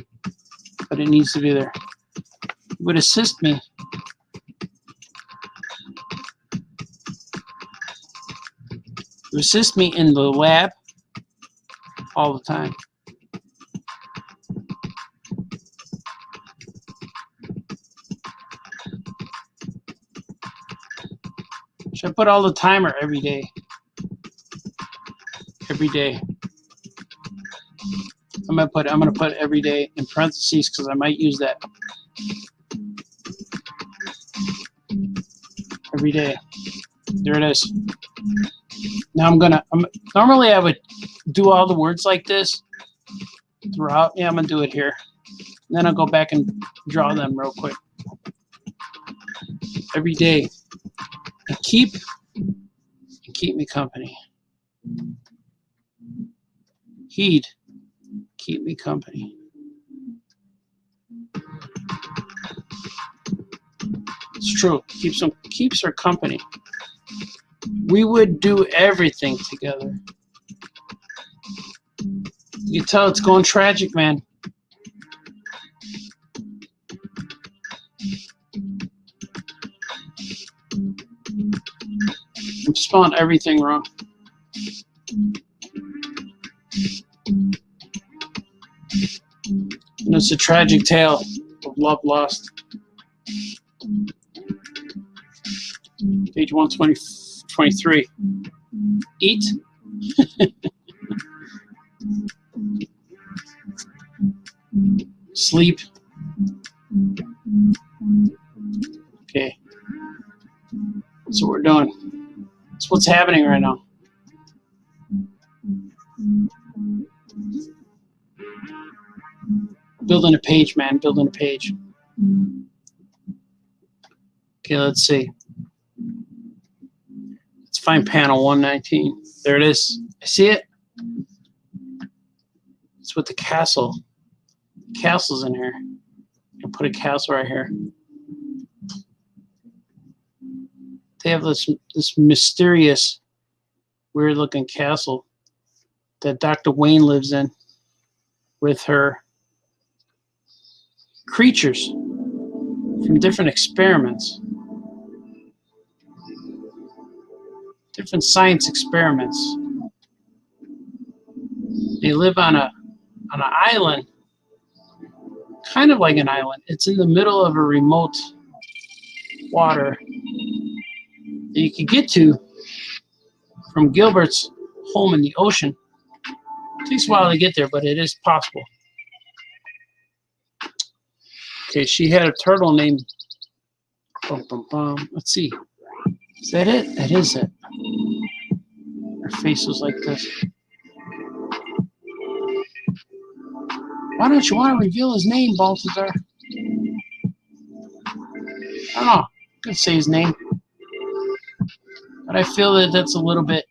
S1: But it needs to be there. It would assist me. It would assist me in the lab all the time. Should I put all the time or every day? Every day. I'm gonna put every day in parentheses because I might use that. Every day. There it is. Now normally I would do all the words like this throughout. Yeah, I'm gonna do it here. And then I'll go back and draw them real quick. Every day. And keep me company. Heed. Keep me company. It's true. Keeps her company. We would do everything together. You can tell it's going tragic, man. I'm spelling everything wrong. And it's a tragic tale of love lost. Page 123. Eat. Sleep. Okay. That's what we're doing. That's what's happening right now. Building a page, man. Building a page. Okay, let's see. Let's find panel 119. There it is. I see it. It's with the castle. The castle's in here. I'll put a castle right here. They have this mysterious, weird-looking castle that Dr. Wayne lives in with her creatures from different experiments, different science experiments. They live on an island, kind of like an island. It's in the middle of a remote water that you can get to from Gilbert's home in the ocean. It takes a while to get there, but it is possible. Okay, she had a turtle named... Let's see. Is that it? That is it. Her face was like this. Why don't you want to reveal his name, Balthazar? I don't know. I could say his name. But I feel that that's a little bit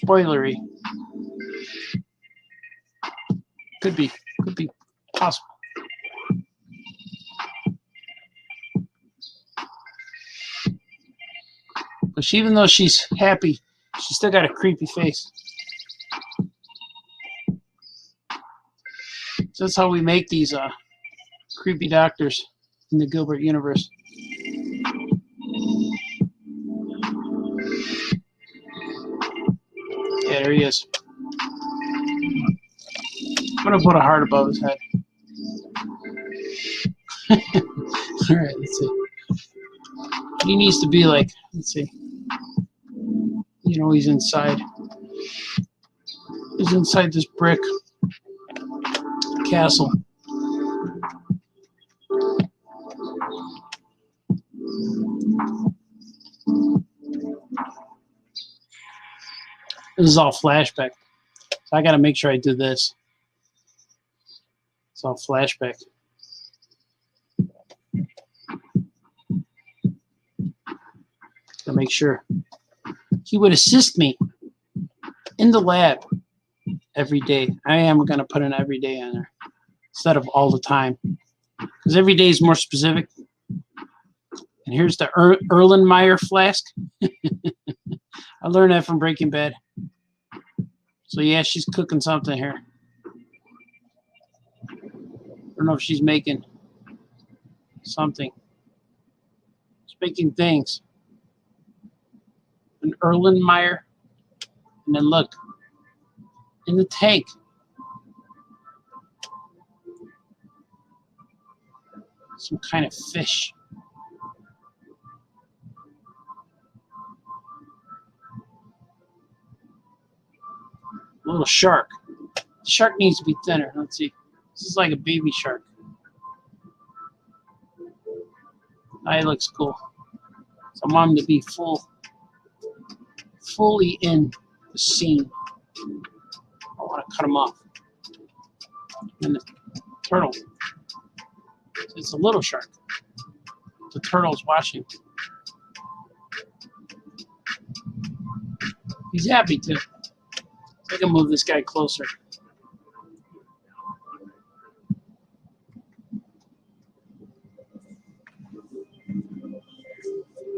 S1: spoilery. Could be possible. But even though she's happy, she's still got a creepy face. So that's how we make these creepy doctors in the Gilbert universe. Yeah, there he is. I'm gonna put a heart above his head. All right, let's see. He needs to be like, let's see. You know, he's inside. He's inside this brick castle. This is all flashback. So I got to make sure I do this. It's all flashback. To make sure. He would assist me in the lab every day. I am going to put an every day in there instead of all the time. Because every day is more specific. And here's the Erlenmeyer flask. I learned that from Breaking Bad. So yeah, she's cooking something here. I don't know if she's making something. She's making things. An Erlenmeyer. And then look. In the tank. Some kind of fish. A little shark. The shark needs to be thinner. Let's see. This is like a baby shark. That looks cool. So I want him to be fully in the scene. I want to cut him off. And the turtle. It's a little shark. The turtle's watching. He's happy too. I can move this guy closer.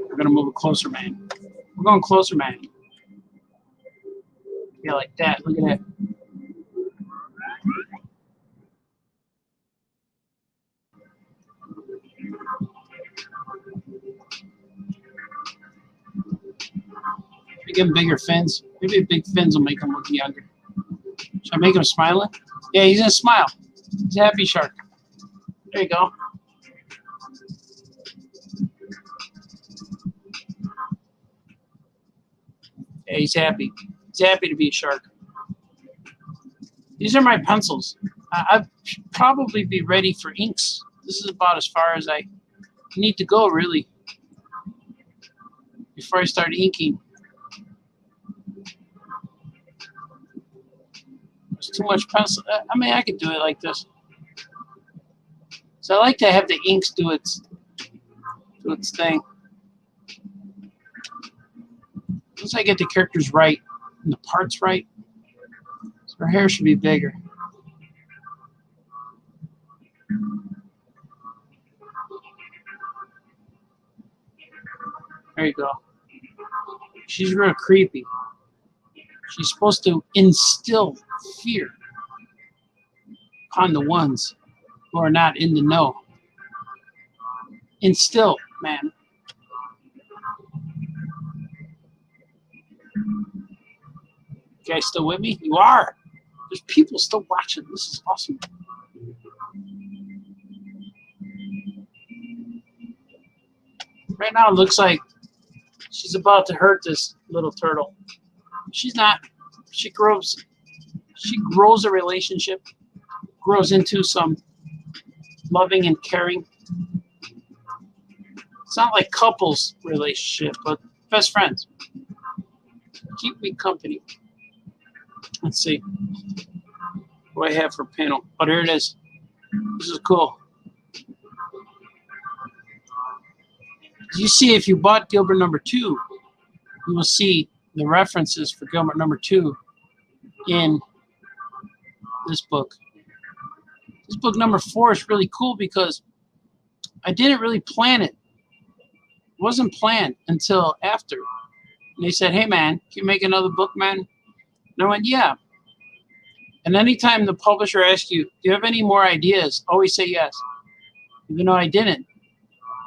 S1: We're gonna move it closer, man. We're going closer, man. Yeah, like that. Look at that. Give him bigger fins. Maybe big fins will make him look younger. Should I make him smiling? Yeah, he's gonna smile. He's a happy shark. There you go. Yeah, he's happy. He's happy to be a shark. These are my pencils. I'd probably be ready for inks. This is about as far as I need to go, really, before I start inking. There's too much pencil. I mean, I could do it like this. So I like to have the inks do its thing. Once I get the characters right and the parts right, so her hair should be bigger. There you go. She's real creepy. She's supposed to instill fear upon the ones who are not in the know. Instill, man. You guys still with me? You are. There's people still watching. This is awesome. Right now it looks like she's about to hurt this little turtle. She's not. She grows a relationship, grows into some loving and caring. It's not like couples relationship, but best friends. Keep me company. Let's see. What do I have for panel? Oh, here it is. This is cool. You see, if you bought Gilbert number 2, you will see the references for Gilbert number 2 in this book. This book number 4 is really cool because I didn't really plan it. It wasn't planned until after. And they said, hey, man, can you make another book, man? And I went, yeah. And anytime the publisher asks you, do you have any more ideas? Always say yes. Even though I didn't.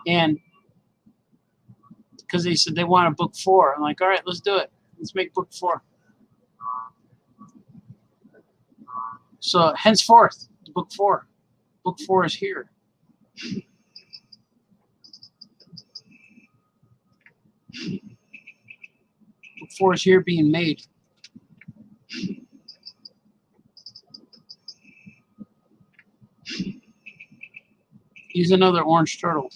S1: And because they said they want a book 4. I'm like, all right, let's do it. Let's make book 4. So henceforth, book 4. Book 4 is here. Book 4 is here being made. He's another orange turtle.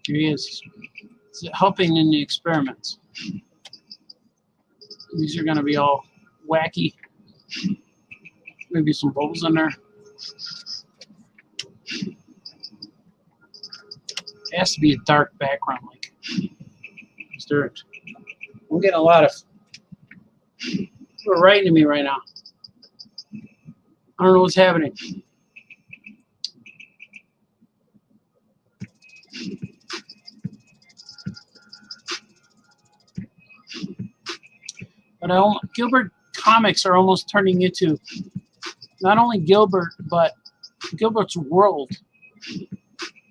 S1: Here he is. He's helping in the experiments. These are going to be all wacky. Maybe some bubbles in there. It has to be a dark background, like it's dirt. I'm getting a lot of people writing to me right now. I don't know what's happening. But Gilbert comics are almost turning into not only Gilbert, but Gilbert's world.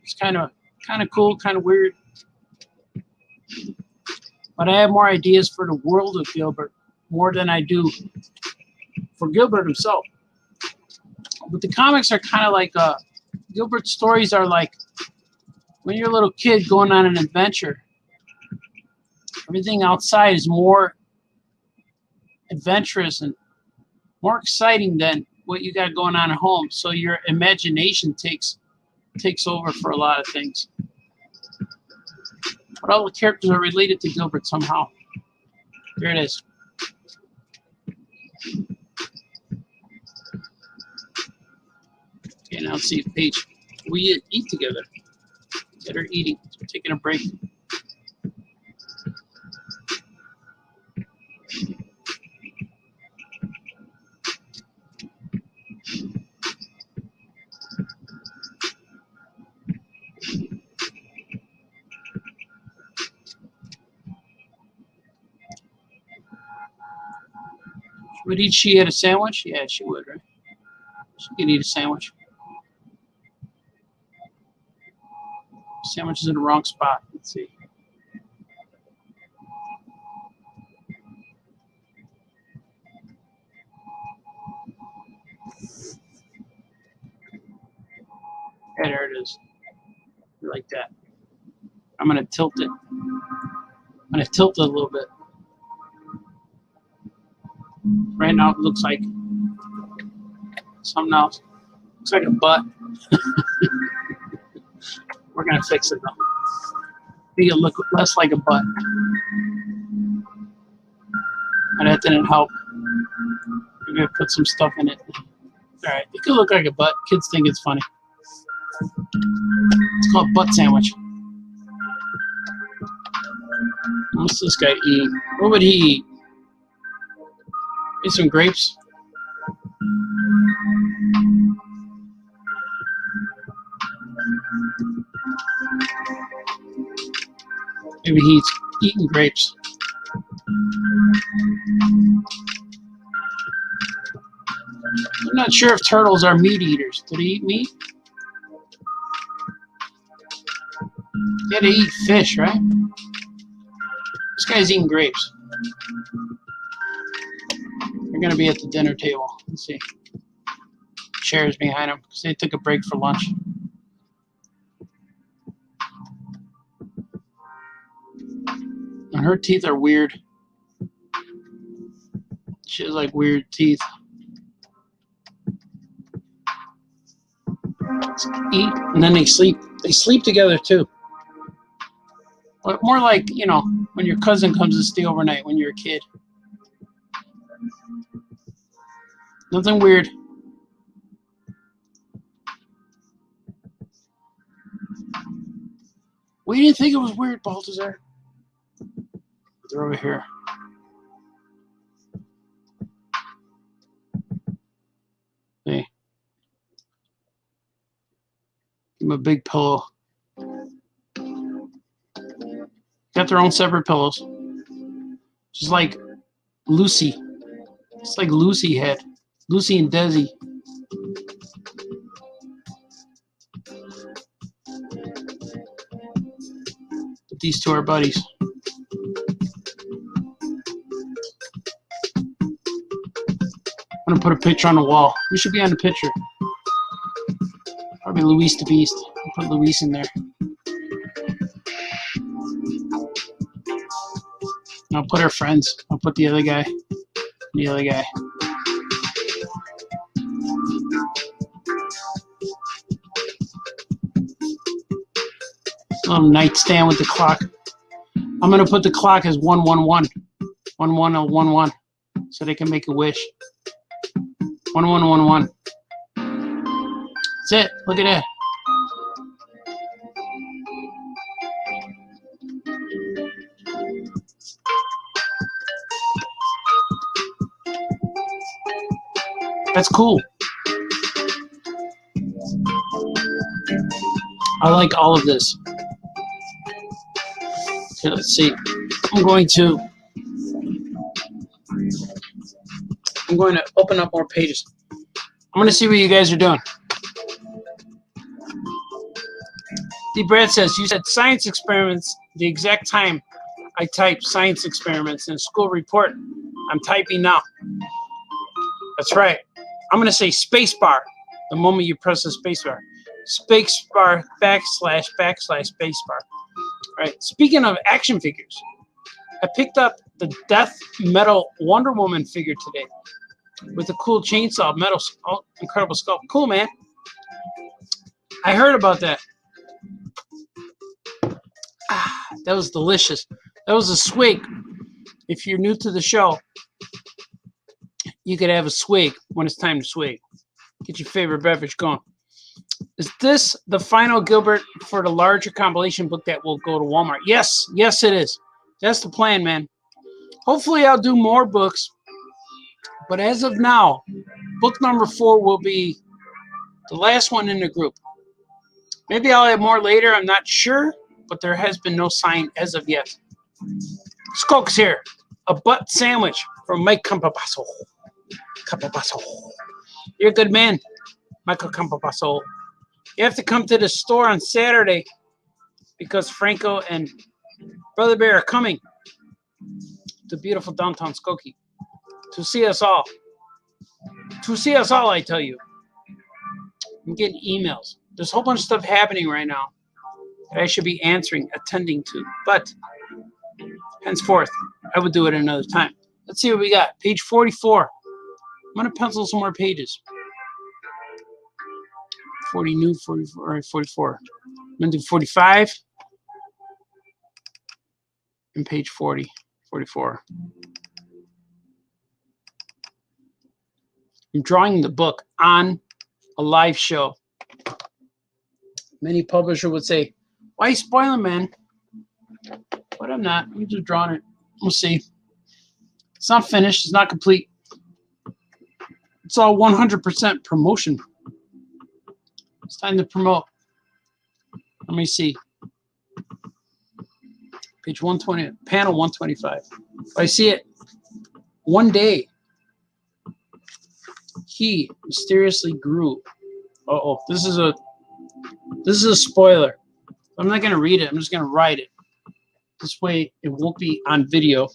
S1: It's kind of cool, kind of weird. But I have more ideas for the world of Gilbert, more than I do for Gilbert himself. But the comics are kind of like, Gilbert's stories are like when you're a little kid going on an adventure Everything outside is more adventurous and more exciting than what you got going on at home. So your imagination takes over for a lot of things. But all the characters are related to Gilbert somehow. Here it is. Okay, now let's see if Paige. We eat together. Get her eating. We're taking a break. Would she eat a sandwich? Yeah, she would, right? She could eat a sandwich. Sandwich is in the wrong spot. Let's see. Yeah, there it is. Like that. I'm going to tilt it. I'm going to tilt it a little bit. Right now it looks like something else. Looks like a butt. We're going to fix it though. Make it look less like a butt. And that didn't help. We're going to put some stuff in it. Alright, it could look like a butt. Kids think it's funny. It's called butt sandwich. What's this guy eat? What would he eat? Maybe some grapes? Maybe he's eating grapes. I'm not sure if turtles are meat eaters. Do they eat meat? Yeah, they eat fish, right? This guy's eating grapes. They're going to be at the dinner table. Let's see. Chairs behind them because they took a break for lunch. And her teeth are weird. She has like weird teeth. Eat and then they sleep. They sleep together too. But more like, you know, when your cousin comes to stay overnight when you're a kid. Nothing weird. We didn't think it was weird, Baltazar. They're over here. Hey. Give them a big pillow. Got their own separate pillows. Just like Lucy. It's like Lucy had. Lucy and Desi. But these two are buddies. I'm gonna put a picture on the wall. We should be on the picture. Probably Luis the Beast. I'll put Luis in there. I'll put our friends. I'll put the other guy. The other guy. Little nightstand with the clock. I'm gonna put the clock as 111. 11011. So they can make a wish. 1111. That's it. Look at that. That's cool. I like all of this. Okay, let's see. I'm going to open up more pages. I'm going to see what you guys are doing. D. Brad says, you said science experiments the exact time I typed science experiments in a school report. I'm typing now. That's right. I'm going to say spacebar the moment you press the spacebar. Spacebar / / spacebar. All right. Speaking of action figures, I picked up the death metal Wonder Woman figure today with a cool chainsaw, metal, incredible sculpt. Cool, man. I heard about that. That was delicious. That was a swig. If you're new to the show, you could have a swig when it's time to swig. Get your favorite beverage going. Is this the final Gilbert for the larger compilation book that will go to Walmart? Yes, yes, it is. That's the plan, man. Hopefully, I'll do more books. But as of now, book number 4 will be the last one in the group. Maybe I'll have more later. I'm not sure, but there has been no sign as of yet. Skulk's here. A butt sandwich from Mike Campabasso. You're a good man, Michael Campabasso. You have to come to the store on Saturday because Franco and Brother Bear are coming to beautiful downtown Skokie to see us all. To see us all, I tell you. I'm getting emails. There's a whole bunch of stuff happening right now that I should be answering, attending to. But henceforth, I would do it another time. Let's see what we got. Page 44. I'm going to pencil some more pages. 40 new, 44, or 44. I'm going to do 45 and page 40, 44. I'm drawing the book on a live show. Many publisher would say, why are you spoiling, man? But I'm not. I'm just drawing it. We'll see. It's not finished. It's not complete. It's all 100% promotion. It's time to promote. Let me see. Page 120, panel 125. I see it. One day, he mysteriously grew. Uh-oh, this is a spoiler. I'm not going to read it. I'm just going to write it. This way, it won't be on video.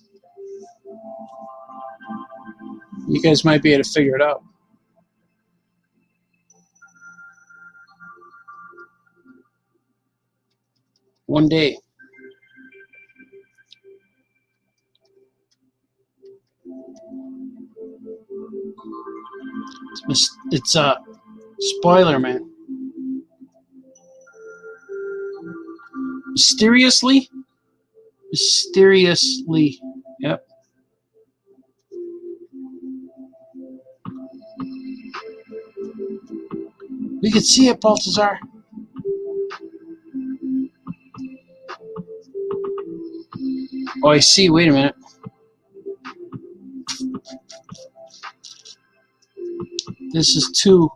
S1: You guys might be able to figure it out. One day. It's a spoiler, man. Mysteriously. Yep. We could see it, Baltazar. Oh, I see. Wait a minute. This is two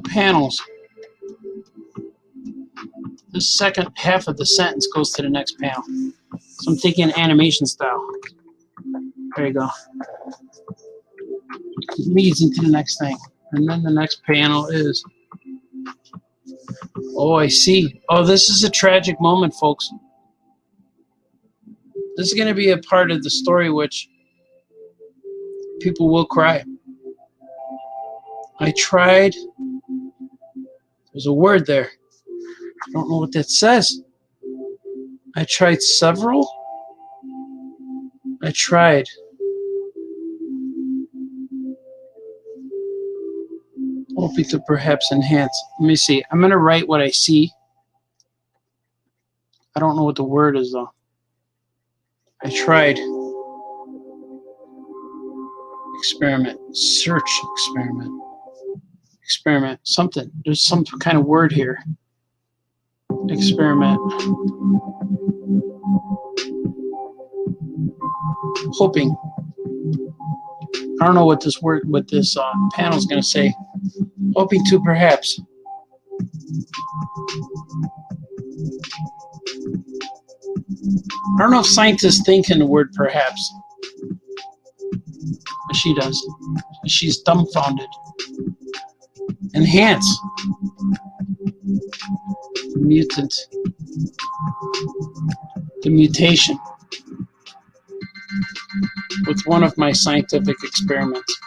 S1: panels. The second half of the sentence goes to the next panel. So I'm thinking animation style. There you go. It leads into the next thing. And then the next panel is... Oh, I see. Oh, this is a tragic moment, folks. This is going to be a part of the story which people will cry. I tried. There's a word there. I don't know what that says. I tried several. I tried. Hoping to perhaps enhance. Let me see. I'm going to write what I see. I don't know what the word is, though. I tried. Experiment. Search experiment. Experiment. Something. There's some kind of word here. Experiment. Hoping. I don't know what this word, what this panel is going to say. Hoping to perhaps. I don't know if scientists think in the word perhaps. But she does. She's dumbfounded. Enhance. Mutant. The mutation. With one of my scientific experiments.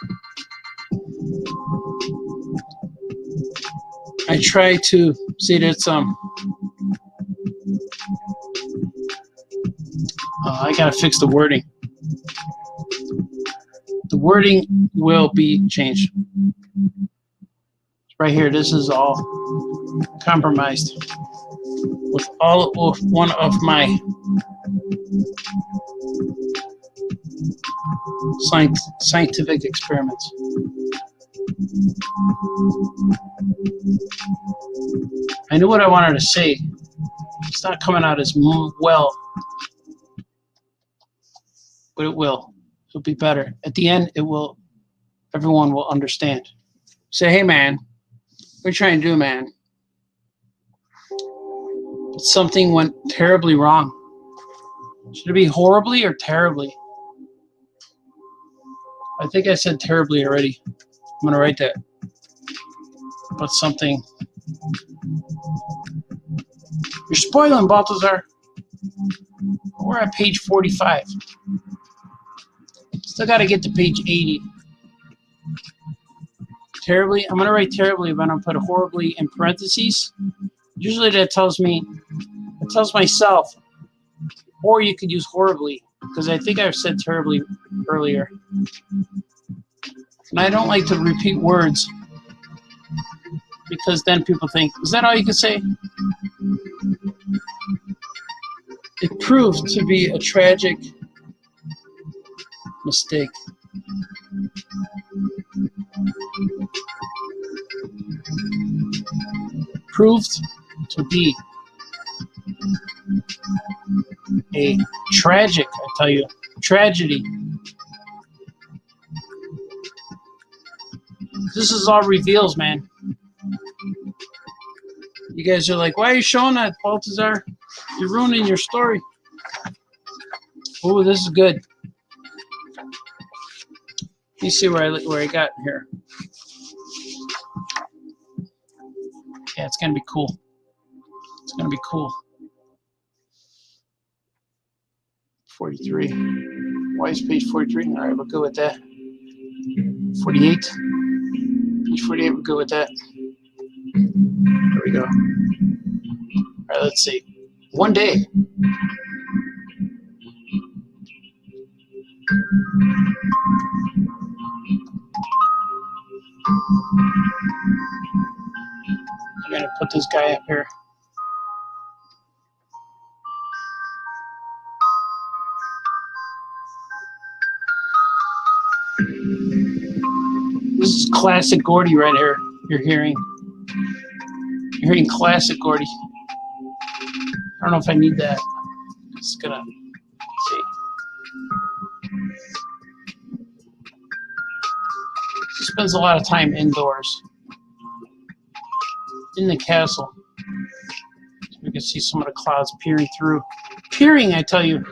S1: I try to see that I gotta fix the wording. The wording will be changed. Right here, this is all compromised with one of my scientific experiments. I knew what I wanted to say. It's not coming out as well, but it will. It'll be better. At the end, it will. Everyone will understand. Say, hey, man, what are you trying to do, man? But something went terribly wrong. Should it be horribly or terribly? I think I said terribly already. I'm going to write that. But something. You're spoiling, Balthazar. We're at page 45. Still got to get to page 80. Terribly. I'm going to write terribly, but I'm going to put horribly in parentheses. Usually that tells myself. Or you could use horribly, because I think I've said terribly earlier. And I don't like to repeat words, because then people think, is that all you can say? It proved to be a tragic mistake. Proved to be a tragic, I tell you, tragedy. This is all reveals, man. You guys are like, why are you showing that, Balthazar? You're ruining your story. Oh, this is good. Let me see where I got here. Yeah, it's gonna be cool. It's gonna be cool. 43. Why is page 43? All right, we'll go with that. 48. Page 48, we'll go with that. There we go. All right, let's see. One day. I'm going to put this guy up here. This is classic Gordy right here. You're hearing classic Gordy. I don't know if I need that. Just gonna see. He spends a lot of time indoors in the castle. So we can see some of the clouds peering through. Peering, I tell you.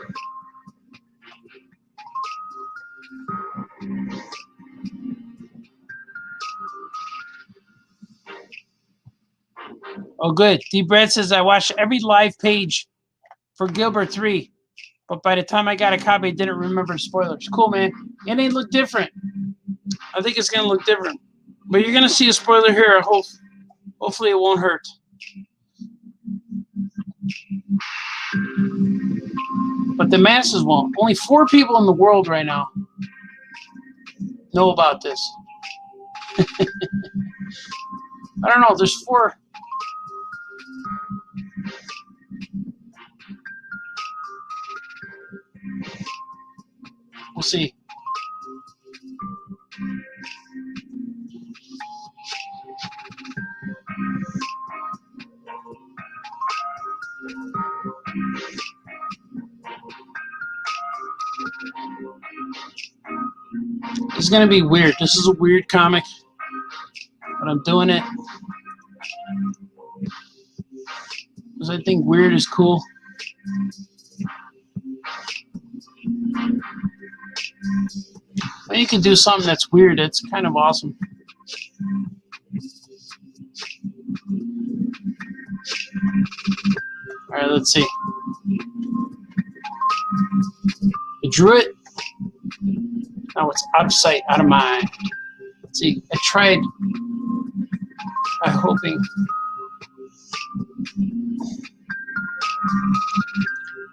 S1: Oh, good. D. Brad says, I watched every live page for Gilbert 3, but by the time I got a copy, I didn't remember the spoilers. Cool, man. It ain't look different. I think it's going to look different. But you're going to see a spoiler here. Hopefully it won't hurt. But the masses won't. Only 4 people in the world right now know about this. I don't know. There's 4. We'll see. It's going to be weird. This is a weird comic, but I'm doing it because I think weird is cool. When you can do something that's weird, it's kind of awesome. All right, let's see. I drew it. Now it's out of sight, out of mind. Let's see. I tried. I'm hoping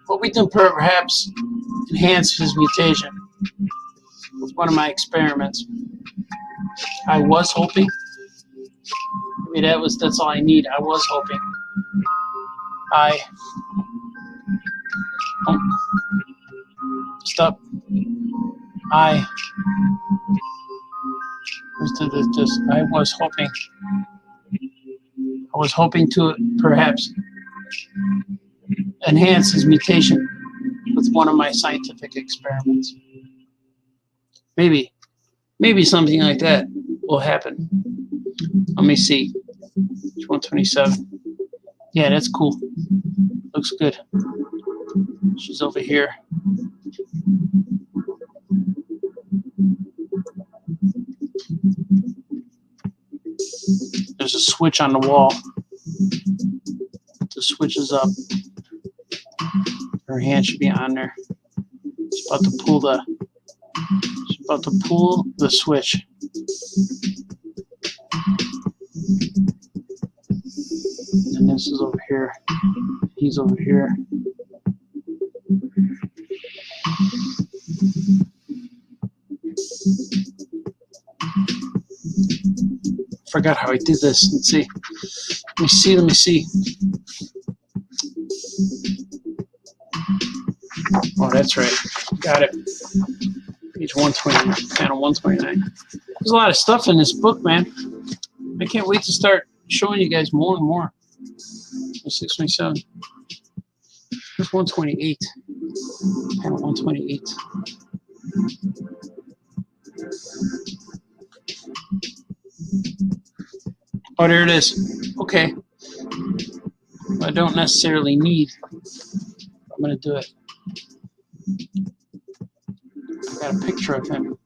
S1: what we do perhaps enhance his mutation with one of my experiments. I was hoping. Maybe that's all I need. I was hoping. Stop. I was hoping to perhaps enhance his mutation with one of my scientific experiments. Maybe something like that will happen. Let me see. E117. Yeah, that's cool. Looks good. She's over here. There's a switch on the wall. The switch is up. Her hand should be on there. She's about to pull the switch. And this is over here. He's over here. Forgot how I did this. Let's see. Let me see. Oh, that's right. Got it. Page 129, panel 129. There's a lot of stuff in this book, man. I can't wait to start showing you guys more and more. 627. Here's 128. Panel 128. Oh, there it is. Okay. I don't necessarily need. I'm going to do it. I got a picture of him.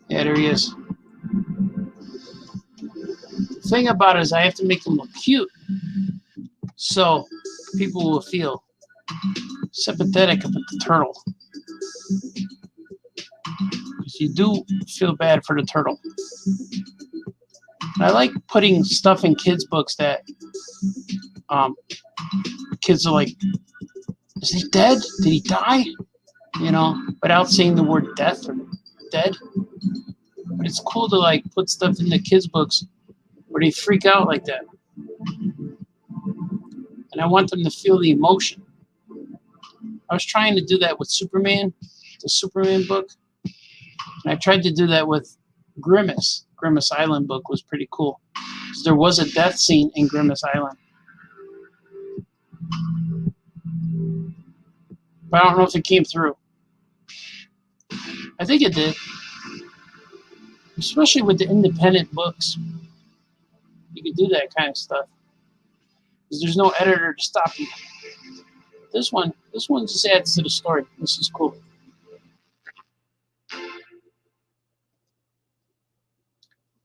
S1: Yeah, there he is. The thing about it is I have to make him look cute so people will feel sympathetic about the turtle. Because you do feel bad for the turtle. And I like putting stuff in kids' books that kids are like, is he dead? Did he die? You know, without saying the word death or dead. But it's cool to like put stuff in the kids' books where they freak out like that. And I want them to feel the emotion. I was trying to do that with Superman, the Superman book. And I tried to do that with Grimace. Grimace Island book was pretty cool. Because there was a death scene in Grimace Island. But I don't know if it came through. I think it did. Especially with the independent books. You can do that kind of stuff. Because there's no editor to stop you. This one just adds to the story. This is cool.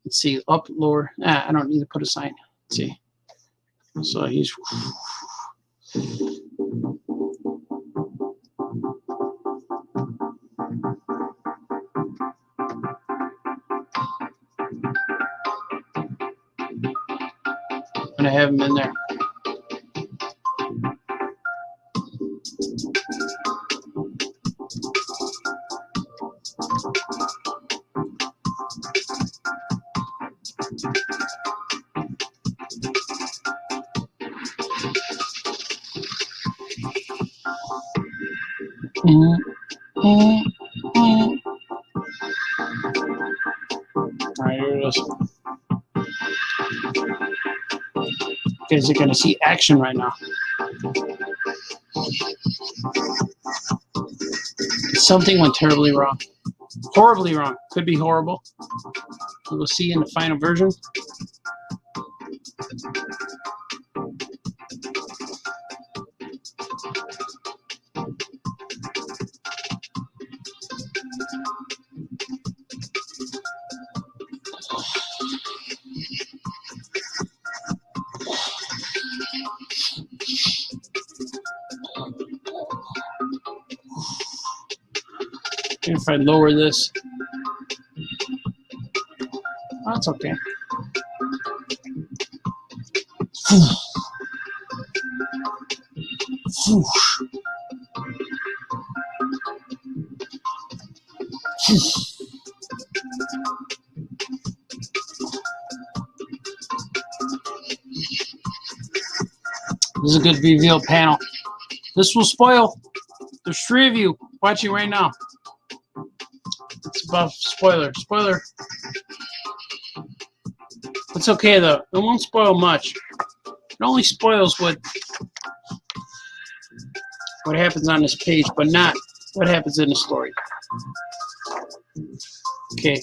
S1: Let's see, up, lower. I don't need to put a sign. Let's see. So he's. I'm going to have him in there. Alright, here it is. You guys are going to see action right now. Something went terribly wrong. Horribly wrong. Could be horrible. We'll see in the final version. If I lower this, that's okay. This is a good reveal panel. This will spoil. There's 3 of you watching right now. It's about spoiler. Spoiler. It's okay though. It won't spoil much. It only spoils what happens on this page, but not what happens in the story. Okay.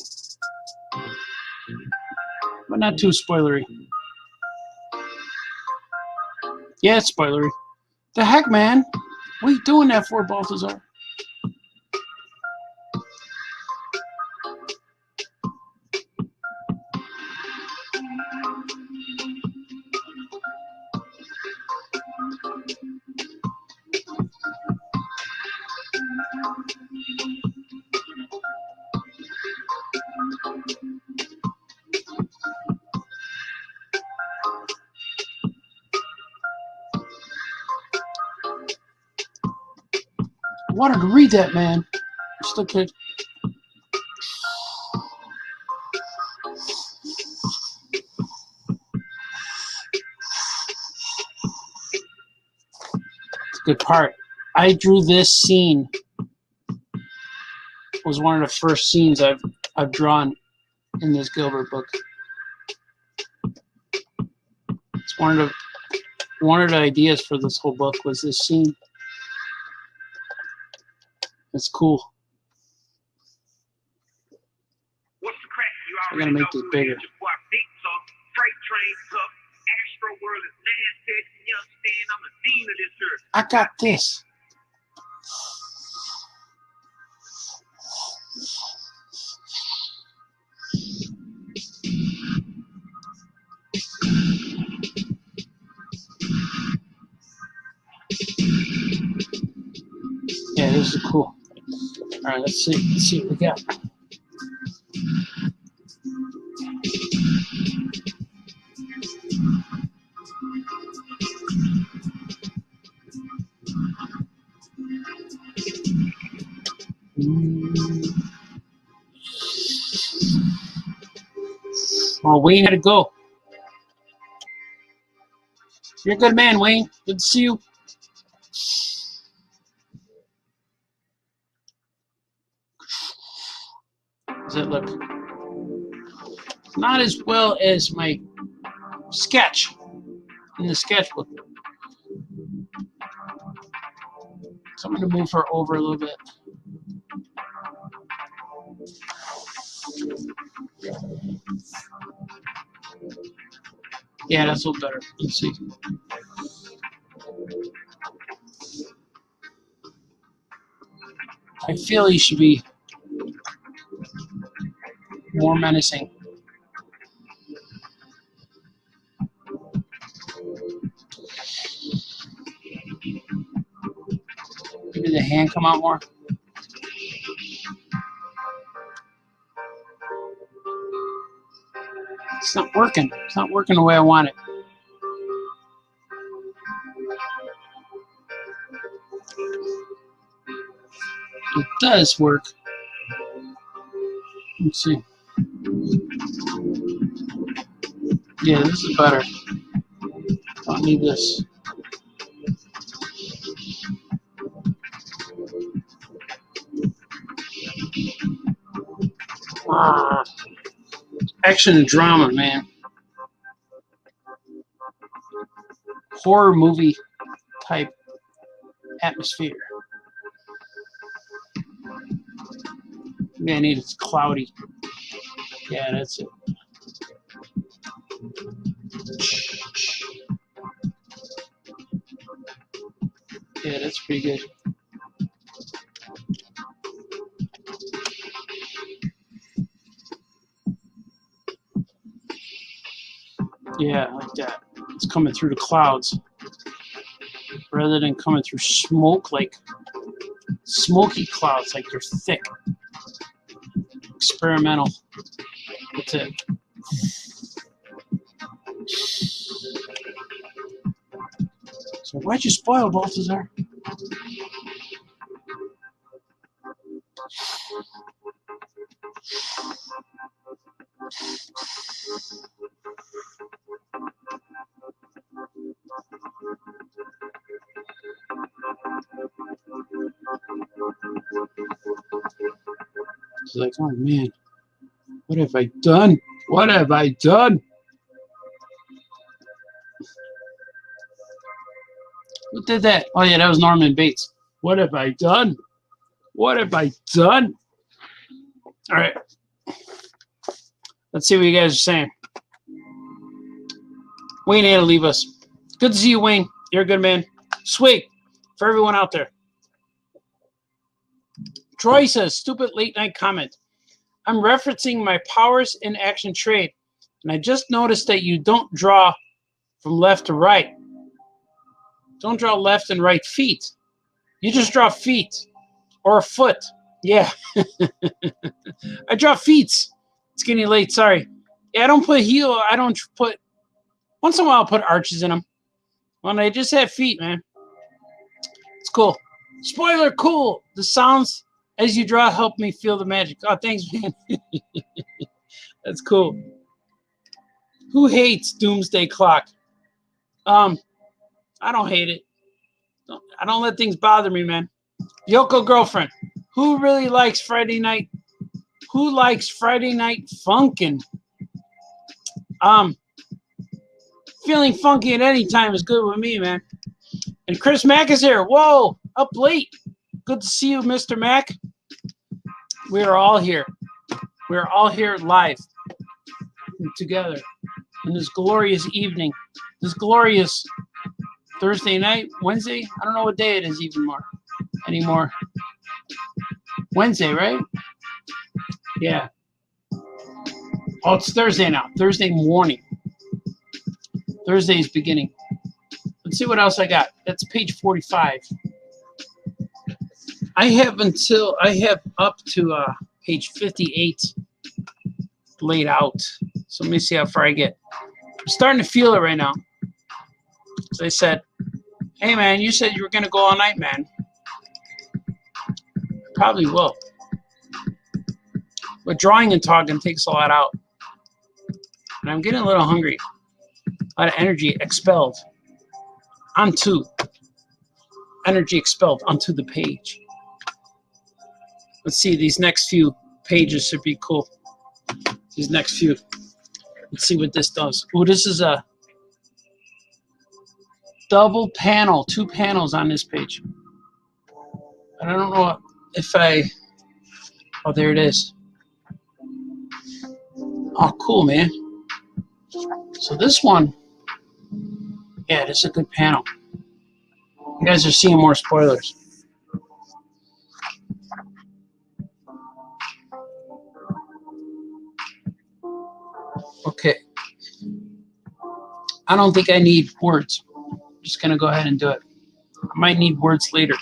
S1: But not too spoilery. Yeah, it's spoilery. The heck, man? What are you doing that for, Balthazar? I wanted to read that, man. Just a kid. It's a good part. I drew this scene. It was one of the first scenes I've drawn in this Gilbert book. It's one of the ideas for this whole book was this scene. It's cool.
S2: What's the crack? You
S1: I gotta make this bigger. I got this. Yeah, this is cool. All right, let's see. Let's see what we got. Oh, Wayne had to go. You're a good man, Wayne. Good to see you. Does it look? Not as well as my sketch in the sketchbook. So I'm going to move her over a little bit. Yeah, that's a little better. Let's see. I feel he should be more menacing. Maybe the hand come out more. It's not working. It's not working the way I want it. It does work. Let's see. Yeah, this is better. Don't need this. Action and drama, man. Horror movie type atmosphere. Yeah, I need it's cloudy. Yeah, that's it. Yeah, that's pretty good. Yeah, like that. It's coming through the clouds rather than coming through smoke, like smoky clouds, like they're thick. experimental. That's it. So why'd you spoil Balthazar? She's like, oh man, what have I done? What have I done? Who did that? Oh yeah, that was Norman Bates. What have I done? What have I done? All right. Let's see what you guys are saying. Wayne had to leave us. Good to see you, Wayne. You're a good man. Sweet. For everyone out there. Troy says, stupid late night comment. I'm referencing my powers in action trade, and I just noticed that you don't draw from left to right. Don't draw left and right feet. You just draw feet or a foot. Yeah. I draw feet. It's getting late. Sorry. Yeah, I don't put heel. I don't put. Once in a while, I'll put arches in them. When I just have feet, man. It's cool. Spoiler, cool. The sounds as you draw help me feel the magic. Oh, thanks, man. That's cool. Who hates Doomsday Clock? I don't hate it. I don't let things bother me, man. Yoko girlfriend. Who really likes Friday night? Who likes Friday night funkin'? Feeling funky at any time is good with me, man. And Chris Mack is here. Whoa, up late. Good to see you, Mr. Mack. We are all here. We are all here live together in this glorious evening. This glorious Thursday night, Wednesday. I don't know what day it is anymore. Wednesday, right? Yeah. Oh, it's Thursday now. Thursday morning. Thursday's beginning. Let's see what else I got. That's page 45. I have up to page 58 laid out. So let me see how far I get. I'm starting to feel it right now. So they said, hey man, you said you were going to go all night, man. Probably will. But drawing and talking takes a lot out. And I'm getting a little hungry. A lot of energy expelled onto the page. Let's see, these next few pages should be cool. These next few. Let's see what this does. Oh, this is a double panel, 2 panels on this page. I don't know if oh, there it is. Oh, cool, man. So this one, yeah, this is a good panel. You guys are seeing more spoilers. Okay. I don't think I need words. I'm just going to go ahead and do it. I might need words later.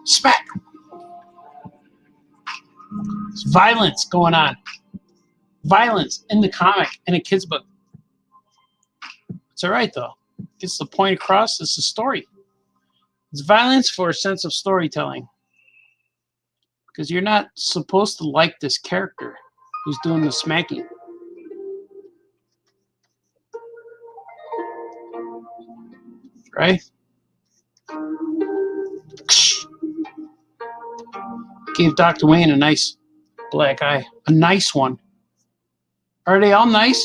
S1: Smack. There's violence going on. Violence in the comic, in a kid's book. It's all right, though. Gets the point across. It's a story. It's violence for a sense of storytelling. Because you're not supposed to like this character who's doing the smacking. Right? Gave Dr. Wayne a nice black eye. A nice one. Are they all nice?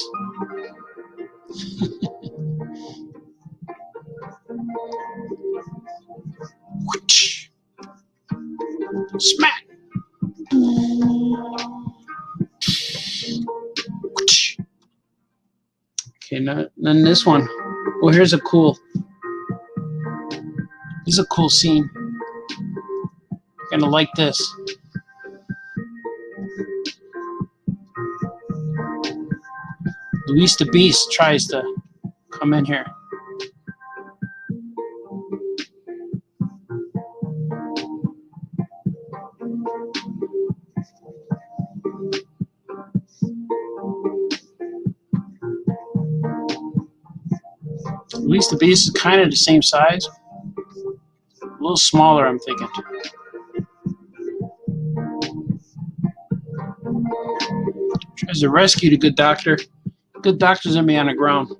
S1: Smack. Okay, now, then this one. Well, here's a cool. This is a cool scene. You're gonna like this. Luis the Beast tries to come in here. Luis the Beast is kind of the same size. A little smaller, I'm thinking. Tries to rescue the good doctor. Good doctor's gonna be on the ground.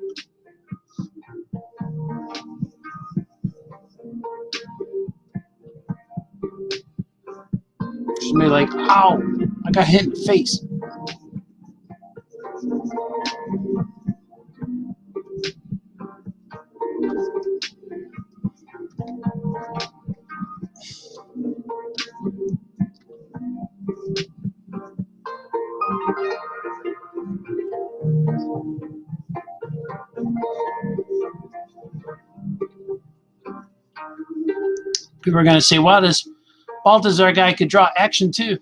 S1: She's gonna be like, ow, I got hit in the face. People are gonna say, wow, this Baltazar guy could draw action too.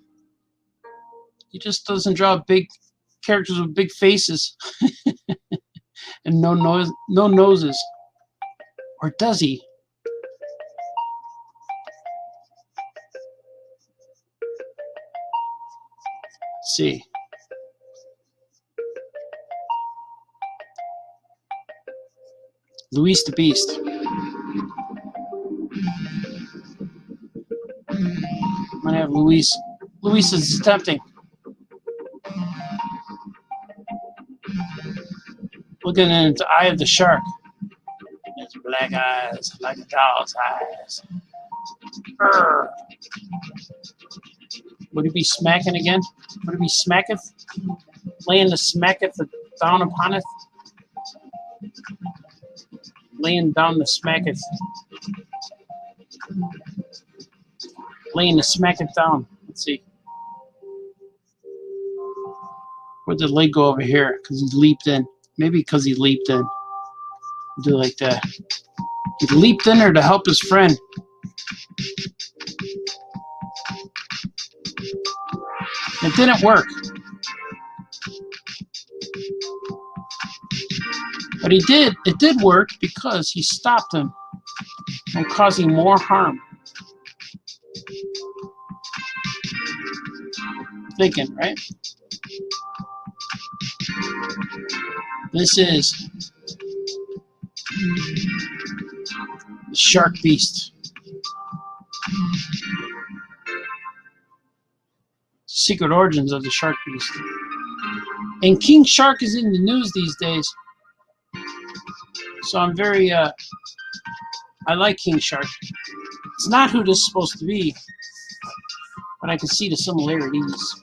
S1: He just doesn't draw big characters with big faces and no noses. Or does he? Let's see. Luis the Beast. I'm gonna have Luis. Luis is tempting. Looking into the eye of the shark. His black eyes, like a dog's eyes. Urgh. Would he be smacking again? Would he be smacketh? Laying the smacketh down upon it? Laying down the smacketh. Laying the smacketh down. Let's see. Where'd the leg go over here? Because he leaped in. Maybe because he leaped in. Do like that. He leaped in there to help his friend. It didn't work. But it did work because he stopped him from causing more harm. Thinking, right? This is the Shark Beast. Secret origins of the Shark Beast. And King Shark is in the news these days. So I'm very, I like King Shark. It's not who this is supposed to be, but I can see the similarities.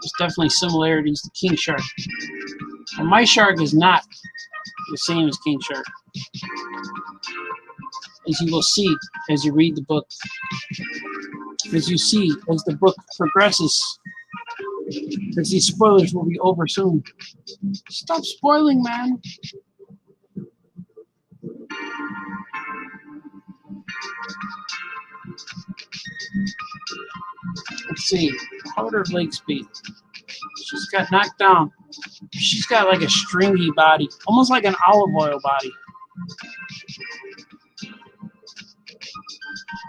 S1: There's definitely similarities to King Shark. And my shark is not the same as King Shark. As you will see as you read the book. As you see as the book progresses. Because these spoilers will be over soon. Stop spoiling, man. Let's see. How would her legs be? She's got knocked down. She's got like a stringy body. Almost like an olive oil body.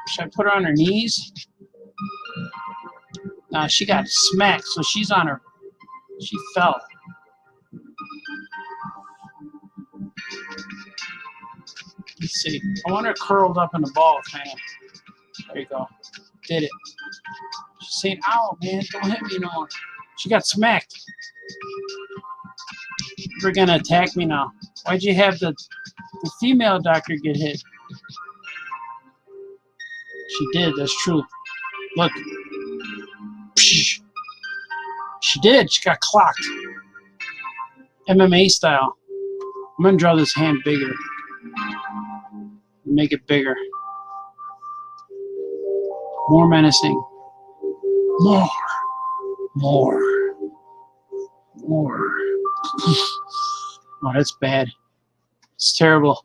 S1: Should I put her on her knees? Nah, she got smacked, so she's on her. She fell. Let's see. I want her curled up in a ball, kind of. There you go. Did it. She's saying, ow, man, don't hit me no more. She got smacked. You're going to attack me now. Why'd you have the female doctor get hit? She did, that's true. Look. Psh. She did. She got clocked. MMA style. I'm going to draw this hand bigger. Make it bigger. More menacing. More. Oh, that's bad. It's terrible.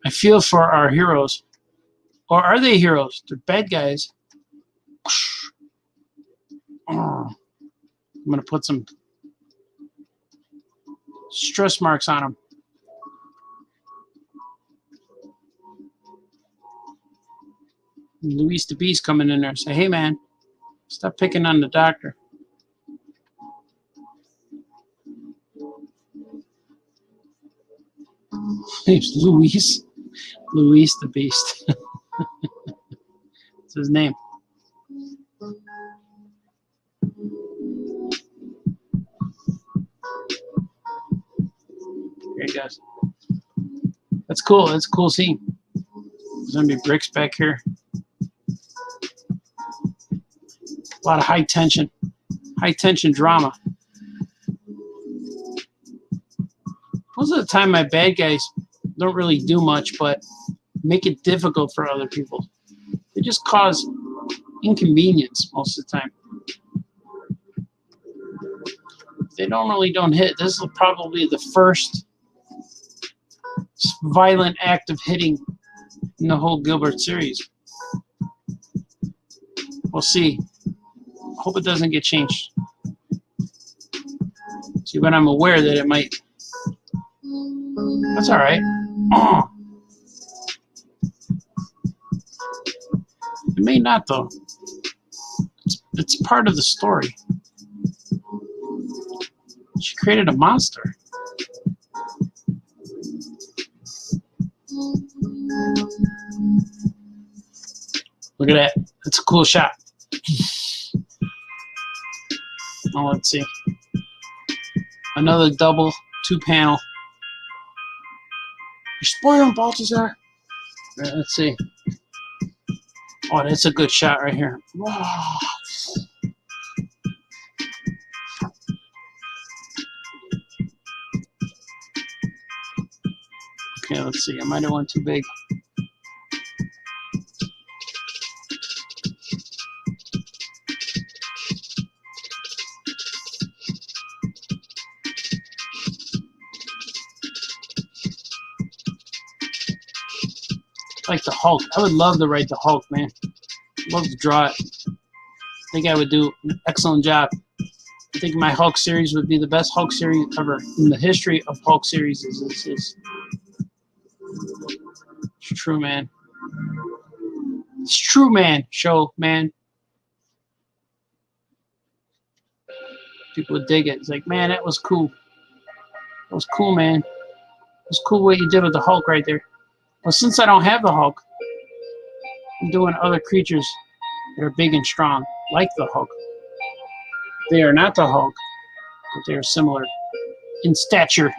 S1: I feel for our heroes. Or are they heroes? They're bad guys. I'm going to put some stress marks on them. Luis the Beast coming in there and say, hey man, stop picking on the doctor. Name's Luis. Luis the Beast. That's his name. Here he goes. That's cool. That's a cool scene. There's gonna be bricks back here. A lot of high tension drama. Most of the time, my bad guys don't really do much, but make it difficult for other people. They just cause inconvenience most of the time. They normally don't hit. This is probably the first violent act of hitting in the whole Gilbert series. We'll see. Hope it doesn't get changed. See, but I'm aware that it might. That's all right. Oh. It may not, though. It's part of the story. She created a monster. Look at that. That's a cool shot. Oh, let's see. Another double, 2-panel. You're spoiling, Baltazar. Right, let's see. Oh, that's a good shot right here. Wow. Okay, let's see. I might have went too big. Like the Hulk. I would love to write the Hulk, man. Love to draw it. I think I would do an excellent job. I think my Hulk series would be the best Hulk series ever in the history of Hulk series. It's true, man. It's true, man. Show, man. People would dig it. It's like, man, that was cool. That was cool, man. It was cool what you did with the Hulk right there. Well, since I don't have the Hulk, I'm doing other creatures that are big and strong, like the Hulk. They are not the Hulk, but they are similar in stature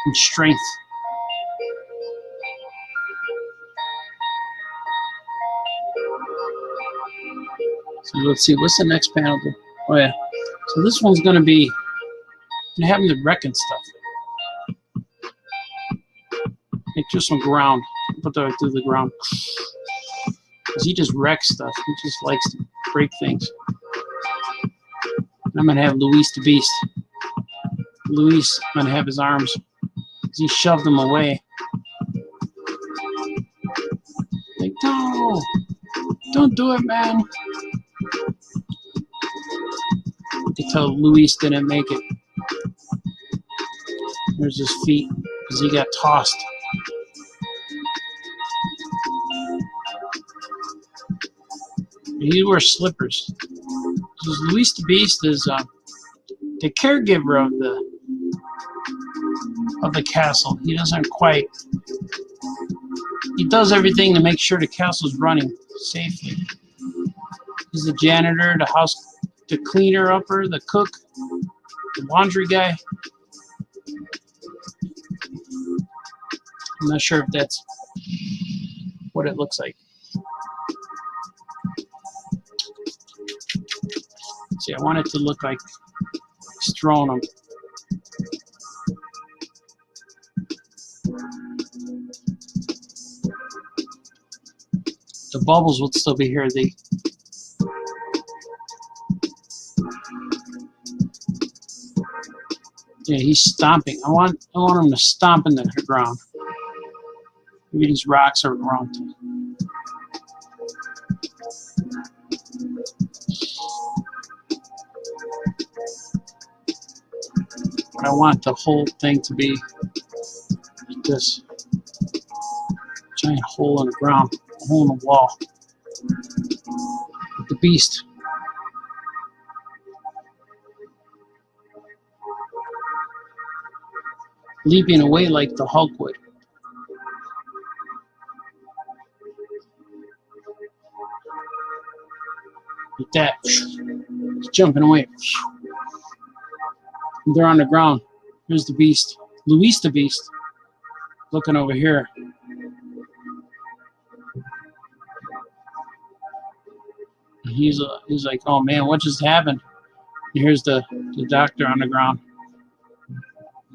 S1: and strength. So let's see, what's the next panel do? Oh yeah, so this one's going to be having to wreck and stuff. Make just some ground. Put that through the ground. Because he just wrecks stuff. He just likes to break things. And I'm going to have Luis the Beast. Luis, I'm going to have his arms. Because he shoved them away. Like, no! Don't do it, man! You can tell Luis didn't make it. There's his feet. Because he got tossed. He wears slippers. Because Luis the Beast is the caregiver of the castle. He doesn't quite. He does everything to make sure the castle's running safely. He's the janitor, the cleaner upper, the cook, the laundry guy. I'm not sure if that's what it looks like. See, I want it to look like he's throwing them. The bubbles would still be here. Yeah, he's stomping. I want him to stomp into the ground. Maybe these rocks are wrong. But I want the whole thing to be like this giant hole in the ground, a hole in the wall. The beast. Leaping away like the Hulk would. Like that. He's jumping away. They're on the ground. Here's the beast. Luis the beast. Looking over here. He's like, oh man, what just happened? And here's the doctor on the ground.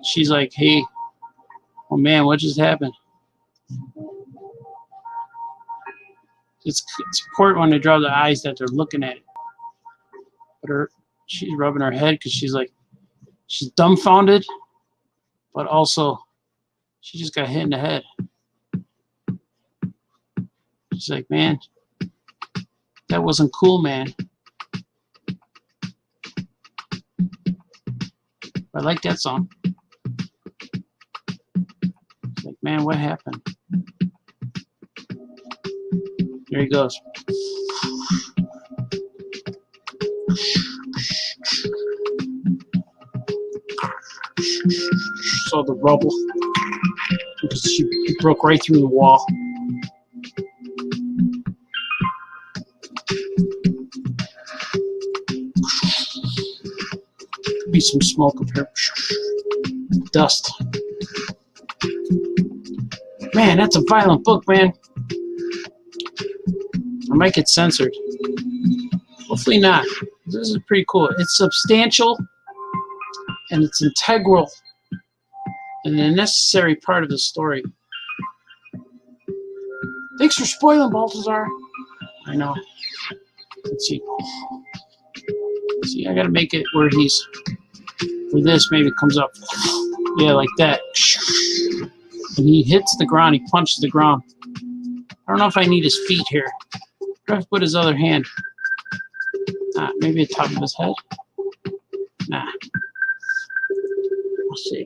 S1: She's like, hey, oh man, what just happened? It's important when they draw the eyes that they're looking at it. But she's rubbing her head because she's dumbfounded, but also she just got hit in the head. She's like, man, that wasn't cool, man. I like that song. It's like, man, what happened? There he goes. Saw the rubble because she broke right through the wall. Could be some smoke up here. Dust. Man, that's a violent book, man. I might get censored. Hopefully not. This is pretty cool. It's substantial and it's integral and a necessary part of the story. Thanks for spoiling, Baltazar. I know. Let's see. See, I gotta make it where he's. For this, maybe it comes up. Yeah, like that. And he hits the ground. He punches the ground. I don't know if I need his feet here. I have to put his other hand. Maybe the top of his head. Nah. We'll see.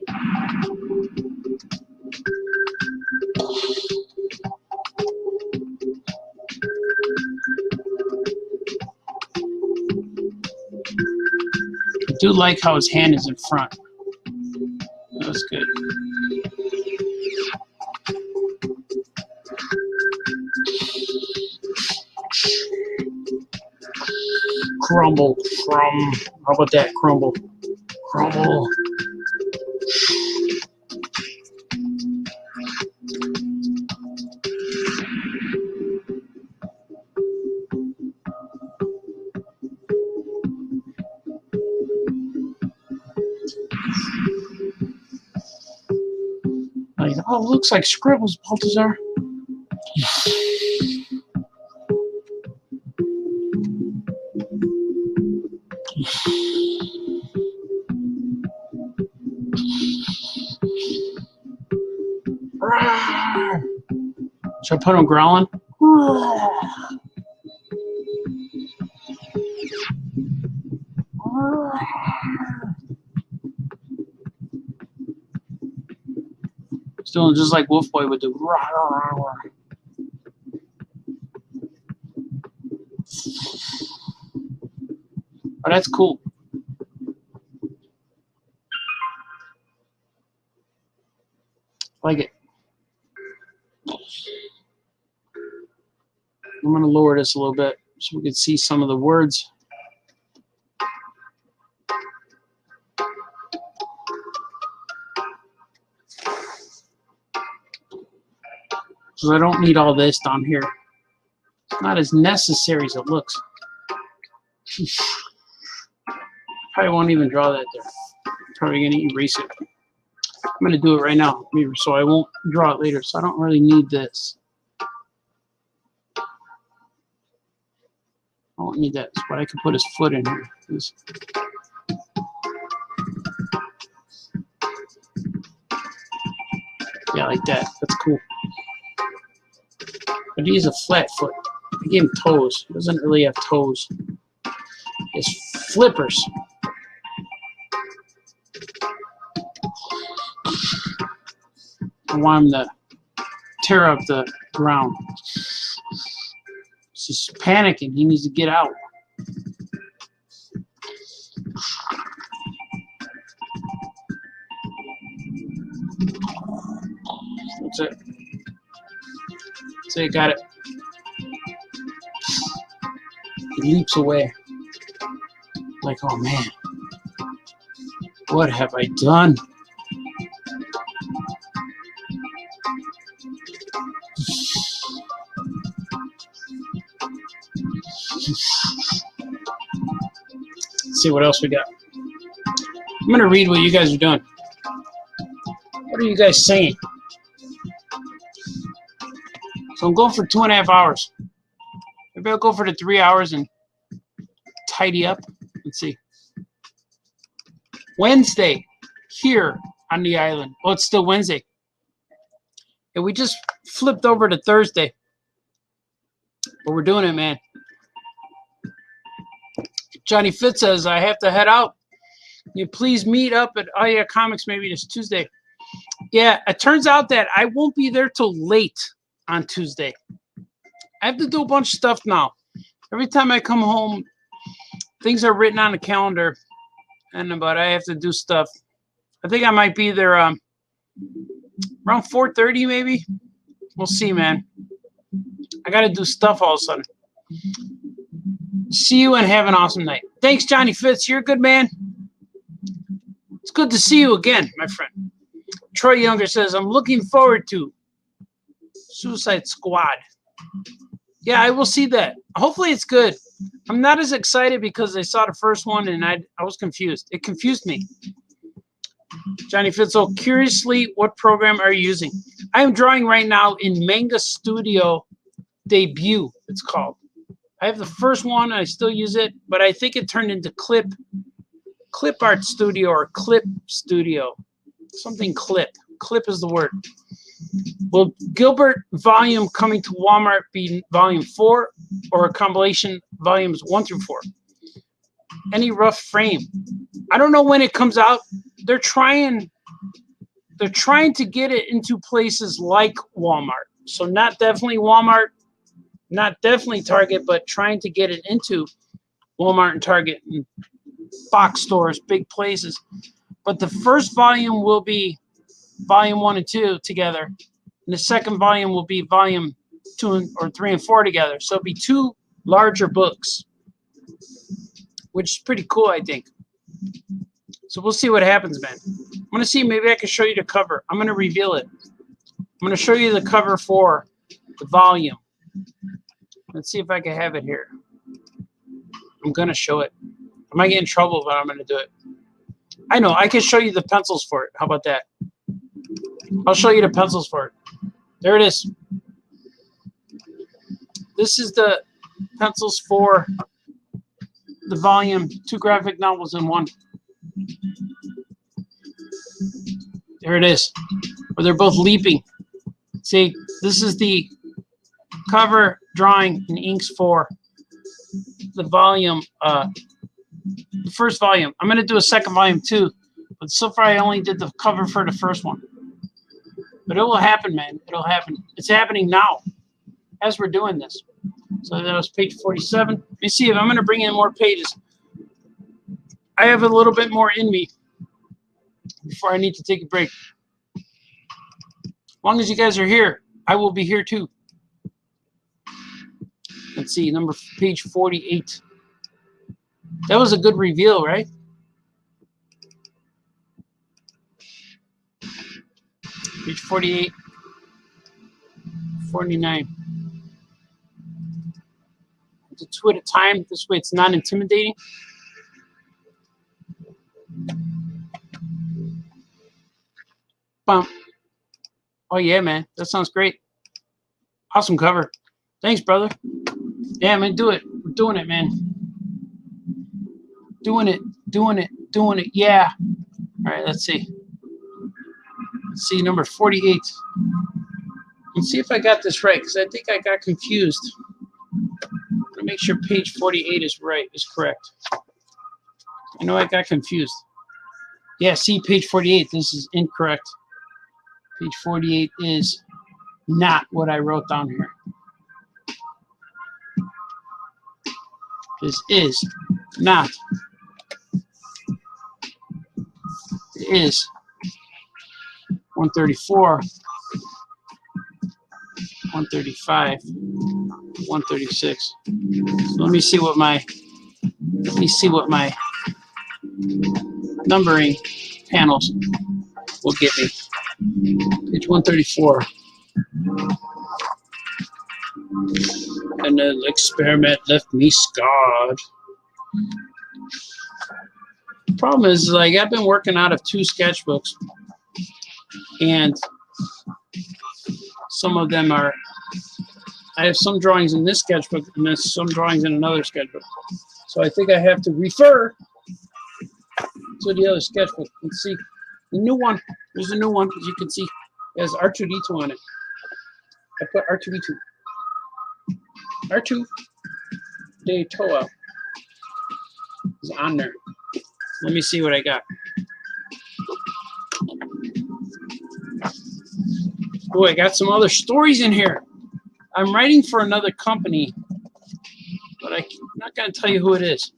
S1: I do like how his hand is in front. That's good. Crumble, how about that? Crumble. Oh, it looks like scribbles, Baltazar. Should I put him growling? He's doing just like Wolf Boy would do. Oh, that's cool. I like it. I'm going to lower this a little bit so we can see some of the words. Because I don't need all this down here. It's not as necessary as it looks. Probably won't even draw that there. Probably going to erase it. I'm going to do it right now, so I won't draw it later. So I don't really need this. I don't need that, but I can put his foot in here. Yeah, like that. That's cool. But he's a flat foot. I gave him toes. He doesn't really have toes. He has flippers. I want him to tear up the ground. He's panicking. He needs to get out. That's it. So you got it. He leaps away. Like, oh man, what have I done? Let's see what else we got. I'm going to read what you guys are doing. What are you guys saying? So I'm going for 2.5 hours. Maybe I'll go for the 3 hours and tidy up. Let's see. Wednesday here on the island. Oh, it's still Wednesday. And we just flipped over to Thursday. But we're doing it, man. Johnny Fitz says, I have to head out. Can you please meet up at Aya Comics maybe this Tuesday? Yeah, it turns out that I won't be there till late on Tuesday. I have to do a bunch of stuff now. Every time I come home, things are written on the calendar, but I have to do stuff. I think I might be there around 4:30 maybe. We'll see, man. I got to do stuff all of a sudden. See you and have an awesome night. Thanks, Johnny Fitz. You're a good man. It's good to see you again, my friend. Troy Younger says, I'm looking forward to Suicide Squad. Yeah, I will see that. Hopefully it's good. I'm not as excited because I saw the first one and I was confused. It confused me. Johnny Fitzel, curiously, what program are you using? I am drawing right now in Manga Studio Debut, it's called. I have the first one, and I still use it, but I think it turned into Clip Art Studio or Clip Studio. Something Clip. Clip is the word. Will Gilbert volume coming to Walmart be volume 4 or a compilation volumes 1 through 4? Any rough frame? I don't know when it comes out. They're trying to get it into places like Walmart. So not definitely Walmart, not definitely Target, but trying to get it into Walmart and Target and box stores, big places. But the first volume will be volume 1 and 2 together. And the second volume will be volume 2 or 3 and 4 together. So it'll be 2 larger books, which is pretty cool, I think. So we'll see what happens, man. I'm going to see. Maybe I can show you the cover. I'm going to reveal it. I'm going to show you the cover for the volume. Let's see if I can have it here. I'm going to show it. I might get in trouble, but I'm going to do it. I know. I can show you the pencils for it. How about that? I'll show you the pencils for it. There it is. This is the pencils for the volume. 2 graphic novels in 1. There it is. Where they're both leaping. See, this is the cover drawing and inks for the volume, the first volume. I'm going to do a second volume too, but so far I only did the cover for the first one. But it will happen, man. It'll happen. It's happening now as we're doing this. So that was page 47. Let me see if I'm going to bring in more pages. I have a little bit more in me before I need to take a break. As long as you guys are here, I will be here too. Let's see, page 48. That was a good reveal, right? Page 48, 49. Do 2 at a time. This way it's not intimidating. Bump. Oh, yeah, man. That sounds great. Awesome cover. Thanks, brother. Yeah, man, do it. We're doing it, man. Doing it. Yeah. All right, let's see. Let's see, number 48. Let's see if I got this right, because I think I got confused. I'm going to make sure page 48 is correct. I know I got confused. Yeah, see, page 48. This is incorrect. Page 48 is not what I wrote down here. This is not. It is 134, 135, 136. So let me see what my numbering panels will give me. Page 134. And the experiment left me scarred. Problem is, like, I've been working out of 2 sketchbooks, and some of them are, I have some drawings in this sketchbook and then some drawings in another sketchbook. So I think I have to refer to the other sketchbook. Let's see. The new one, there's a new one, as you can see. It has R2D2 on it. I put R2D2. R2 de Toa is on there. Let me see what I got. Oh, I got some other stories in here. I'm writing for another company, but I'm not going to tell you who it is.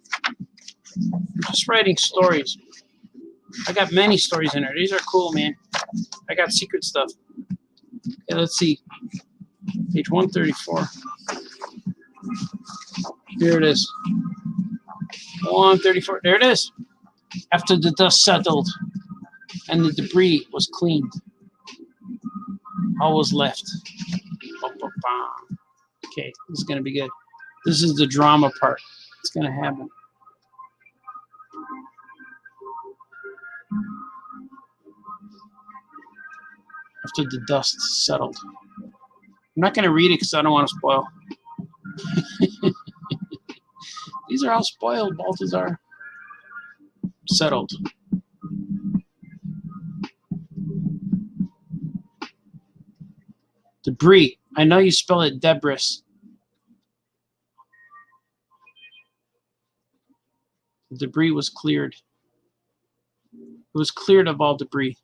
S1: I'm just writing stories. I got many stories in there. These are cool, man. I got secret stuff. Okay, let's see. Page 134. Here it is. 134. There it is. After the dust settled and the debris was cleaned, all was left. Okay, this is going to be good. This is the drama part. It's going to happen. After the dust settled. I'm not going to read it because I don't want to spoil. These are all spoiled, Balthazar. Settled. Debris. I know you spell it debris. The debris was cleared. It was cleared of all debris.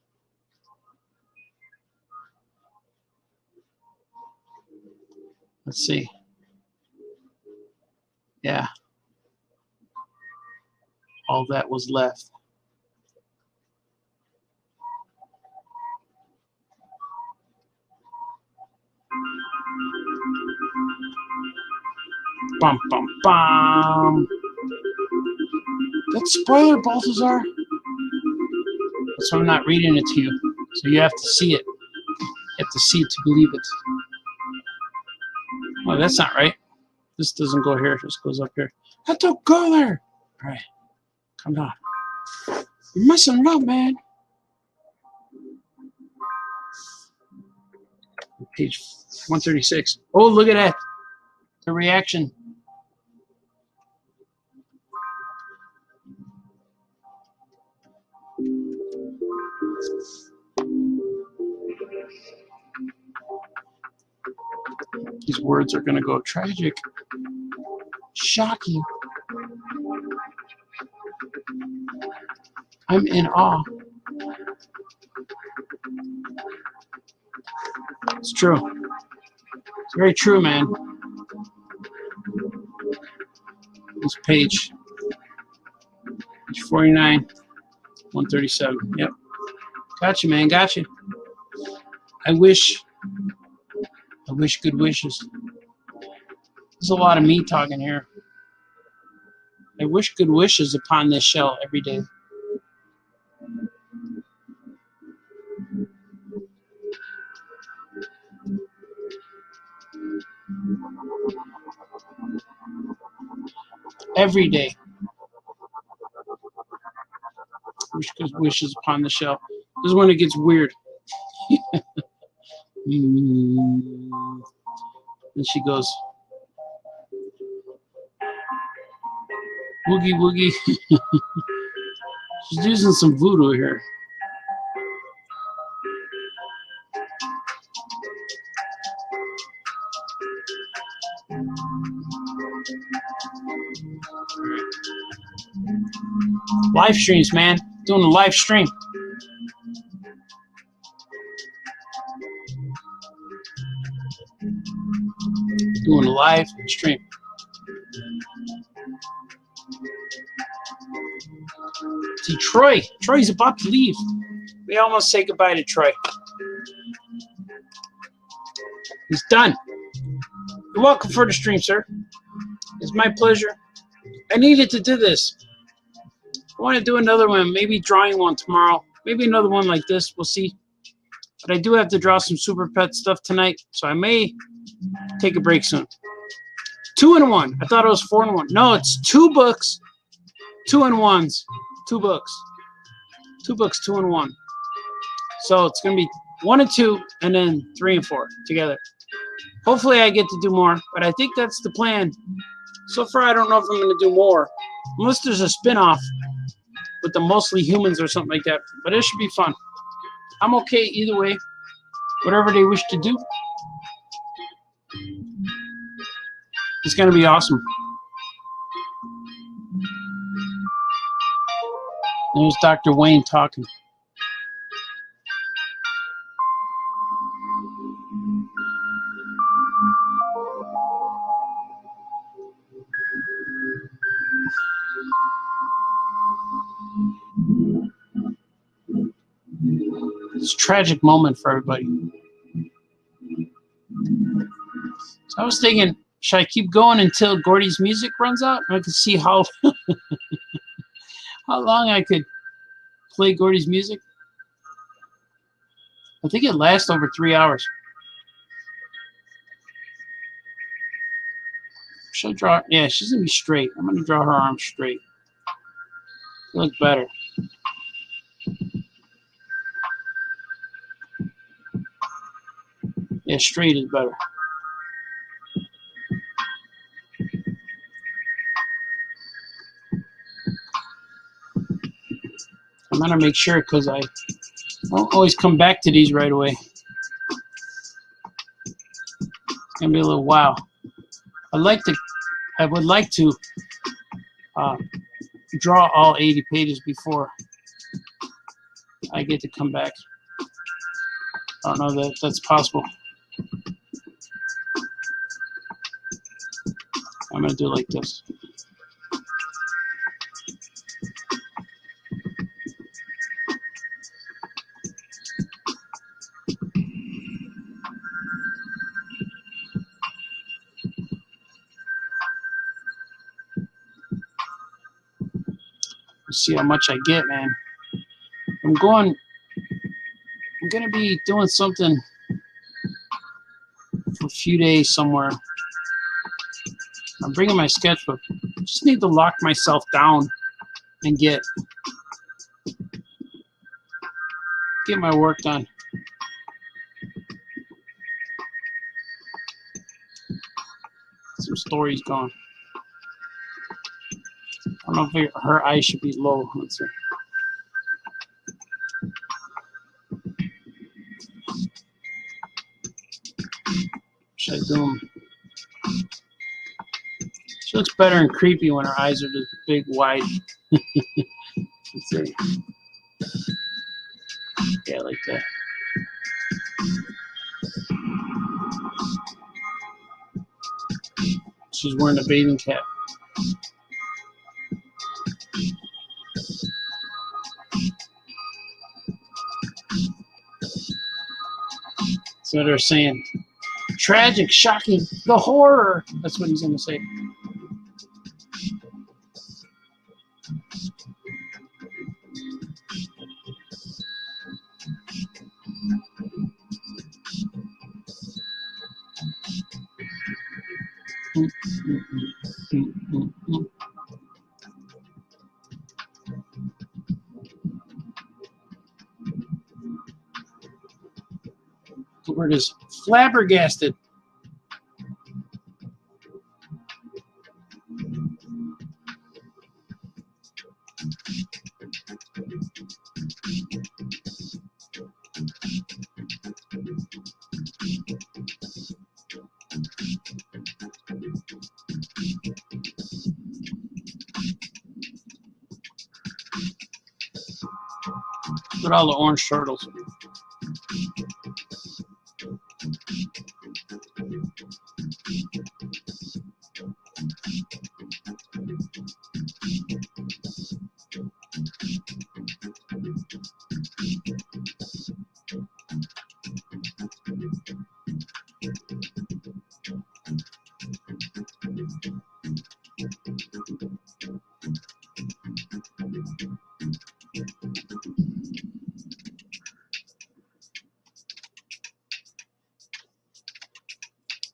S1: Let's see. Yeah. All that was left. Bum, bum, bum. That's spoiler, Balthazar. So I'm not reading it to you. So you have to see it. You have to see it to believe it. Oh, that's not right. This doesn't go here. This goes up here. That don't go there. All right. Come on. You're messing it up, man. Page 136. Oh, look at that. The reaction. These words are going to go tragic, shocking. I'm in awe. It's true. It's very true, man. This page 49, 137. Yep. Gotcha, man. Gotcha. I wish good wishes. There's a lot of me talking here. I wish good wishes upon this shell every day. Every day. Wish good wishes upon the shell. This is when it gets weird. And she goes, woogie woogie. She's using some voodoo here. Live streams, man. Doing a live stream. Doing a live stream. See, Troy's about to leave. We almost say goodbye to Troy. He's done. You're welcome for the stream, sir. It's my pleasure. I needed to do this. I want to do another one, maybe drawing one tomorrow. Maybe another one like this. We'll see. But I do have to draw some Super Pet stuff tonight, so I may take a break soon. 2 in 1. I thought it was 4 in 1. No, it's 2 books, 2 in 1s. 2 books. 2 books, 2 in 1. So it's going to be 1 and 2, and then 3 and 4 together. Hopefully I get to do more, but I think that's the plan. So far, I don't know if I'm going to do more, unless there's a spin-off with the Mostly Humans or something like that. But it should be fun. I'm okay either way, whatever they wish to do. It's going to be awesome. There's Dr. Wayne talking. It's a tragic moment for everybody. So I was thinking, should I keep going until Gordy's music runs out? I could see how how long I could play Gordy's music. I think it lasts over 3 hours. Should I draw? Yeah, she's gonna be straight. I'm gonna draw her arms straight. They look better. Yeah, straight is better. I'm gonna make sure because I don't always come back to these right away. It's gonna be a little while. I would like to draw all 80 pages before I get to come back. I don't know that that's possible. I'm gonna do it like this. Let's see how much I get, man. I'm gonna be doing something for a few days somewhere. I'm bringing my sketchbook. Just need to lock myself down and get my work done. Some stories going. I don't know if her eyes should be low. Let's see. Should I do them? She looks better and creepy when her eyes are just big, wide. Let's see. Yeah, like that. She's wearing a bathing cap. So they're saying, tragic, shocking, the horror. That's what he's going to say. The word is flabbergasted. Look at all the orange turtles.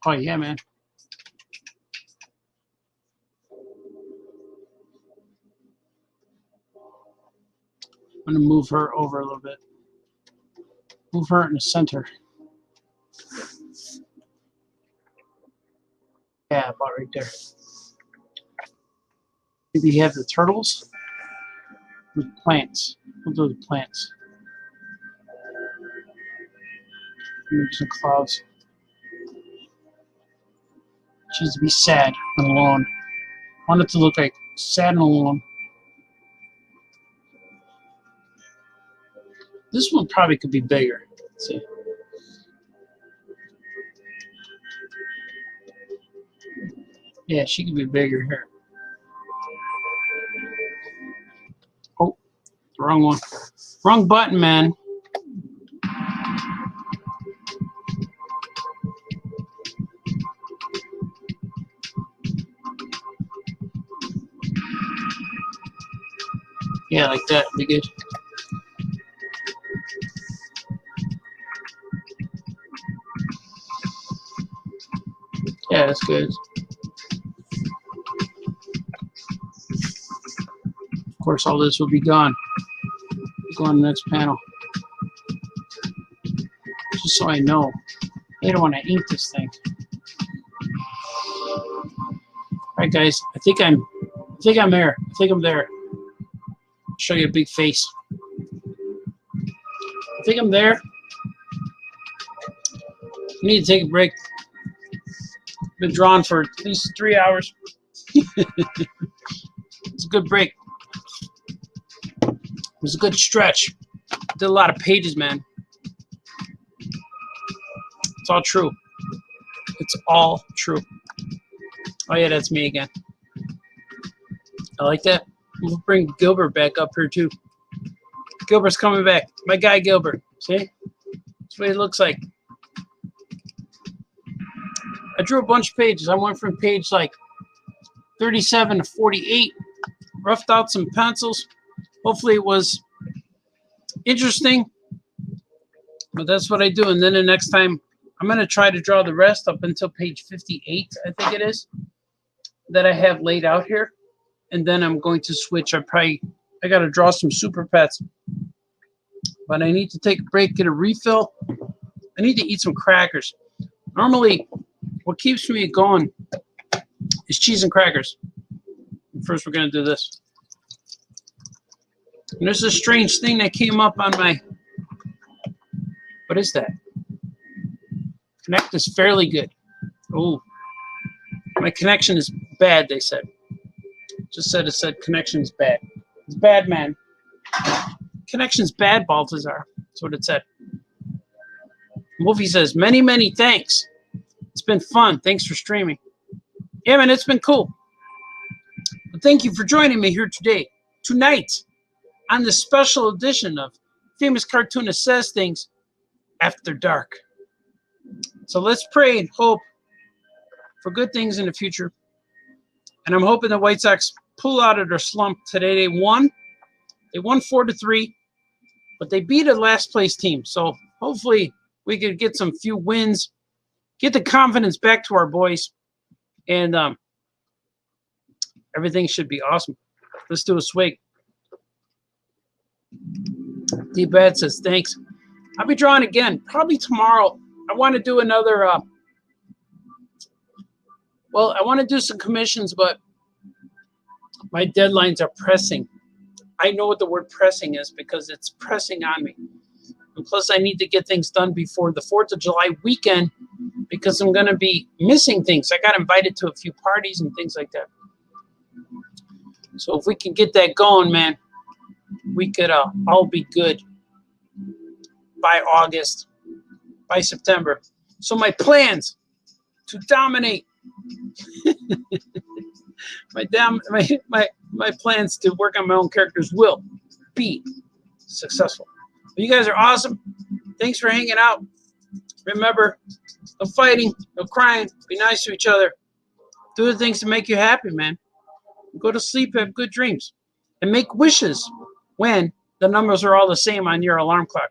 S1: Oh, yeah, man. I'm going to move her over a little bit. Move her in the center. Yeah, about right there. Maybe you have the turtles with plants. We'll do the plants. Maybe some clouds. She needs to be sad and alone. I want it to look like sad and alone. This one probably could be bigger. Let's see. Yeah, she could be bigger here. Oh, the wrong one. Wrong button, man. Yeah, like that would be good. Yeah, that's good. Of course, all this will be gone. Go on to the next panel. Just so I know. I don't want to ink this thing. Alright guys, I think I'm there. I think I'm there. Show you a big face. I think I'm there. I need to take a break. Been drawn for at least 3 hours. It's a good break. It was a good stretch. Did a lot of pages, man. It's all true. It's all true. Oh yeah, that's me again. I like that. We'll bring Gilbert back up here too. Gilbert's coming back. My guy Gilbert. See? That's what he looks like. I drew a bunch of pages. I went from page like 37 to 48. Roughed out some pencils. Hopefully it was interesting. But that's what I do. And then the next time, I'm going to try to draw the rest up until page 58, I think it is, that I have laid out here. And then I'm going to switch. I got to draw some super pets. But I need to take a break, get a refill. I need to eat some crackers. Normally, what keeps me going is cheese and crackers. First, we're going to do this. And there's a strange thing that came up on my... What is that? Connect is fairly good. Oh, my connection is bad, they said. It said connection is bad. It's bad, man. Connection's bad, Baltazar. That's what it said. Wolfie says, many, many thanks. It's been fun. Thanks for streaming. Yeah, man, it's been cool. But thank you for joining me here tonight, on this special edition of Famous Cartoonist Says Things After Dark. So let's pray and hope for good things in the future. And I'm hoping the White Sox pull out of their slump today. They won. They won 4-3, but they beat a last place team. So hopefully we could get some few wins, get the confidence back to our boys, and everything should be awesome. Let's do a swig. D-Bad says thanks. I'll be drawing again, probably tomorrow. I want to do another, I want to do some commissions, but my deadlines are pressing. I know what the word pressing is because it's pressing on me. And plus, I need to get things done before the 4th of July weekend because I'm going to be missing things. I got invited to a few parties and things like that. So if we can get that going, man, we could all be good by August, by September. So my plans to dominate, my plans to work on my own characters will be successful. But you guys are awesome. Thanks for hanging out. Remember, no fighting, no crying. Be nice to each other. Do the things to make you happy, man. Go to sleep, have good dreams, and make wishes when the numbers are all the same on your alarm clock.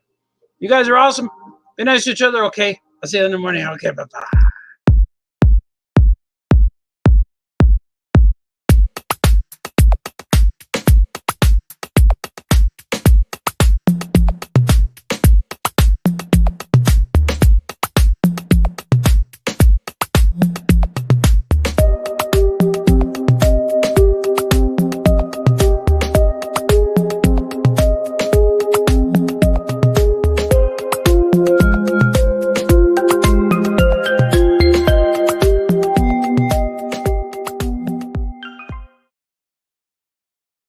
S1: You guys are awesome. Be nice to each other, okay? I'll see you in the morning. Okay, bye-bye.